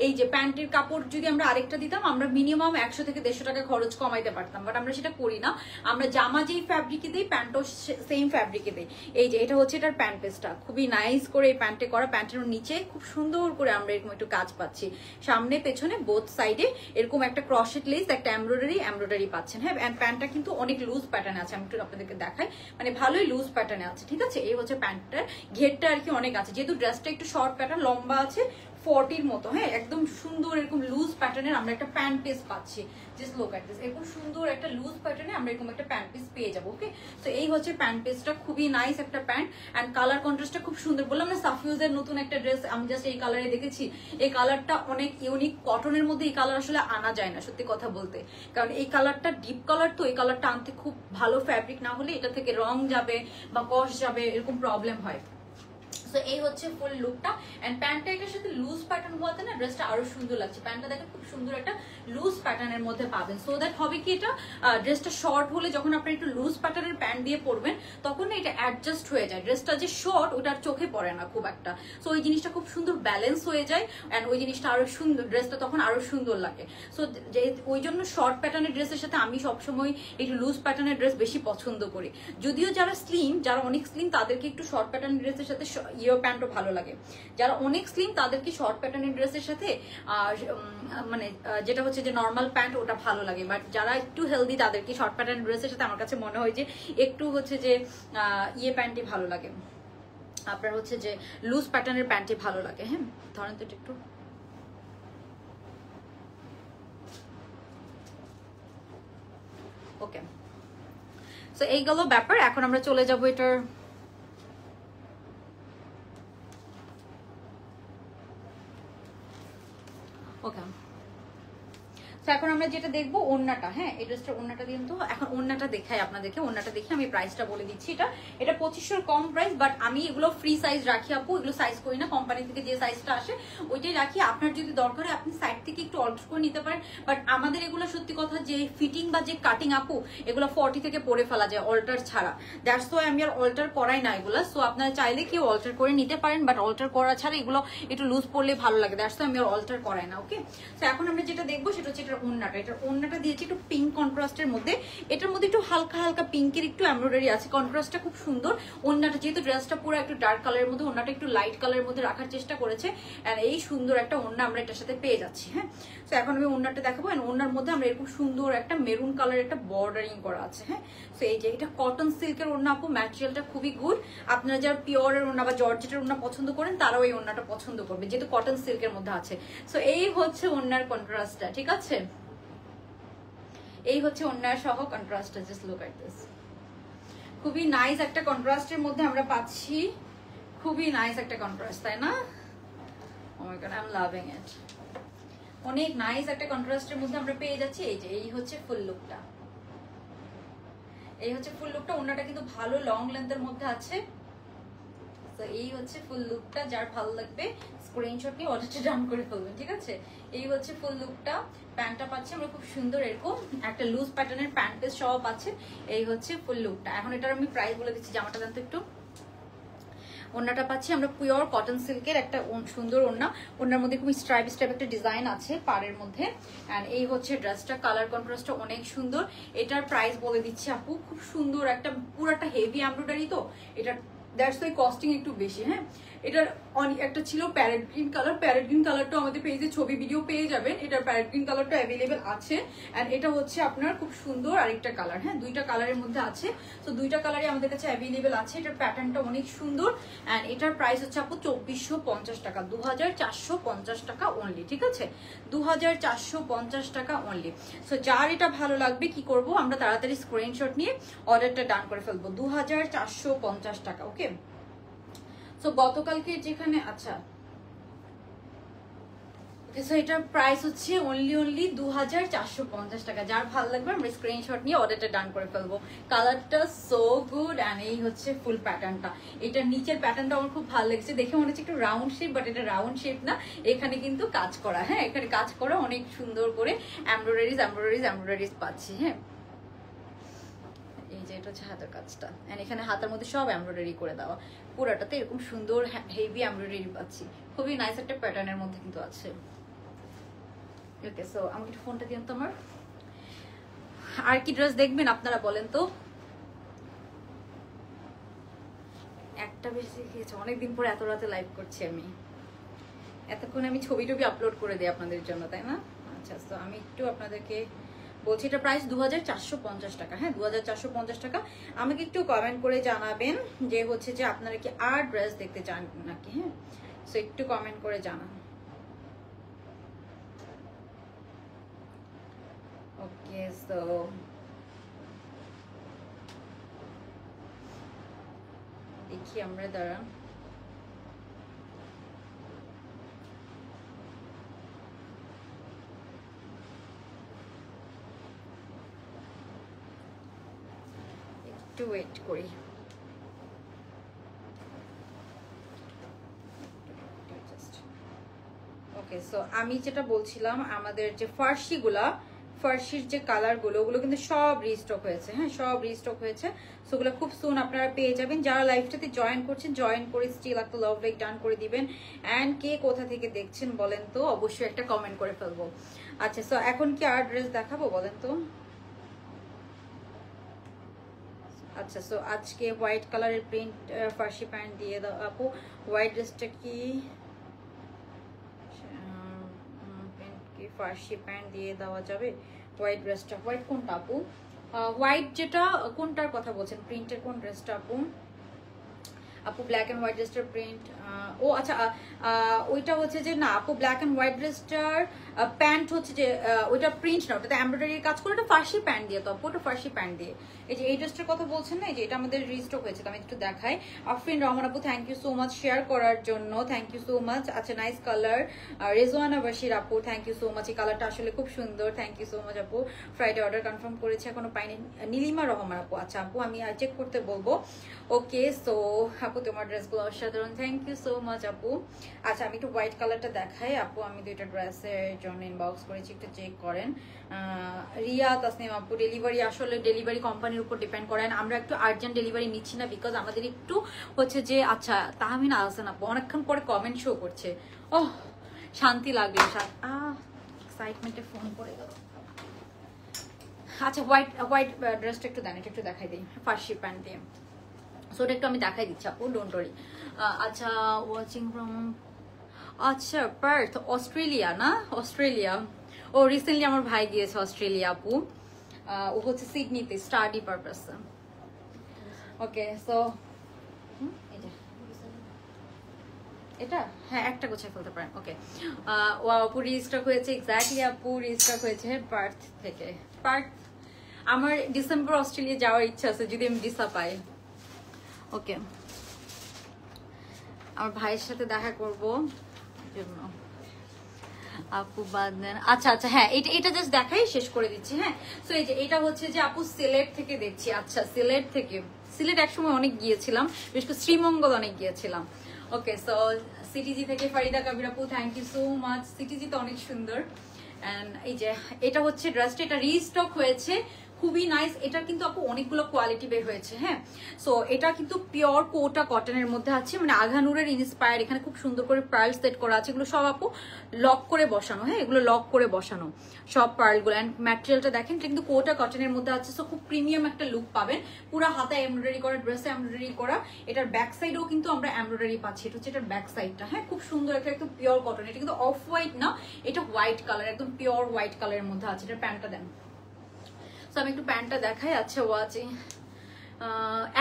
এই যে প্যান্টের কাপড় যদি আমরা আরেকটা দিতাম, আমরা মিনিমাম 100 থেকে 150 টাকা খরচ কমাইতে পারতাম, বাট আমরা সেটা করি না। আমরা জামা যেই ফ্যাব্রিকে দিই, প্যান্টও সেম ফ্যাব্রিকে দিই। এই যে এটা হচ্ছে এটার প্যান্ট পিসটা, খুবই নাইস করে এই প্যান্টে করা। প্যান্টের নিচে খুব সুন্দর করে আমরা এরকম একটু কাজ পাচ্ছি, সামনে পেছনে বোথ সাইডে এরকম একটা ক্রশেট লেস, একটা এমব্রয়ডারি পাচ্ছেন। হ্যাঁ এন্ড প্যান্টটা কিন্তু অনেক লুজ প্যাটার্নে আছে, আমি একটু আপনাদেরকে দেখাই, মানে ভালোই লুজ প্যাটার্নে আছে। ঠিক আছে, এই হচ্ছে প্যান্টটার ঘেরটা আর কি অনেক আছে, যেহেতু ড্রেসটা একটু শর্ট প্যাটার্ন, লম্বা আছে 40-র মতো। হ্যাঁ একদম সুন্দর এরকম লুজ প্যাটার্নের আমরা একটা প্যান্ট পিস পাচ্ছি। জাস্ট লুক এট দিস, এরকম সুন্দর একটা লুজ প্যাটার্নে আমরা এরকম একটা প্যান্ট পিস পেয়ে যাবো। ওকে, তো এই হচ্ছে প্যান্ট পিসটা, খুবই নাইস একটা প্যান্ট। এন্ড কালার কন্ট্রাস্টটা খুব সুন্দর। বললাম না সাফিউজের নতুন একটা ড্রেস, আমি জাস্ট এই কালারে দেখেছি। এই কালারটা অনেক ইউনিক, কটনের মধ্যে এই কালার আসলে আনা যায় না সত্যি কথা বলতে, কারণ এই কালারটা ডিপ কালার, তো এই কালারটা আনতে খুব ভালো ফ্যাব্রিক না হলে এটা থেকে রং যাবে বা কস যাবে, এরকম প্রবলেম হয়। সো এই হচ্ছে ফুল লুকটা। এন্ড প্যান্টটা এটার সাথে লুজ প্যাটার্ন হওয়াতে না ড্রেসটা আরো সুন্দর লাগছে। প্যান্টটা দেখেন খুব সুন্দর একটা লুজ প্যাটার্নের মধ্যে পাবেন। সো দ্যাট হবে কি, এটা ড্রেসটা শর্ট হলে যখন আপনি একটু লুজ প্যাটার্নের প্যান্ট দিয়ে পরবেন, তখন না এটা অ্যাডজাস্ট হয়ে যায়। ড্রেসটা যে শর্ট ওটার চোখে পড়ে না খুব একটা। সো ওই জিনিসটা খুব সুন্দর ব্যালেন্স হয়ে যায়। এন্ড ওই জিনিসটা আরো সুন্দর, ড্রেসটা তখন আরো সুন্দর লাগে। সো ওই জন্য শর্ট প্যাটার্নের ড্রেসের সাথে আমি সবসময় একটু লুজ প্যাটার্নের ড্রেস বেশি পছন্দ করি। যদিও যারা স্লিম, যারা অনেক স্লিম, তাদেরকে একটু শর্ট প্যাটার্নের ড্রেসের সাথে ইয়ে প্যান্টও ভালো লাগে। যারা অনেক স্লিম তাদেরকে শর্ট প্যাটার্নের ড্রেসের সাথে মানে যেটা হচ্ছে যে নর্মাল প্যান্ট, ওটা ভালো লাগে। বাট যারা একটু হেলদি তাদেরকে শর্ট প্যাটার্ন ড্রেসের সাথে আমার কাছে মনে হয় যে একটু হচ্ছে যে ইয়ে প্যান্টই ভালো লাগে, আপনার হচ্ছে যে লুজ প্যাটার্নের প্যান্টই ভালো লাগে। হ্যাঁ ধরেন তো একটু, ওকে। সো এইগুলো ব্যাপার। এখন আমরা চলে যাবো এটার ওকে। এখন আমরা যেটা দেখবো ওড়নাটা, হ্যাঁ এই ড্রেসটার ওড়নাটা দিন তো। এখন ওড়নাটা দেখাই আপনাদেরকে, ওড়নাটা দেখে আমি প্রাইসটা বলে দিচ্ছি। এটা 2500 কম প্রাইস, বাট আমি এগুলো ফ্রি সাইজ রাখি আপু, এগুলো সাইজ করি না, কোম্পানি থেকে যে সাইজটা আসে ওইটাই রাখি। আপনার যদি দরকার হয় আপনি সাইড থেকে একটু অল্টার করে নিতে পারেন, বাট আমাদের এগুলো সত্যি কথা যে ফিটিং বা যে কাটিং আপু এগুলো 40 থেকে পরে ফেলা যায় অল্টার ছাড়া, দ্যাটস ওয়াই আমি আর অল্টার করাই না এগুলো। সো আপনারা চাইলে কেউ অল্টার করে নিতে পারেন, বাট অল্টার করা ছাড়া এগুলো একটু লুজ পড়লে ভালো লাগে, দ্যাটস ওয়াই আমি আর অল্টার করাই না। ওকে, তো এখন আমরা যেটা দেখবো সেটা হচ্ছে এটার ওড়নাটা। এটার ওড়নাটা দিয়েছি একটু পিঙ্ক কন্ট্রাস্টের মধ্যে, এটার মধ্যে একটু হালকা হালকা পিঙ্কের একটু এমব্রয়ডারি আছে, কন্ট্রাস্টটা খুব সুন্দর। ওড়নাটা যেহেতু ড্রেসটা পুরো একটু ডার্ক কালারের মধ্যে, ওড়নাটা একটু লাইট কালারের মধ্যে রাখার চেষ্টা করেছে, আর এই সুন্দর একটা ওড়না আমরা এটার সাথে পেয়ে যাচ্ছি। হ্যাঁ, তো এখন আমি ওড়নাটা দেখাবো। ওড়নার মধ্যে আমরা এরকম সুন্দর একটা মেরুন কালারের একটা বর্ডারিং করা আছে। হ্যাঁ, তো এই যে এটা কটন সিল্কের ওড়না আপু, ম্যাটেরিয়ালটা খুবই গুড। আপনারা যারা পিওরের ওড়না বা জর্জেটের ওড়না পছন্দ করেন তারাও এই ওড়নাটা পছন্দ করবে, যেহেতু কটন সিল্কের মধ্যে আছে। সো এই হচ্ছে ওড়নার কন্ট্রাস্টটা, ঠিক আছে? এই হচ্ছে ওড়নার সহ কন্ট্রাস্টটা, জাস্ট লুক এট দিস। খুবই নাইস একটা কন্ট্রাস্টের মধ্যে আমরা পাচ্ছি, খুবই নাইস একটা কন্ট্রাস্ট, তাই না? Oh my God, I am loving it. অনেক নাইস একটা কন্ট্রাস্টের মধ্যে আমরা পেয়ে যাচ্ছি। এই যে এই হচ্ছে ফুল লুকটা, এই হচ্ছে ফুল লুকটা। ওড়নাটা কিন্তু ভালো লং লেন্থের মধ্যে আছে। তো এই হচ্ছে ফুল লুকটা, যার ভালো লাগবে স্ক্রিনশট নিয়ে অর্ডারটা ডান করে ফেলবেন, ঠিক আছে? এই হচ্ছে ফুল লুকটা। প্যান্টটা পাচ্ছি আমরা খুব সুন্দর, এরকম একটা লুজ প্যাটার্নের প্যান্ট পিস সহ পাচ্ছে। এই হচ্ছে ফুল লুকটা। এখন এটার আমি প্রাইস বলে দিচ্ছি, জামাটা দেন তো একটু। ওড়নাটা পাচ্ছি আমরা পিওর কটন সিল্কের একটা সুন্দর ওড়না, ওড়নার মধ্যে খুব স্ট্রাইপ স্ট্রাইপ একটা ডিজাইন আছে পাড়ের মধ্যে। এন্ড এই হচ্ছে ড্রেসটা, কালার কন্ট্রাস্টটা অনেক সুন্দর। এটার প্রাইস বলে দিচ্ছি আপু, খুব সুন্দর একটা পুরাটা হেভি এমব্রয়ডারি, তো এটা দ্যাটস ওয়াই কস্টিং একটু বেশি। হ্যাঁ, এটার একটা ছিল parrot green colour, parrot green কালারটা আমাদের পেজে ছবি ভিডিও পেয়ে যাবেন। এটার প্যারেট গ্রিন কালারটা অ্যাভেলেবেল আছে। এন্ড এটা হচ্ছে আপনার খুব সুন্দর আরেকটা কালার। হ্যাঁ, দুইটা কালারের মধ্যে আছে, তো দুইটা কালারই আমাদের কাছে অ্যাভেলেবেল আছে। এটার প্যাটার্নটা অনেক সুন্দর। এন্ড এটার প্রাইস হচ্ছে আপু 2450 টাকা, 2450 টাকা অনলি, ঠিক আছে? 2450 টাকা অনলি। সো যার এটা ভালো লাগবে কি করব আমরা, তাড়াতাড়ি স্ক্রিনশট নিয়ে অর্ডারটা ডান করে ফেলবো। 2450 টাকা। ওকে, সো গতকালকে যেখানে আচ্ছা সো এটার প্রাইস হচ্ছে অনলি 2450 টাকা। যার ভালো লাগবে আমরা স্ক্রিনশট নিয়ে অর্ডারটা ডান করে ফেলবো। কালারটা সো গুড। অ্যান্ড এই হচ্ছে ফুল প্যাটার্নটা। এটার নিচের প্যাটার্নটা আমার খুব ভালো লেগেছে, দেখে মনে হচ্ছে একটু রাউন্ড শেপ, বাট এটা রাউন্ড শেপ না, এখানে কিন্তু কাজ করা। হ্যাঁ, এখানে কাজ করা অনেক সুন্দর করে এমব্রয়ডারিজ পাচ্ছি। হ্যাঁ, এই যে এটা হচ্ছে হাতের কাজটা, এন্ড এখানে হাতের মধ্যে সব এমব্রয়ডারি করে দেওয়া, পুরাটাতে এরকম সুন্দর হেভি এমব্রয়ডারি পাচ্ছি। খুবই নাইস একটা প্যাটার্নের মধ্যে কিন্তু আছে। ওকে, সো আমাকে একটু ফোনটা দিন তো আমার। আর কি ড্রেস দেখবেন আপনারা বলেন তো? একটা বেশি দেখিয়েছে, অনেকদিন পরে এত রাতে লাইভ করছি আমি, এতক্ষণ আমি ছবি টবি আপলোড করে দিই আপনাদের জন্য, তাই না? আচ্ছা, তো আমি একটু আপনাদেরকে বলছি, এটা প্রাইস 2450 টাকা। হ্যাঁ, 2450 টাকা। আমাকে একটু কমেন্ট করে জানাবেন যে হচ্ছে যে আপনারা কি আর ড্রেস দেখতে চান নাকি। হ্যাঁ, সো একটু কমেন্ট করে জানান। ওকে, সো দেখি আমরা, দাঁড়ান একটু ওয়েট করি। ওকে, সো আমি যেটা বলছিলাম, আমাদের যে ফার্সির যে কালারগুলো, ওগুলো কিন্তু সব রিস্টক হয়েছে। হ্যাঁ, সব রিস্টক হয়েছে। সো ওগুলো খুব সুন আপনারা পেয়ে যাবেন। যারা লাইভটাতে জয়েন করছেন, জয়েন করে স্টিল একটা লাভ লাইক ডান করে দিবেন। অ্যান্ড কে কোথা থেকে দেখছেন বলেন তো, অবশ্যই একটা কমেন্ট করে ফেলবো। আচ্ছা, সো এখন কি আর ড্রেস দেখাবো বলেন তো? আচ্ছা, সো আজকে হোয়াইট কালারের প্রিন্ট ফার্সি প্যান্ট দিয়ে দাও আপু। হোয়াইট ড্রেসটা কি ফার্সি প্যান্ট দিয়ে দেওয়া যাবে? হোয়াইট ড্রেসটা, হোয়াইট কোনটা আপু? হোয়াইট যেটা, কোনটার কথা বলছেন? প্রিন্টের কোন ড্রেসটা আপু? আপু ব্ল্যাক এন্ড হোয়াইট ড্রেসটার প্রিন্ট ও আচ্ছা ওইটা হচ্ছে যে না আপু ব্ল্যাক অ্যান্ড হোয়াইট ড্রেসটার প্যান্ট হচ্ছে যে ওইটা প্রিন্ট না, ওটাতে এমব্রয়ডারির কাজ করে, ওটা ফার্সি প্যান্ট দিয়ে, তো ওটা ফার্সি প্যান্ট দিয়ে। এই যে এই ড্রেসটার কথা বলছেন না, এই যে এটা আমাদের রিস্টক হয়েছে, তো আমি একটু দেখাই। আফরিন রহমান আপু thank you so much share করার জন্য, থ্যাংক ইউ সো মাচ। আচ্ছা নাইস কালার। রেজওয়ানা বাশির আপু থ্যাংক ইউ সো মাচ, এই কালারটা আসলে খুব সুন্দর, থ্যাংক ইউ সো মাচ আপু। ফ্রাইডে অর্ডার কনফার্ম করেছে, এখনো পাইনি। নীলিমা রহমান আপু, আচ্ছা আপু আমি চেক করতে বলবো। ওকে সো আপু তোমার ড্রেসগুলো অসাধারণ, থ্যাংক ইউ সো মাচ আপু। আচ্ছা আমি একটু হোয়াইট কালারটা দেখাই আপু, আমি দুইটা ড্রেসের জন্য ইনবক্স করেছি, একটু চেক করেন। রিয়া তাসনিম আপু ডেলিভারি আসলে ডেলিভারি কোম্পানির উপর ডিপেন্ড করেন, আমরা একটু আর্জেন্ট ডেলিভারি নিচ্ছি না বিকজ আমাদের একটু হচ্ছে যে আচ্ছা তাহমিনা আহসান আপু অনেকক্ষণ পরে কমেন্ট শো করছে, ওহ শান্তি লাগলো, এক্সাইটমেন্টে ফোন করে গেল। আচ্ছা হোয়াইট ড্রেসটা একটু দেন, এটা একটু দেখাই দিই, ফার্সি প্যান্ট দিয়ে, সো ওটা একটু আমি দেখাই দিচ্ছি আপু, ডোন্ট ওয়ারি। আচ্ছা ওয়াচিং ফ্রম আচ্ছা পার্থ অস্ট্রেলিয়া না, অস্ট্রেলিয়া। ও রিসেন্টলি আমার ভাই গিয়েছে অস্ট্রেলিয়া আপু, ও হচ্ছে সিডনিতে স্টাডি পারপাসে। ওকে সো এটা হ্যাঁ একটা গোছায় ফেলতে পারেন। ওকে আপু রিস্টক হয়েছে, এক্স্যাক্টলি আপু রিস্টক হয়েছে পার্থ থেকে। পার্থ আমার ডিসেম্বর অস্ট্রেলিয়া যাওয়ার ইচ্ছা আছে যদি আমি ভিসা পাই। ওকে আমার ভাইয়ের সাথে দেখা করবো জন্য আপু বাদ দেন। আচ্ছা আচ্ছা হ্যাঁ এটা জাস্ট দেখাই শেষ করে দিচ্ছি। হ্যাঁ সো এই যে এটা হচ্ছে যে আপু সিলেট থেকে দেখছি। আচ্ছা সিলেট থেকে, সিলেট একসময় অনেক গিয়েছিলাম, বিশেষ করে শ্রীমঙ্গল অনেক গিয়েছিলাম। ওকে সো সিটিজি থেকে ফারিদা কবির আপু thank you so much, CTG তো অনেক সুন্দর। এন্ড এই যে এটা হচ্ছে ড্রেসটা, এটা রিস্টক হয়েছে, খুবই নাইস। এটা কিন্তু আপু অনেকগুলো কোয়ালিটি বের হয়েছে। হ্যাঁ সো এটা কিন্তু পিওর কোটা কটনের মধ্যে আছে, মানে আঘানুরের ইন্সপায়ার, এখানে খুব সুন্দর করে পার্ল সেট করা আছে, এগুলো সব আপু লক করে বসানো। হ্যাঁ এগুলো লক করে বসানো সব পার্লগুলো, অ্যান্ড ম্যাটেরিয়ালটা দেখেন এটা কিন্তু কোটা কটনের মধ্যে আছে, সো খুব প্রিমিয়াম একটা লুক পাবেন। পুরো হাতে এমব্রয়ডারি করা, ড্রেসে এমব্রয়ডারি করা, এটার ব্যাক সাইডেও কিন্তু আমরা এমব্রয়ডারি পাচ্ছি, এটা হচ্ছে এটার ব্যাক সাইডটা। হ্যাঁ খুব সুন্দর, এটা একদম পিওর কটন, এটা কিন্তু অফ হোয়াইট না, এটা হোয়াইট কালার, একদম পিওর হোয়াইট কালারের মধ্যে আছে। এটার প্যান্টটা দেন, তো আমি একটু প্যান্টটা দেখাই। আচ্ছা ওয়াচিং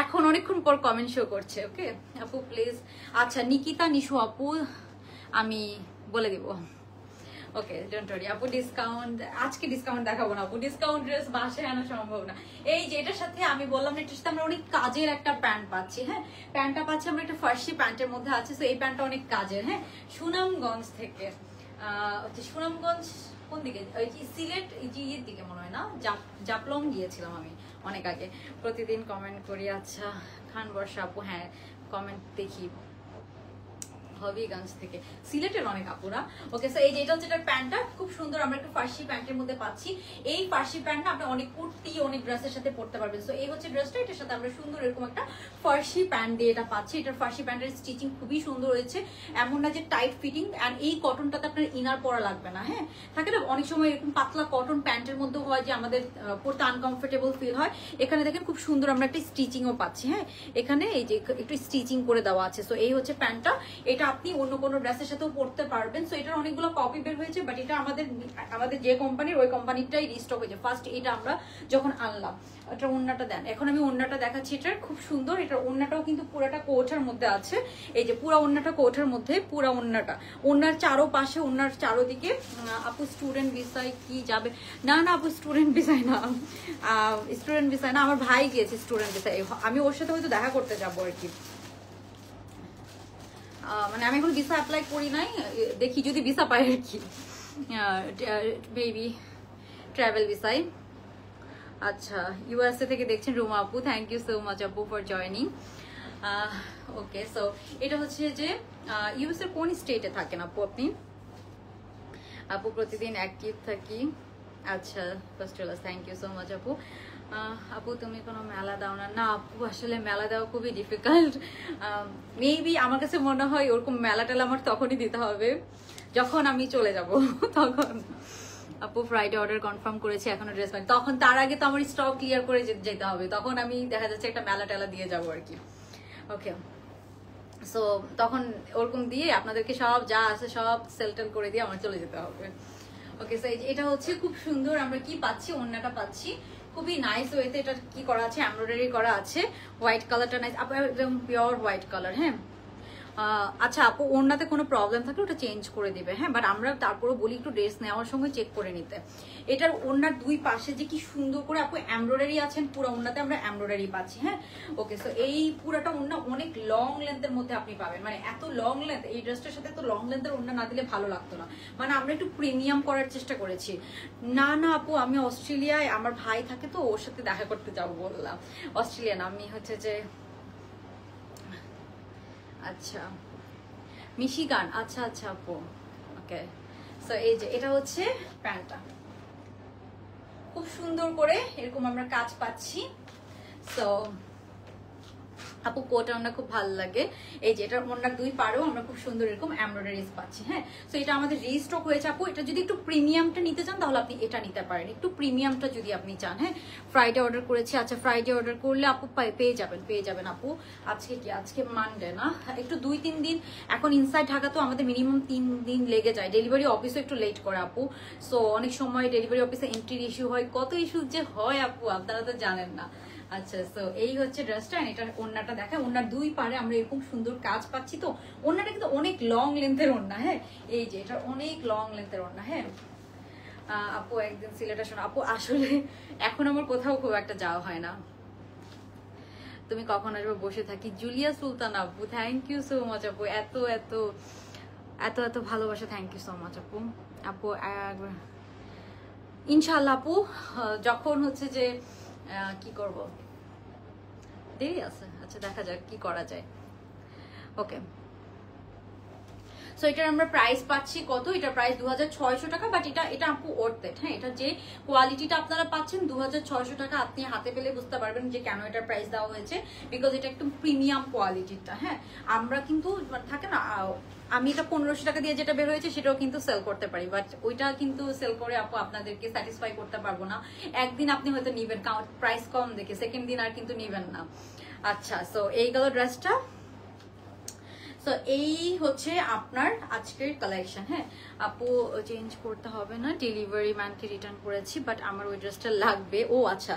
এখন অনেকক্ষণ পর কমেন্ট শো করছে। ওকে আপু প্লিজ। আচ্ছা নিকিতা নিশু আপু আমি বলে দিব। ওকে ডোন্ট ওয়ারি আপু, ডিসকাউন্ট আজকে ডিসকাউন্ট দেখাবো না আপু, ডিসকাউন্ট ড্রেস বাসায় আনা সম্ভব না। এই যে এটার সাথে আমি বললাম না, এটার সাথে আমরা অনেক কাজের একটা প্যান্ট পাচ্ছি। হ্যাঁ প্যান্টটা পাচ্ছি আমরা একটা ফার্সি প্যান্টের মধ্যে আছে, তো এই প্যান্টটা অনেক কাজের। হ্যাঁ সুনামগঞ্জ থেকে, সুনামগঞ্জ কোন দিকে, সিলেট ইয়ের দিকে মনে হয় না, জাপলং গিয়েছিলাম আমি অনেক আগে। প্রতিদিন কমেন্ট করি। আচ্ছা খান বর্ষা আপু হ্যাঁ কমেন্ট দেখি, হবিগঞ্জ থেকে, সিলেটের অনেক আপুরা। ওকে সো এই যে এটা হচ্ছে এটার প্যান্টটা খুব সুন্দর, আমরা একটা ফার্সি প্যান্টের মধ্যে পাচ্ছি। এই ফার্সি প্যান্টটা আপনি অনেক কুর্তি অনেক ড্রেসের সাথে পরতে পারবেন। সো এই হচ্ছে ড্রেসটা, এটার সাথে আমরা সুন্দর এরকম একটা ফার্সি প্যান্ট দিয়ে এটা পাচ্ছি। এটার ফার্সি প্যান্টের স্টিচিং খুবই সুন্দর হয়েছে, এমন না যে টাইট ফিটিং, অ্যান্ড এই কটনটাতে আপনার ইনার পরা লাগবে না। হ্যাঁ থাকে না অনেক সময় এরকম পাতলা কটন প্যান্টের মধ্যে হয় যে আমাদের পরতে আনকমফোর্টেবল ফিল হয়, এখানে দেখেন খুব সুন্দর আমরা একটা স্টিচিংও পাচ্ছি। হ্যাঁ এখানে এই যে একটু স্টিচিং করে দেওয়া আছে। সো এই হচ্ছে প্যান্টটা, এটা আপনি অন্য কোনো ড্রেসের সাথেও পরতে পারবেন। সো এটার অনেকগুলো কপি বের হয়েছে, বাট এটা আমাদের যে কোম্পানির ওই কোম্পানিটাই রিস্টক হয়েছে। ফার্স্ট এটা আমরা যখন আনলাম, এটা ওড়নাটা দেন, এখন আমি ওড়নাটা দেখাচ্ছি, এটার খুব সুন্দর। এটার ওড়নাটাও কিন্তু পুরাটা কোটার মধ্যে আছে, এই যে পুরা ওড়নাটা কোটার মধ্যে, পুরা ওড়নাটা, ওড়নার চারো পাশে, ওড়নার চারোদিকে। আপু স্টুডেন্ট ভিসায় কি যাবে? না না আপু স্টুডেন্ট ভিসায় না, স্টুডেন্ট ভিসায় না, আমার ভাই গিয়েছে স্টুডেন্ট ভিসায়, আমি ওর সাথে হয়তো দেখা করতে যাবো আর কি। মানে আমি এখন ভিসা অ্যাপ্লাই করি নাই, দেখি যদি ভিসা পাই আর কি, বেবি ট্রাভেল ভিসায়। আচ্ছা ইউএসএ থেকে দেখছেন রুমা আপু, থ্যাংক ইউ সো মাচ আপু ফর জয়নিং। ওকে সো এটা হচ্ছে যে ইউএস এর কোন স্টেটে থাকেন আপু আপনি? আপু প্রতিদিন অ্যাক্টিভ থাকি। আচ্ছা first thank you so much আপু। আপু তুমি কোনো মেলা দাও না? না আপু আসলে মেলা দেওয়া খুবই ডিফিকাল্ট, মেবি আমার কাছে মনে হয় ওরকম মেলা টেলা আমার তখনই দিতে হবে যখন আমি চলে যাব তখন। আপু ফ্রাইডে অর্ডার কনফার্ম করেছি, এখনো ড্রেস পাই, তখন তার আগে তো আমার স্টক ক্লিয়ার করে যেতে হবে, তখন আমি দেখা যাচ্ছে একটা মেলা টেলা দিয়ে যাবো আর কি। ওকে সো তখন ওরকম দিয়ে আপনাদেরকে সব যা আছে সব সেলটেল করে দিয়ে আমার চলে যেতে হবে। ওকে সো এটা হচ্ছে খুব সুন্দর, আমরা কি পাচ্ছি, ওড়নাটা পাচ্ছি খুবই নাইস ওয়েতে, এটা কি করা আছে, এমব্রয়ডারি করা আছে, হোয়াইট কালারটা নাইস, একদম পিওর হোয়াইট কালার। হ্যাঁ আচ্ছা আপু ওড়নাতে কোনো প্রবলেম থাকলে ওটা চেঞ্জ করে দিবে, হ্যাঁ, বাট আমরা তারপরে বলি একটু ড্রেস নেওয়ার সময় চেক করে নিতে। এটার ওড়নার দুই পাশে যে কি সুন্দর করে আপু এমব্রয়ডারি আছেন, পুরো ওড়নাতে আমরা এমব্রয়ডারি পাচ্ছি, হ্যাঁ। ওকে, সো এই পুরাটা ওড়না অনেক লং লেন্থের মধ্যে আপনি পাবেন, মানে এত লং লেন্থ এই ড্রেসটার সাথে এত লং লেন্থের ওড়না না দিলে ভালো লাগতো না, মানে আমরা একটু প্রিমিয়াম করার চেষ্টা করেছি। না না আপু আমি অস্ট্রেলিয়ায়, আমার ভাই থাকে তো ওর সাথে দেখা করতে যাবো বললাম। অস্ট্রেলিয়ান আমি হচ্ছে যে আচ্ছা মিশিগান, আচ্ছা আচ্ছা আপু ওকে। সো এই যে এটা হচ্ছে প্যান্টটা, খুব সুন্দর করে এরকম আমরা কাজ পাচ্ছি। সো আপু কোটা আমরা খুব ভালো লাগে, এই যে এটার ওনার দুই পারেও আমরা খুব সুন্দর এরকম এমব্রয়ডারিজ পাচ্ছি, হ্যাঁ। সো এটা আমাদের রিস্টক হয়েছে আপু। এটা যদি একটু প্রিমিয়ামটা নিতে চান তাহলে আপনি এটা নিতে পারেন, একটু প্রিমিয়ামটা যদি আপনি চান, হ্যাঁ। ফ্রাইডে অর্ডার করেছি, আচ্ছা ফ্রাইডে অর্ডার করলে আপু পেয়ে যাবেন আপু। আজকে কি, আজকে মানডে না, একটু 2-3 দিন, এখন ইনসাইড ঢাকা তো আমাদের মিনিমাম 3 দিন লেগে যায়, ডেলিভারি অফিসও একটু লেট করে আপু। সো অনেক সময় ডেলিভারি অফিসে এন্ট্রির ইস্যু হয়, কত ইস্যু যে হয় আপু আপনারা তো জানেন না। আচ্ছা, সো এই হচ্ছে ড্রেসটা, এটার ওড়নাটা দেখায়, ওড়নার দুই পারে আমরা এরকম সুন্দর কাজ পাচ্ছি। তো ওড়নাটা কিন্তু অনেক লং লেন্থের ওড়না, হ্যাঁ, এই যে এটা অনেক লং লেন্থের ওড়না, হ্যাঁ। আপু একদিন সিলেটে শোনো আপু, আসলে এখন আমার কোথাও খুব একটা যাওয়া হয় না। তুমি কখন আসবে, বসে থাকি। জুলিয়া সুলতান আপু, থ্যাংক ইউ সো মাচ আপু, এত এত এত এত ভালোবাসা, থ্যাংক ইউ সো মাচ আপু। আপু ইনশাল্লাহ আপু, যখন হচ্ছে যে কি করব, দেরি আছে, আচ্ছা দেখা যাক কি করা যায়। ওকে, সো এটার আমরা প্রাইস পাচ্ছি কত, এটা প্রাইস 2600 টাকা, বাট এটা আপু ওর্থ ইট, হ্যাঁ। এটা যে কোয়ালিটিটা আপনারা পাচ্ছেন 2600 টাকা, আপনি হাতে পেলে বুঝতে পারবেন যে কেন এটার প্রাইস দেওয়া হয়েছে, বিকজ এটা একদম প্রিমিয়াম কোয়ালিটিটা, হ্যাঁ। আমরা কিন্তু থাকে না, আমি এটা 1500 টাকা দিয়ে যেটা বের হয়েছে সেটাও কিন্তু সেল করতে পারি, বাট ওইটা কিন্তু সেল করে আপু আপনাদেরকে স্যাটিসফাই করতে পারবো না। একদিন আপনি হয়তো নিবেন প্রাইস কম দেখে, সেকেন্ড দিন আর কিন্তু নিবেন না। আচ্ছা, সো এই গেল ড্রেসটা। সো এই হচ্ছে আপনার আজকের কালেকশন, হ্যাঁ। আপু চেঞ্জ করতে হবে না, ডেলিভারি ম্যানকে রিটার্ন করেছি, বাট আমার ওই ড্রেসটা লাগবে। ও আচ্ছা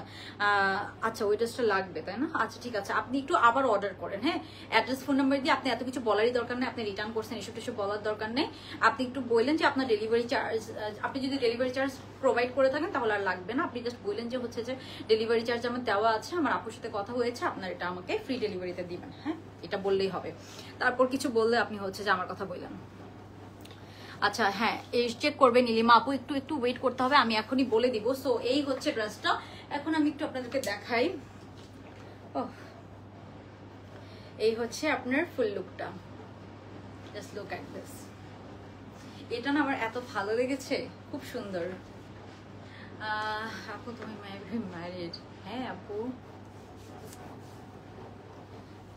আচ্ছা, ওই ড্রেসটা লাগবে তাই না, আচ্ছা ঠিক আছে, আপনি একটু আবার অর্ডার করেন, হ্যাঁ। অ্যাড্রেস ফোন নাম্বার দিয়ে, আপনি এত কিছু বলারই দরকার নেই, আপনি রিটার্ন করছেন এসব কিছু বলার দরকার নেই। আপনি একটু বললেন যে আপনার ডেলিভারি চার্জ, আপনি যদি ডেলিভারি চার্জ প্রোভাইড করে থাকেন তাহলে আর লাগবে না, আপনি জাস্ট বললেন যে হচ্ছে যে ডেলিভারি চার্জ আমার দেওয়া আছে, আমার আপুর সাথে কথা হয়েছে, আপনার এটা আমাকে ফ্রি ডেলিভারিতে দিবেন, হ্যাঁ, এটা বললেই হবে। তারপর কিছু বললে আপনি হচ্ছে যে আমার কথা বললেন। আচ্ছা হ্যাঁ, এই চেক করবে নীলিমা আপু, একটু একটু ওয়েট করতে হবে, আমি এখনই বলে দিব। সো এই হচ্ছে ড্রেসটা, এখন আমি একটু আপনাদেরকে দেখাই। এই হচ্ছে আপনার ফুল লুকটা, জাস্ট লুক অ্যাট দিস। এটা না আমার এত ভালো লেগেছে, খুব সুন্দর। আপু তুমি ম্যারিড? হ্যাঁ আপু,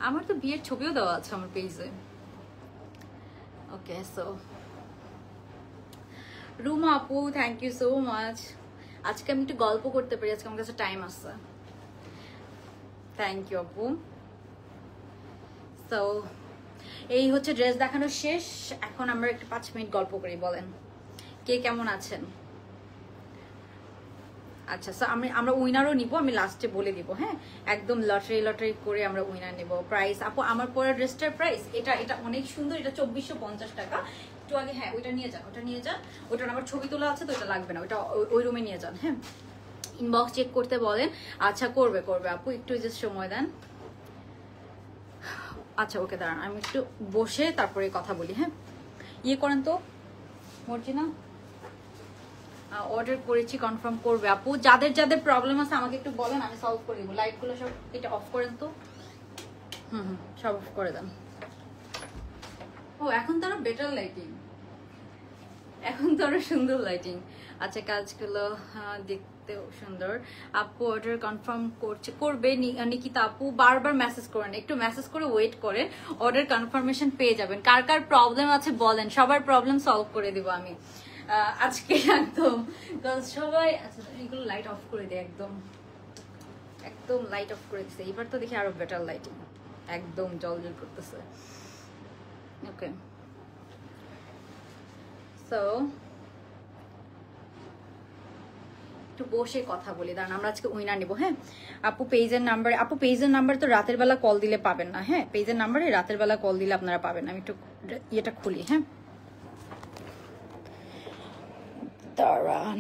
আমার তো বিয়ের ছবিও দেওয়া আছে আমার পেজে। ওকে, সো রুমা আপু থ্যাংক ইউ সো মাচ। আজকে আমি একটু গল্প করতে পারি, আজকে আমার কাছে টাইম আছে। থ্যাংক ইউ আপু। সো এই হচ্ছে ড্রেস দেখানো শেষ, এখন আমরা একটু 5 মিনিট গল্প করি। বলেন কে কেমন আছেন? আচ্ছা, সো আমরা উইনারও নিব, আমি লাস্টে বলে দিব, হ্যাঁ। একদম লটারি করে আমরা উইনার নেব। প্রাইস আপু আমার পরা ড্রেসটার প্রাইস, এটা অনেক সুন্দর, এটা 2450 টাকা। একটু আগে, হ্যাঁ ওইটা নিয়ে যান, ওটা নিয়ে যান, ওটার আমার ছবি তোলা আছে তো ওটা লাগবে না, ওটা ওই রুমে নিয়ে যান, হ্যাঁ। ইনবক্স চেক করতে বলেন। আচ্ছা করবে আপু, একটু জাস্ট সময় দেন। আচ্ছা ওকে দাঁড়ান, আমি একটু বসে তারপরে কথা বলি, হ্যাঁ। ইয়ে করেন তো মর্জিনা, অর্ডার করেছি, কনফার্ম করবে আপু। যাদের যাদের প্রবলেম আছে আমাকে একটু বলেন, আমি সলভ করে দেবো। লাইটগুলো সব এটা অফ করেন তো, সব অফ করে দেন। ও এখন তো আরো বেটার লাইটিং, এখন তো আরো সুন্দর লাইটিং। আচ্ছা কাজগুলো দেখতেও সুন্দর। আপু অর্ডার কনফার্ম করবে নিকিতা আপু, বারবার মেসেজ করেন, একটু মেসেজ করে ওয়েট করেন, অর্ডার কনফার্মেশন পেয়ে যাবেন। কার কার প্রবলেম আছে বলেন, সবার প্রবলেম সলভ করে দেবো আমি আজকে একদম। সবাই আচ্ছা এগুলো লাইট অফ করে দেয়, একদম একদম লাইট অফ করে দিচ্ছে। এবার তো দেখি আরো বেটার লাইটিং, একদম জল করতেছে। ওকে, সো একটু বসে কথা বলি, দাঁড়ান আমরা আজকে উইনার নিব। হ্যাঁ আপু পেজের নাম্বার তো রাতের বেলা কল দিলে পাবেন না। হ্যাঁ পেজের নাম্বারে রাতের বেলা কল দিলে আপনারা পাবেন না। আমি একটু ইয়েটা খুলি। হ্যাঁ দাঁড়ান,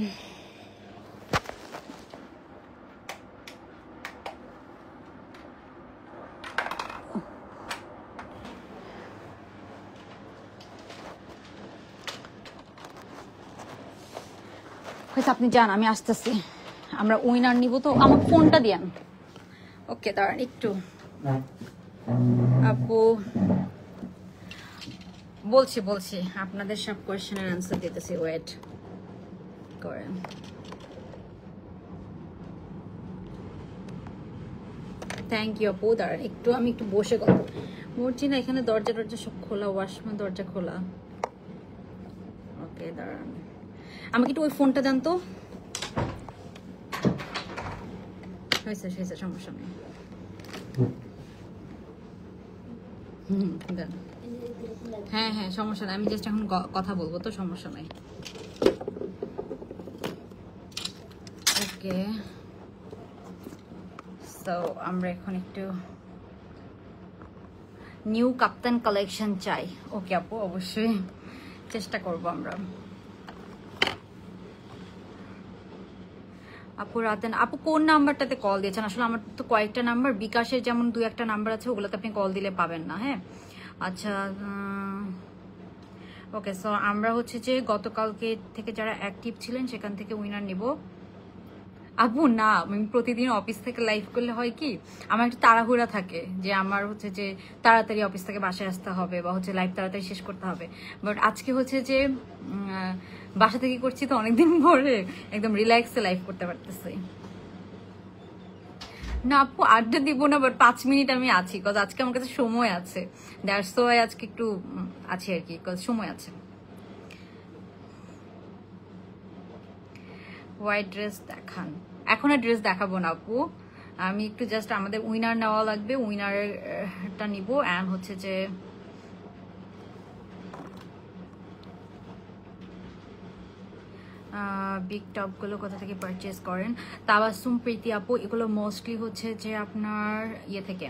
আপনি যান আমি আসতেছি, আমরা উইনার নিব তো। আমার ফোনটা দিয়ান। ওকে দাঁড়ান একটু, আপু বলছি আপনাদের সব কোয়েশ্চেনের অ্যান্সার দিতেছি, ওয়েট করেন। থ্যাংক ইউ আপু, দাঁড়ান একটু আমি একটু বসে গল্প মরছি না। এখানে দরজা সব খোলা, ওয়াশরুমের দরজা খোলা। ওকে দাঁড়ান, আমাকে একটু ওই ফোনটা দেন তো। হয়েছে সমস্যা নেই। দেন। হ্যাঁ সমস্যা নেই, আমি জাস্ট এখন কথা বলবো তো, সমস্যা নাই। ওকে সো আমরা এখন একটু নিউ কাপ্তান কালেকশন চাই। ওকে আপু অবশ্যই চেষ্টা করব আমরা। আপু রাতেন, আপু কোন নাম্বারটাতে কল দিয়েছেন? আসলে আমার তো কয়েকটা নাম্বার, বিকাশের যেমন 2-1টা নাম্বার আছে, ওগুলোতে আপনি কল দিলে পাবেন না। হ্যাঁ আচ্ছা ওকে সো আমরা হচ্ছে যে গতকালকে থেকে যারা অ্যাক্টিভ ছিলেন সেখান থেকে উইনার নিব। আপু না, আমি প্রতিদিন অফিস থেকে লাইভ করলে হয় কি আমার একটু তাড়াহুড়া থাকে, যে আমার হচ্ছে যে তাড়াতাড়ি অফিস থেকে বাসায় আসতে হবে বা হচ্ছে লাইভ তাড়াতাড়ি শেষ করতে হবে। বাট আজকে হচ্ছে যে বাসা থেকে করছি তো অনেকদিন পরে একদম রিল্যাক্সে লাইভ করতে পারতেছি। না আপু আড্ডা দিব না, বাট 5 মিনিট আমি আছি, কজ আজকে আমার কাছে সময় আছে। দ্যাটস ওয়াই আজকে একটু আছি আর কি, কজ সময় আছে। হোয়াইট ড্রেস দেখান। এখন আর ড্রেস দেখাবো না আপু, আমি একটু জাস্ট আমাদের উইনার নেওয়া লাগবে, উইনারটা নিব। অ্যান্ড হচ্ছে যে বিগ টপগুলো কোথা থেকে পারচেস করেন? তাবাসুম, প্রীতি আপু, এগুলো মোস্টলি হচ্ছে যে আপনার ইয়ে থেকে,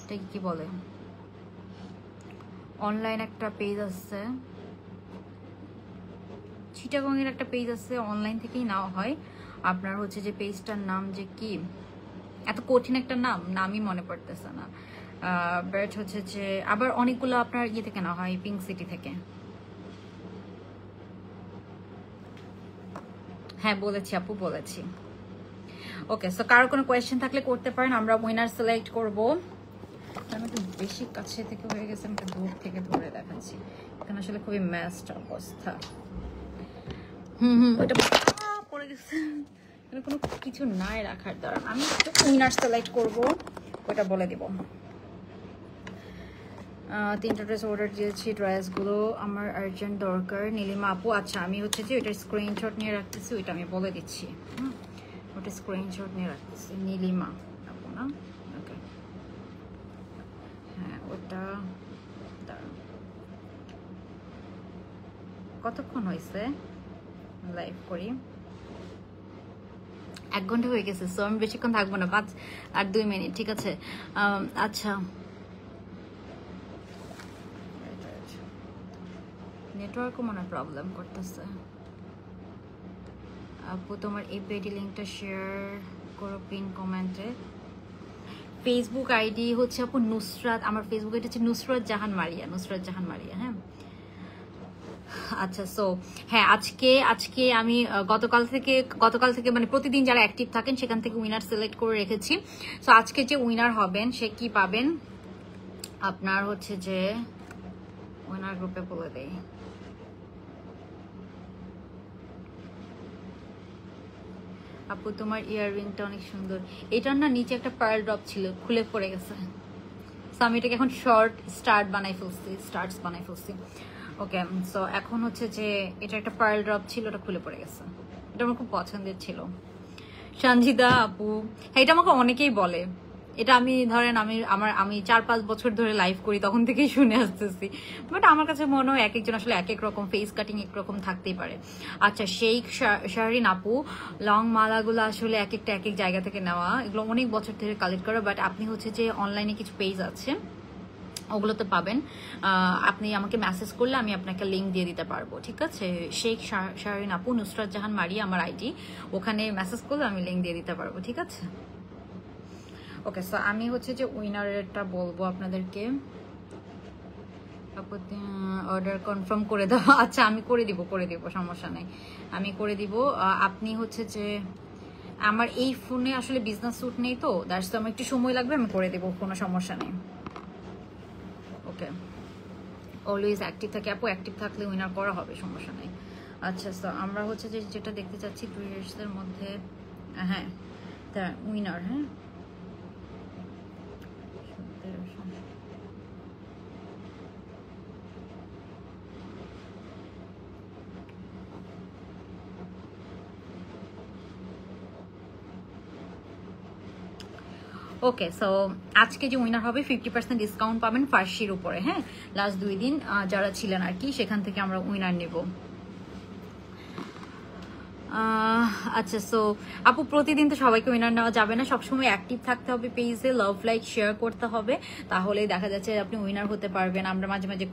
এটা কি বলে, অনলাইন একটা পেজ আছে, চিটাগংয়ের একটা পেজ আছে, অনলাইন থেকেই নেওয়া হয়। আপনার হচ্ছে যে পেজটার নাম যে কি, এত কঠিন একটা নামই মনে পড়তেছে না। বাট হচ্ছে যে আবার অনেকগুলো আপনার ইয়ে থেকে নেওয়া হয়, পিঙ্ক সিটি থেকে। হ্যাঁ বলেছি আপু, বলেছি। ওকে সো কারো কোনো কোয়েশ্চেন থাকলে করতে পারেন, আমরা উইনার সিলেক্ট করবো। আমাকে বেশি কাছে থেকে হয়ে গেছে, আমাকে দূর থেকে ধরে দেখাচ্ছি, এখানে আসলে খুবই ম্যাস্ট অবস্থা। ওইটা পড়ে গেছে, কোনো কিছু নাই রাখার দ্বারা। আমি একটু উইনার সিলেক্ট করবো, ওটা বলে দিব। 3টা ড্রেস অর্ডার দিয়েছি, ড্রেসগুলো আমার আর্জেন্ট দরকার। নীলিমা আপু, আচ্ছা আমি হচ্ছে যে ওইটার স্ক্রিনশট নিয়ে রাখতেছি, ওইটা আমি বলে দিচ্ছি। ওটা স্ক্রিনশট নিয়ে রাখতেছি। নীলিমা আপু না? ওকে হ্যাঁ ওটা কতক্ষণ হয়েছে লাইভ করি? 1 ঘন্টা হয়ে গেছে, সো আমি বেশিক্ষণ থাকবো না, 5 আর 2 মিনিট, ঠিক আছে? আচ্ছা নেটওয়ার্কও মনে প্রবলেম করতেছে। আপু তোমার এই পেডি লিঙ্কটা শেয়ার করো পিন কমেন্টে। ফেসবুক আইডি হচ্ছে আপু নুসরাত, আমার ফেসবুক আইডি হচ্ছে নুসরাত জাহান মারিয়া। হ্যাঁ আচ্ছা সো হ্যাঁ আজকে আমি গতকাল থেকে মানে প্রতিদিন যারা অ্যাক্টিভ থাকেন সেখান থেকে উইনার সিলেক্ট করে রেখেছি। সো আজকে যে উইনার হবেন সে কি পাবেন, আপনার হচ্ছে যে উইনার গ্রুপে বলে দেই। আপু তোমার ইয়াররিংটা অনেক সুন্দর। এটার না নিচে একটা পার্ল ড্রপ ছিল, খুলে পড়ে গেছে, সো আমি এটাকে এখন স্টার্টস বানাই ফেলছি। ওকে সো এখন হচ্ছে যে এটা একটা পার্ল ড্রপ ছিল, ওটা খুলে পড়ে গেছে, এটা আমার খুব পছন্দের ছিল। সঞ্জিদা আপু, হ্যাঁ এটা আমাকে অনেকেই বলে এটা আমি ধরেন আমি 4-5 বছর ধরে লাইভ করি, তখন থেকেই শুনে আসতেছি। বাট আমার কাছে মনে হয় এক একজন আসলে এক এক রকম ফেস কাটিং একরকম থাকতেই পারে। আচ্ছা, শেখ শাহরিন আপু, লং মালাগুলো আসলে এক একটা এক এক জায়গা থেকে নেওয়া, এগুলো অনেক বছর ধরে কালেক্ট করা। বাট আপনি হচ্ছে যে অনলাইনে কিছু পেজ আছে, ওগুলোতে পাবেন। আপনি আমাকে মেসেজ করলে আমি আপনাকে লিঙ্ক দিয়ে দিতে পারবো, ঠিক আছে? শেখ শাহরিন আপু, নুসরাত জাহান মারিয়া আমার আইডি, ওখানে মেসেজ করলে আমি লিঙ্ক দিয়ে দিতে পারবো, ঠিক আছে? ওকে, সো আমি হচ্ছে যে উইনারেরটা বলবো আপনাদেরকে। অর্ডার কনফার্ম করে দাও। আচ্ছা, আমি করে দিব সমস্যা নেই, আমি করে দিব। আপনি হচ্ছে যে আমার এই ফোনে আসলে বিজনেস স্যুট নেই, তো দ্যাটস আমার একটু সময় লাগবে, আমি করে দেবো, কোনো সমস্যা নেই। ওকে, অলওয়েজ অ্যাক্টিভ থাকে আপু, অ্যাক্টিভ থাকলে উইনার করা হবে, সমস্যা নেই। আচ্ছা, তো আমরা হচ্ছে যে যেটা দেখতে চাচ্ছি 2 ইয়ার্সের মধ্যে, হ্যাঁ উইনার, হ্যাঁ ওকে। সো আজকে যে উইনার হবে 50% ডিসকাউন্ট পাবেন ফার্সির উপরে, হ্যাঁ, লাস্ট 2 দিন যারা ছিলেন আর কি, সেখান থেকে আমরা উইনার নেব। আচ্ছা, সো আপু প্রতিদিন তো সবাইকে উইনার নেওয়া যাবে না, সবসময় অ্যাক্টিভ থাকতে হবে পেজে, লাভ লাইক শেয়ার করতে হবে, তাহলে দেখা যাচ্ছে আপনি উইনার হতে পারবেন। আমরা মাঝে মাঝে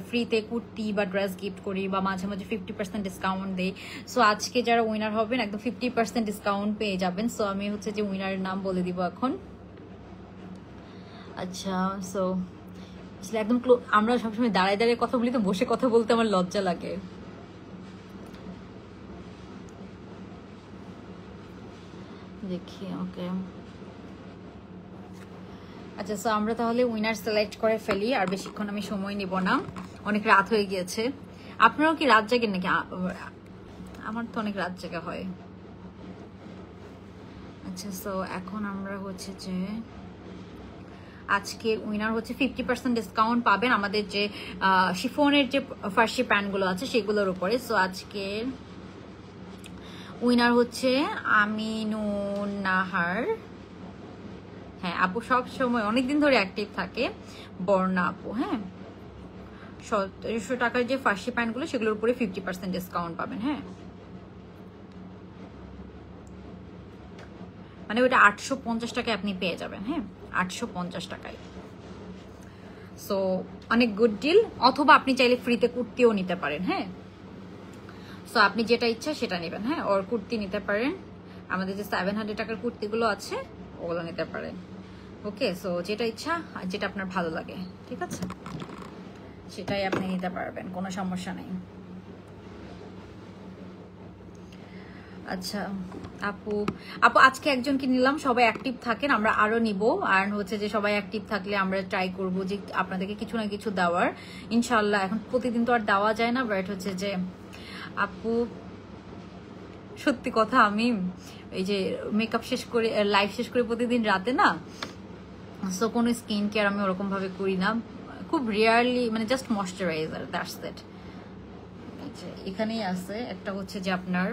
ফ্রিতে কুর্তি বা ড্রেস গিফট করি, বা মাঝে মাঝে 50% ডিসকাউন্ট দিই। সো আজকে যারা উইনার হবেন একদম 50% ডিসকাউন্ট পেয়ে যাবেন। সো আমি হচ্ছে যে উইনারের নাম বলে দিব এখন। আচ্ছা, সো একদম আমরা সবসময় দাঁড়ায় দাঁড়িয়ে কথা বলি, তো বসে কথা বলতে আমার লজ্জা লাগে। দেখি, ওকে। আচ্ছা, সো আমরা তাহলে উইনার সিলেক্ট করে ফেলি, আর বেশিক্ষণ আমি সময় নিব না, অনেক রাত হয়ে গিয়েছে। আপনারাও কি রাত জাগেন নাকি? আমার তো অনেক রাত জাগা হয়। আচ্ছা, সো এখন আমরা হচ্ছে যে আজকে উইনার হচ্ছে 50% ডিসকাউন্ট পাবেন আমাদের যে শিফনের যে ফার্সি প্যান্টগুলো আছে সেগুলোর উপরে। সো আজকে উইনার হচ্ছে আমিনুন নাহার, হ্যাঁ আপু সব সময় অনেকদিন ধরে অ্যাক্টিভ থাকে, বর্ণা আপু, হ্যাঁ 1700 টাকার যে ফার্সি প্যান্টগুলো সেগুলোর উপরে 50% ডিসকাউন্ট পাবেন, হ্যাঁ মানে ওটা 850 টাকায় আপনি পেয়ে যাবেন, হ্যাঁ 850 টাকায়। সো অনেক গুড ডিল। অথবা আপনি চাইলে ফ্রিতে কুর্তিও নিতে পারেন, হ্যাঁ সো আপনি যেটা ইচ্ছা সেটা নেবেন, হ্যাঁ ওর কুর্তি নিতে পারেন, আমাদের যে 700 টাকার কুর্তিগুলো আছে ওগুলো নিতে পারেন। ওকে, সো যেটা ইচ্ছা যেটা আপনার ভালো লাগে, ঠিক আছে, সেটাই আপনি নিতে পারবেন, কোনো সমস্যা নেই। আচ্ছা আপু, আজকে একজনকে নিলাম, সবাই অ্যাক্টিভ থাকেন, আমরা আরো নিব। আর হচ্ছে যে সবাই অ্যাক্টিভ থাকলে আমরা ট্রাই করব যে আপনাদেরকে কিছু না কিছু দেওয়ার, ইনশাল্লাহ। এখন প্রতিদিন তো আর দেওয়া যায় না, বাট হচ্ছে যে আপু সত্যি কথা, আমি এই যে মেকআপ শেষ করে লাইভ শেষ করে প্রতিদিন রাতে না, সো কোনো স্কিন কেয়ার আমি ওরকম ভাবে করি না, খুব রিয়ারলি, মানে জাস্ট ময়শ্চারাইজার, দ্যাটস ইট। এখানেই আছে একটা হচ্ছে যে আপনার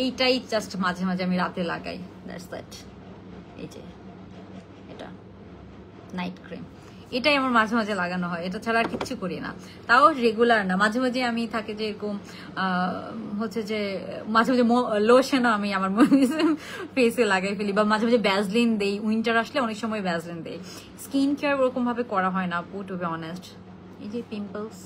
এইটাই জাস্ট মাঝে মাঝে আমি রাতে লাগাই, দ্যাটস দ্যাট। এই যে এটা নাইট ক্রিম, এটাই আমার মাঝে মাঝে লাগানো হয়, এটা ছাড়া আর কিচ্ছু করি না, তাও রেগুলার না। মাঝে মাঝে আমি থাকে যে এরকম হচ্ছে যে মাঝে মাঝে লোশনও আমি আমার ফেসে লাগাই ফেলি, বা মাঝে মাঝে ভ্যাসলিন দেই, উইন্টার আসলে অনেক সময় ভ্যাসলিন দেই। স্কিন কেয়ার ওরকম ভাবে করা হয় না আপু, টু বি অনেস্ট। এই যে পিম্পলস,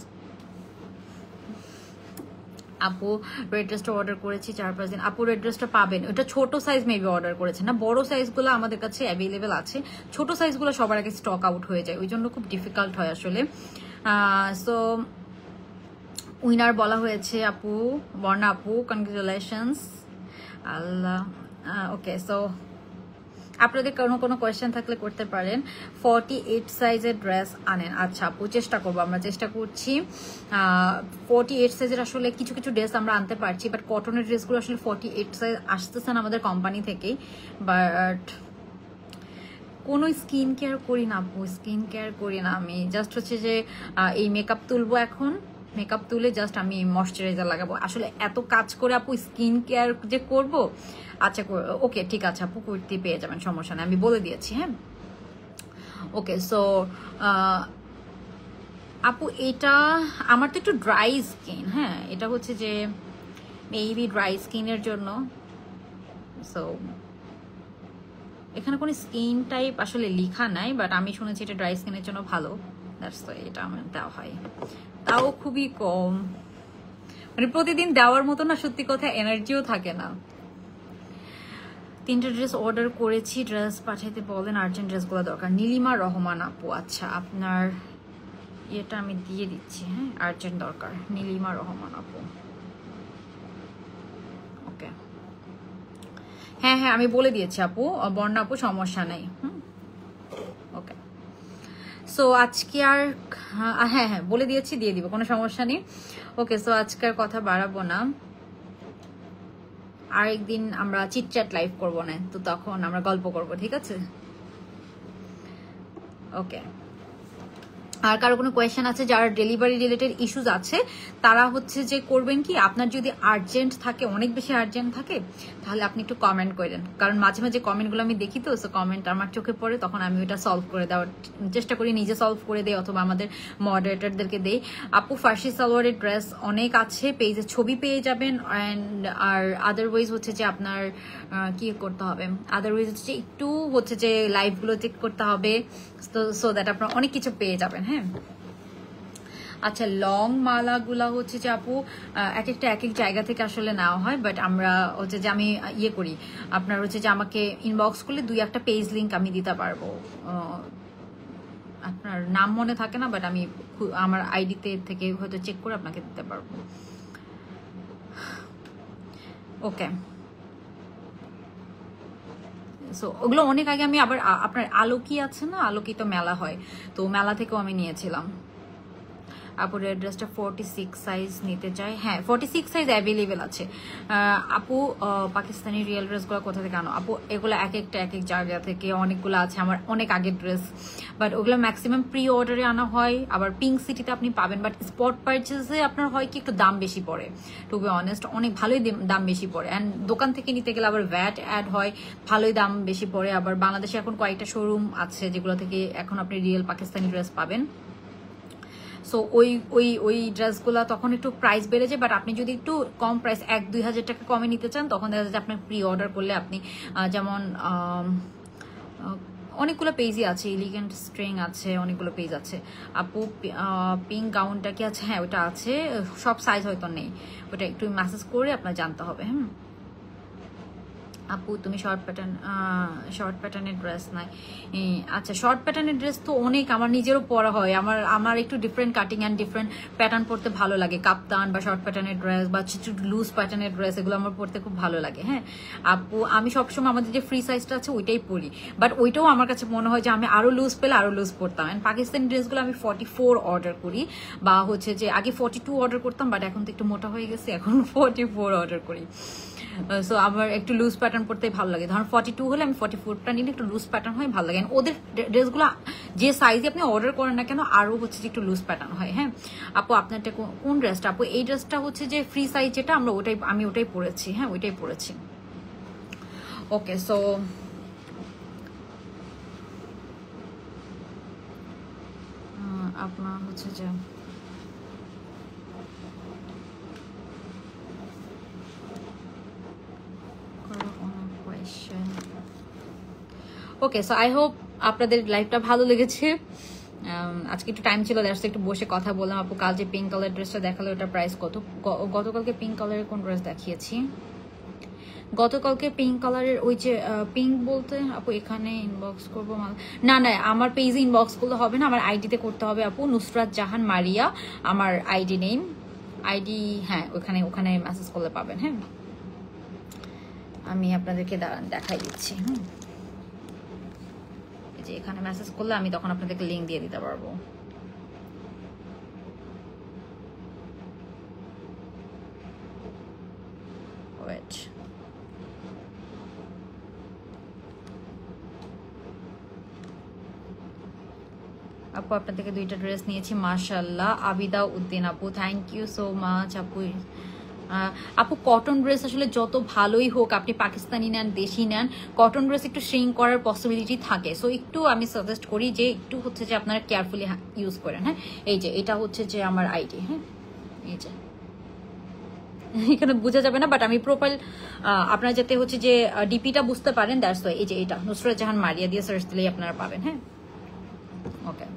আপু রেড ড্রেসটা অর্ডার করেছি 4-5 দিন। আপু রেড ড্রেসটা পাবেন, ওটা ছোট সাইজ মেবি অর্ডার করেছে না, বড় সাইজগুলো আমাদের কাছে অ্যাভেলেবেল আছে, ছোট সাইজগুলো সবার আগে স্টক আউট হয়ে যায়, ওই জন্য খুব ডিফিকাল্ট হয় আসলে। সো উইনার বলা হয়েছে আপু বর্ণা আপু, কনগ্রাচুলেশনস। আল্লাহ, ওকে। সো আপনাদের কোনো কোয়েশ্চেন থাকলে করতে পারেন। 48 সাইজের ড্রেস আনেন। আচ্ছা আপু চেষ্টা করবো, আমরা চেষ্টা করছি। 48 সাইজের আসলে কিছু কিছু ড্রেস আমরা আনতে পারছি, বাট কটনের ড্রেসগুলো আসলে 48 সাইজ আসতেছে না আমাদের কোম্পানি থেকেই। বাট কোনো স্কিন কেয়ার করি না আপু, স্কিন কেয়ার করি না আমি, জাস্ট হচ্ছে যে এই মেকআপ তুলবো এখন, মেকআপ তুলে জাস্ট আমি ময়শ্চারাইজার লাগাবো। আসলে এত কাজ করে আপু স্কিন কেয়ার যে করবো। আচ্ছা ওকে ঠিক আছে আপু, কুর্তি পেয়ে যাবেন, সমস্যা নেই, আমি বলে দিয়েছি, হ্যাঁ। ওকে সো আপু এটা আমার তো একটু ড্রাই স্কিন, হ্যাঁ এটা হচ্ছে যে মেবি ড্রাই স্কিনের জন্য। সো এখানে কোনো স্কিন টাইপ আসলে লেখা নাই, বাট আমি শুনেছি এটা ড্রাই স্কিনের জন্য ভালো, দ্যাটস তো এটা আমার দেওয়া হয়, তাও খুবই কম, মানে প্রতিদিন দেওয়ার মতো না, সত্যি কথা এনার্জিও থাকে না। 3টা ড্রেস অর্ডার করেছি, ড্রেস পাঠাইতে বলেন, আর্জেন্ট ড্রেসগুলো দরকার। নীলিমা রহমান আপু, আচ্ছা আপনার এটা আমি দিয়ে দিচ্ছি, হ্যাঁ আর্জেন্ট দরকার, নীলিমা রহমান আপু। ওকে হ্যাঁ হ্যাঁ আমি বলে দিয়েছি আপু, বর্ণা আপু সমস্যা নেই। ওকে সো আজকে আর হ্যাঁ হ্যাঁ বলে দিয়েছি, দিয়ে দিব, কোনো সমস্যা নেই। ওকে সো আজকের কথা বাড়াবো না, আরেকদিন আমরা চিটচ্যাট লাইভ করবো না, তো তখন আমরা গল্প করব, ঠিক আছে? ওকে আর কারো কোনো কোয়েশ্চেন আছে, যারা ডেলিভারি রিলেটেড ইস্যুস আছে তারা হচ্ছে যে করবেন কি, আপনার যদি আর্জেন্ট থাকে, অনেক বেশি আর্জেন্ট থাকে, তাহলে আপনি একটু কমেন্ট করেন, কারণ মাঝে মাঝে কমেন্টগুলো আমি দেখি, তো সো কমেন্ট আমার চোখে পড়ে, তখন আমি ওটা সলভ করে দেওয়ার চেষ্টা করি, নিজে সলভ করে দেই অথবা আমাদের মডারেটরদেরকে দেই। আপু ফার্সি সালোয়ারের ড্রেস অনেক আছে, পেজে ছবি পেয়ে যাবেন, অ্যান্ড আর আদারওয়াইজ হচ্ছে যে আপনার কি করতে হবে, আদারওয়াইজ হচ্ছে একটু হচ্ছে যে লাইভগুলো চেক করতে হবে, সো দ্যাট আপনার অনেক কিছু পেয়ে যাবেন। হ্যাঁ আচ্ছা লং মালাগুলা হচ্ছে যে আপু এক একটা এক এক জায়গা থেকে আসলে নেওয়া হয়, বাট আমরা হচ্ছে যে আমি ইয়ে করি, আপনার হচ্ছে যে আমাকে ইনবক্স করলে 2-1টা পেজ লিঙ্ক আমি দিতে পারবো, আপনার নাম মনে থাকে না, বাট আমি আমার আইডিতে থেকে হয়তো চেক করে আপনাকে দিতে পারবো। ওকে সো ওগুলো অনেক আগে আমি আবার আপনার আলোকি আছে না, আলোকিত মেলা হয়, তো মেলা থেকেও আমি নিয়েছিলাম। আপুর অ্যাড্রেসটা 46 সাইজ নিতে চাই, হ্যাঁ 46 সাইজ অ্যাভেলেবেল আছে। আপু পাকিস্তানি রিয়েল ড্রেসগুলো কোথা থেকে আনো? আপু এগুলো এক একটা এক এক জায়গা থেকে, অনেকগুলো আছে আমার অনেক আগের ড্রেস, বাট ওগুলো ম্যাক্সিমাম প্রি অর্ডারে আনা হয়, আবার পিঙ্ক সিটিতে আপনি পাবেন, বাট স্পট পারচেসে আপনার হয় কি একটু দাম বেশি পড়ে, টু বি অনেস্ট অনেক ভালোই দাম বেশি পড়ে, অ্যান্ড দোকান থেকে নিতে গেলে আবার ভ্যাট অ্যাড হয়, ভালোই দাম বেশি পড়ে। আবার বাংলাদেশে এখন কয়েকটা শোরুম আছে যেগুলো থেকে এখন আপনি রিয়েল পাকিস্তানি ড্রেস পাবেন, সো ওই ওই ওই ড্রেসগুলো তখন একটু প্রাইস বেড়ে যায়, বাট আপনি যদি একটু কম প্রাইস 1-2 হাজার টাকা কমে নিতে চান, তখন দেখা যায় আপনার প্রি অর্ডার করলে আপনি যেমন অনেকগুলো পেজই আছে, এলিগেন্ট স্ট্রিং আছে, অনেকগুলো পেজ আছে। আপু পিঙ্ক গাউনটা কি আছে? হ্যাঁ ওটা আছে, সব সাইজ হয়তো নেই, ওটা একটু মেসেজ করে আপনার জানতে হবে। আপু তুমি শর্ট প্যাটার্নের ড্রেস নাই? আচ্ছা শর্ট প্যাটার্নের ড্রেস তো অনেক আমার নিজেরও পরা হয়, আমার একটু different cutting and different pattern পরতে ভালো লাগে, কাপ্তান বা শর্ট প্যাটার্নের ড্রেস বা একটু লুজ প্যাটার্নের ড্রেস, এগুলো আমার পরতে খুব ভালো লাগে। হ্যাঁ আপু আমি সবসময় আমাদের যে ফ্রি সাইজটা আছে ওইটাই পরি, বাট ওইটাও আমার কাছে মনে হয় যে আমি আরো লুজ পেলে আরো লুজ পরতাম, অ্যান্ড পাকিস্তানি ড্রেসগুলো আমি 44 অর্ডার করি, বা হচ্ছে যে আগে 42 অর্ডার করতাম, বাট এখন তো একটু মোটা হয়ে গেছে, এখন 44 অর্ডার করি। সো আমার একটু লুজ প্যাটার্ন পড়তে ভালো লাগে, ধরুন 42 হলে আমি 44টা নিলে একটু লুজ প্যাটার্ন হয়, ভালো লাগে। ওদের ড্রেসগুলো যে সাইজে আপনি অর্ডার করেন না কেন আরো হচ্ছে যে একটু লুজ প্যাটার্ন হয়। হ্যাঁ আপু আপনারটা কোন ড্রেসটা? আপু এই ড্রেসটা হচ্ছে যে ফ্রি সাইজ যেটা, আমি ওটাই পরেছি, হ্যাঁ ওইটাই পরেছি। ওকে সো আপনার হচ্ছে যে ওকে সো আই হোপ আপনাদের লাইফটা ভালো লেগেছে, আজকে একটু টাইম ছিল, একটু বসে কথা বললাম। আপু কাল যে পিঙ্ক কালার ড্রেসটা দেখালো ওটা প্রাইস কত? গতকালকে পিঙ্ক কালারের কোন ড্রেস দেখিয়েছি? গতকালকে পিঙ্ক কালারের ওই যে পিঙ্ক বলতে আপু এখানে ইনবক্স করবো? না না আমার পেজে ইনবক্স করলে হবে না, আমার আইডিতে করতে হবে আপু, নুসরাত জাহান মারিয়া আমার আইডি নেম, আইডি হ্যাঁ ওখানে মেসেজ করলে পাবেন। হ্যাঁ আমি আপনাদেরকে দেখাই দিচ্ছি, যে এখানে মেসেজ করলে আমি তখন আপনাদেরকে লিঙ্ক দিয়ে দিতে পারবো। ওয়েট আপু আপনার থেকে 2টা ড্রেস নিয়েছি মাশাআল্লাহ। আবিদা উদ্দিন আপু থ্যাংক ইউ সো মাচ আপু, আপু কটন ড্রেস আসলে যত ভালোই হোক, আপনি পাকিস্তানি নেন দেশি নেন, কটন ড্রেস একটু শ্রিঙ্ক করার পসিবিলিটি থাকে। সো একটু আমি সাজেস্ট করি যে একটু হচ্ছে যে আপনারা কেয়ারফুলি ইউজ করেন। হ্যাঁ, এই যে এটা হচ্ছে যে আমার আইডি। হ্যাঁ, এই যে এখানে বোঝা যাবে না, বাট আমি প্রোফাইল আপনারা যাতে হচ্ছে যে ডিপিটা বুঝতে পারেন, দ্যাটস ওয়াই এই যে এটা নুসরাত জাহান মারিয়া দিয়ে সার্চ দিলেই আপনারা পাবেন। হ্যাঁ, ওকে।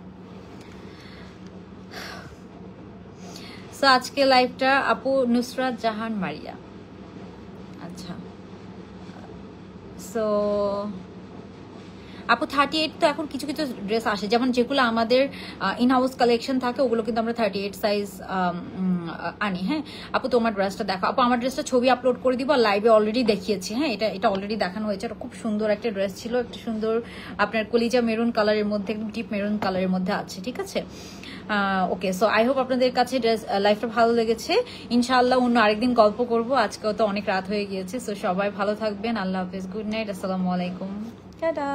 সো আজকে লাইভটা আপু নুসরাত জাহান মারিয়া। আচ্ছা, সো আপু 38 তো এখন কিছু কিছু ড্রেস আসে, যেমন যেগুলো আমাদের ইন হাউস কালেকশন থাকে ওগুলো কিন্তু আমরা 38 সাইজ আনি। হ্যাঁ আপু, তোমার ড্রেসটা দেখো। আপু আমার ড্রেসটা ছবি আপলোড করে দিব, লাইভে অলরেডি দেখিয়েছি। হ্যাঁ, এটা অলরেডি দেখানো হয়েছে। এটা খুব সুন্দর একটা ড্রেস ছিল, একটা সুন্দর আপনার কলিজা মেরুন কালারের মধ্যে, একদম ডিপ মেরুন কালারের মধ্যে আছে। ঠিক আছে, ওকে। সো আই হোপ আপনাদের কাছে লাইফটা ভালো লেগেছে। ইনশাআল্লাহ অন্য আরেকদিন গল্প করব, আজকেও তো অনেক রাত হয়ে গিয়েছে। সো সবাই ভালো থাকবেন, আল্লাহ হাফেজ, গুড নাইট, আসসালামু আলাইকুম, টাটা।